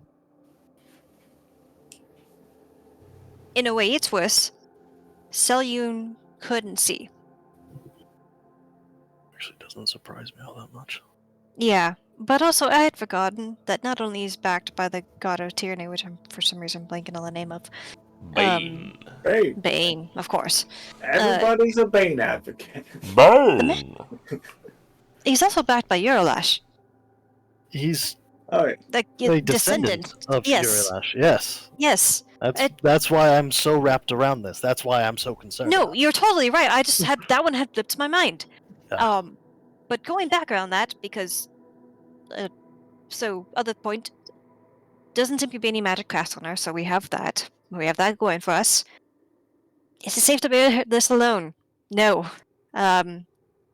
[SPEAKER 5] in a way, it's worse. Selyun couldn't see.
[SPEAKER 4] Actually, doesn't surprise me all that much.
[SPEAKER 5] Yeah, but also I had forgotten that not only is backed by the god of tyranny, which I'm for some reason blanking on the name of.
[SPEAKER 1] Bane.
[SPEAKER 2] Hey,
[SPEAKER 5] Bane, of course.
[SPEAKER 2] everybody's a Bane advocate.
[SPEAKER 1] Bane!
[SPEAKER 5] He's also backed by Eurolash.
[SPEAKER 4] He's
[SPEAKER 2] Alright.
[SPEAKER 5] Like
[SPEAKER 4] A
[SPEAKER 5] descendant.
[SPEAKER 4] of
[SPEAKER 5] Yes.
[SPEAKER 4] Furylash. Yes.
[SPEAKER 5] Yes.
[SPEAKER 4] That's why I'm so wrapped around this. That's why I'm so concerned.
[SPEAKER 5] No,
[SPEAKER 4] about it.
[SPEAKER 5] you're totally right. I just had that one had flipped my mind.
[SPEAKER 4] Yeah.
[SPEAKER 5] But going back around that because, so other point doesn't seem to be any magic cast on her, so we have that. We have that going for us. Is it safe to bear this alone? No. Again,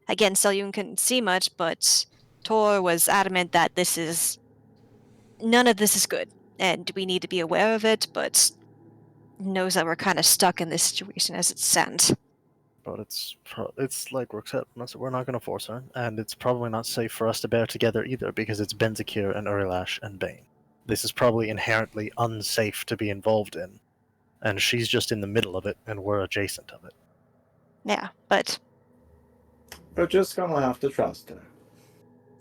[SPEAKER 5] Selyun couldn't see much, but Tor was adamant that none of this is good, and we need to be aware of it, but knows that we're kind of stuck in this situation as it stands.
[SPEAKER 4] But it's like Rook said, we're not going to force her, and it's probably not safe for us to bear together either because it's Benzakir and Urilash and Bane. This is probably inherently unsafe to be involved in, and she's just in the middle of it, and we're adjacent of it.
[SPEAKER 5] Yeah, but
[SPEAKER 2] We're just gonna have to trust her.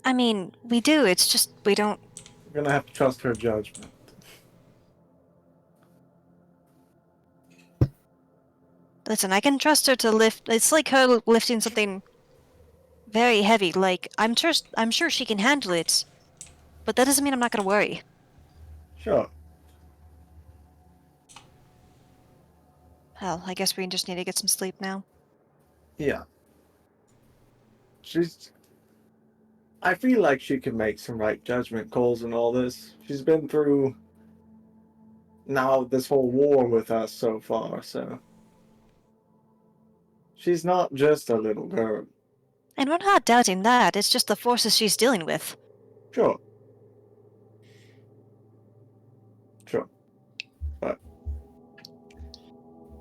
[SPEAKER 5] I mean, we do. It's just we don't.
[SPEAKER 2] We're gonna have to trust her judgment.
[SPEAKER 5] Listen, I can trust her to lift. It's like her lifting something very heavy. Like I'm sure she can handle it, but that doesn't mean I'm not gonna worry.
[SPEAKER 2] Sure.
[SPEAKER 5] Hell, I guess we just need to get some sleep now.
[SPEAKER 2] Yeah. I feel like she can make some right judgment calls and all this. She's been through now this whole war with us so far, so. She's not just a little girl.
[SPEAKER 5] And we're not doubting that. It's just the forces she's dealing with.
[SPEAKER 2] Sure. Sure. But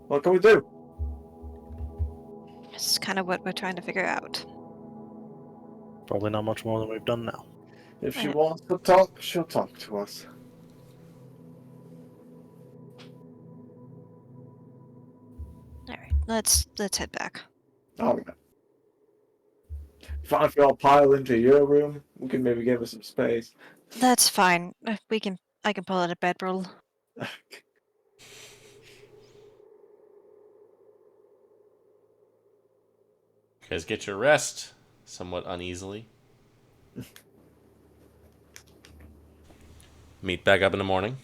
[SPEAKER 2] what can we do?
[SPEAKER 5] It's kind of what we're trying to figure out.
[SPEAKER 4] Probably not much more than we've done now.
[SPEAKER 2] If she wants to talk, she'll talk to us.
[SPEAKER 5] All right, let's head back.
[SPEAKER 2] Alright. Fine if we all pile into your room. We can maybe give us some space.
[SPEAKER 5] That's fine. I can pull out a bedroll.
[SPEAKER 1] You guys get your rest somewhat uneasily. Meet back up in the morning.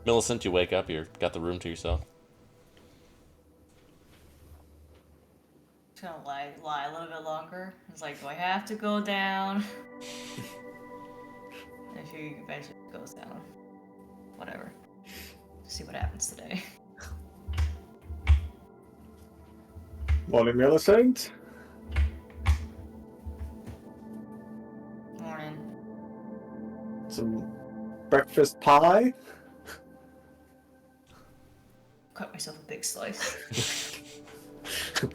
[SPEAKER 1] Millicent, you wake up, you've got the room to yourself.
[SPEAKER 3] Just gonna lie a little bit longer. It's like, do I have to go down? And she eventually goes down. Whatever. See what happens today.
[SPEAKER 2] Morning, Millicent.
[SPEAKER 3] Morning.
[SPEAKER 2] Some breakfast pie.
[SPEAKER 3] Cut myself a big slice.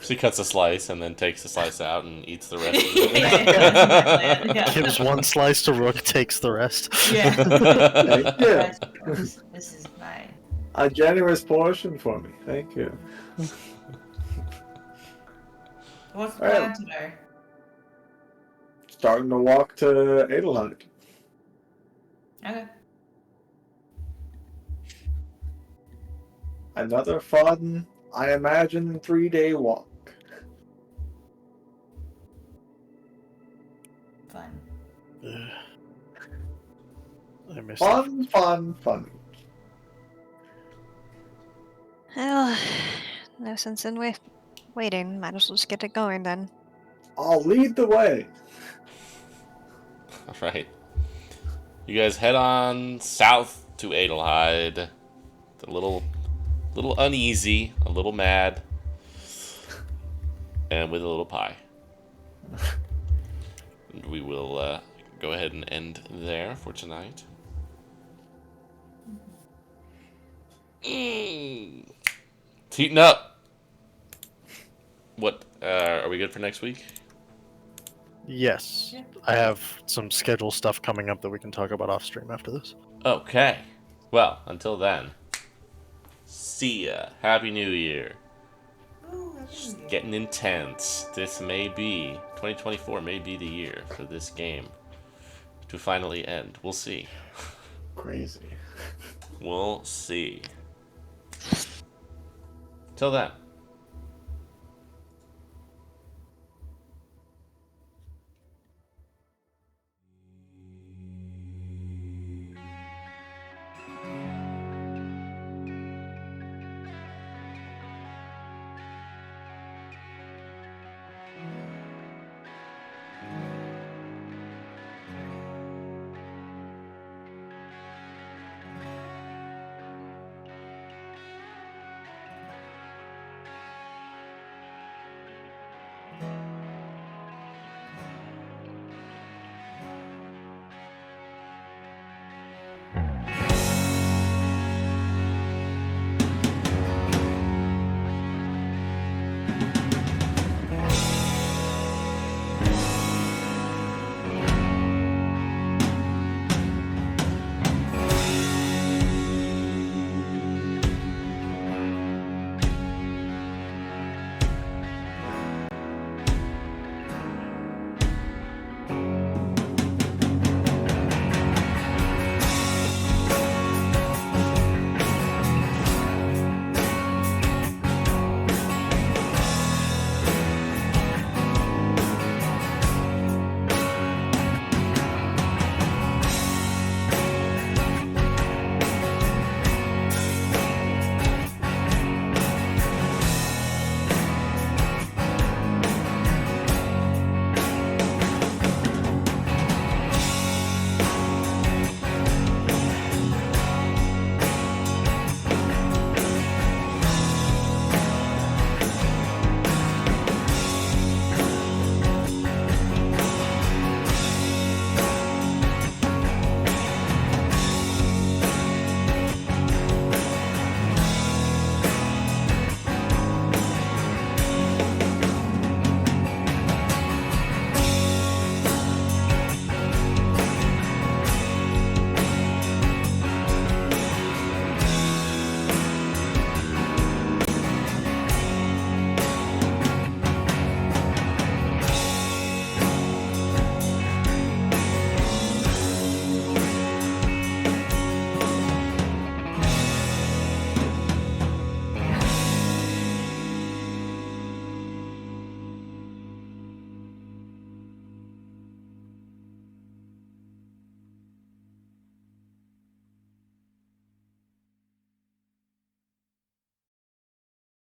[SPEAKER 1] She cuts a slice and then takes the slice out and eats the rest of it.
[SPEAKER 3] Yeah.
[SPEAKER 4] Gives one slice to Rook, takes the rest.
[SPEAKER 3] Yeah.
[SPEAKER 2] Thank you.
[SPEAKER 3] This is mine.
[SPEAKER 2] A generous portion for me. Thank you.
[SPEAKER 3] What's the
[SPEAKER 2] Well,
[SPEAKER 3] plan today?
[SPEAKER 2] Starting to walk to Adelheid.
[SPEAKER 3] Okay.
[SPEAKER 2] Another fun, I imagine, 3-day walk.
[SPEAKER 3] Fun.
[SPEAKER 4] I missed
[SPEAKER 2] Fun.
[SPEAKER 5] Well, no sense in waiting. Might as well just get it going then.
[SPEAKER 2] I'll lead the way.
[SPEAKER 1] Alright. You guys head on south to Adelheid. A little uneasy, a little mad, and with a little pie. And we will go ahead and end there for tonight. It's heating up. What, are we good for next week?
[SPEAKER 4] Yes. I have some schedule stuff coming up that we can talk about off stream after this.
[SPEAKER 1] Okay. Well, until then, see ya. Happy New Year. It's getting intense. 2024 may be the year for this game to finally end. We'll see.
[SPEAKER 2] Crazy.
[SPEAKER 1] We'll see. Till then.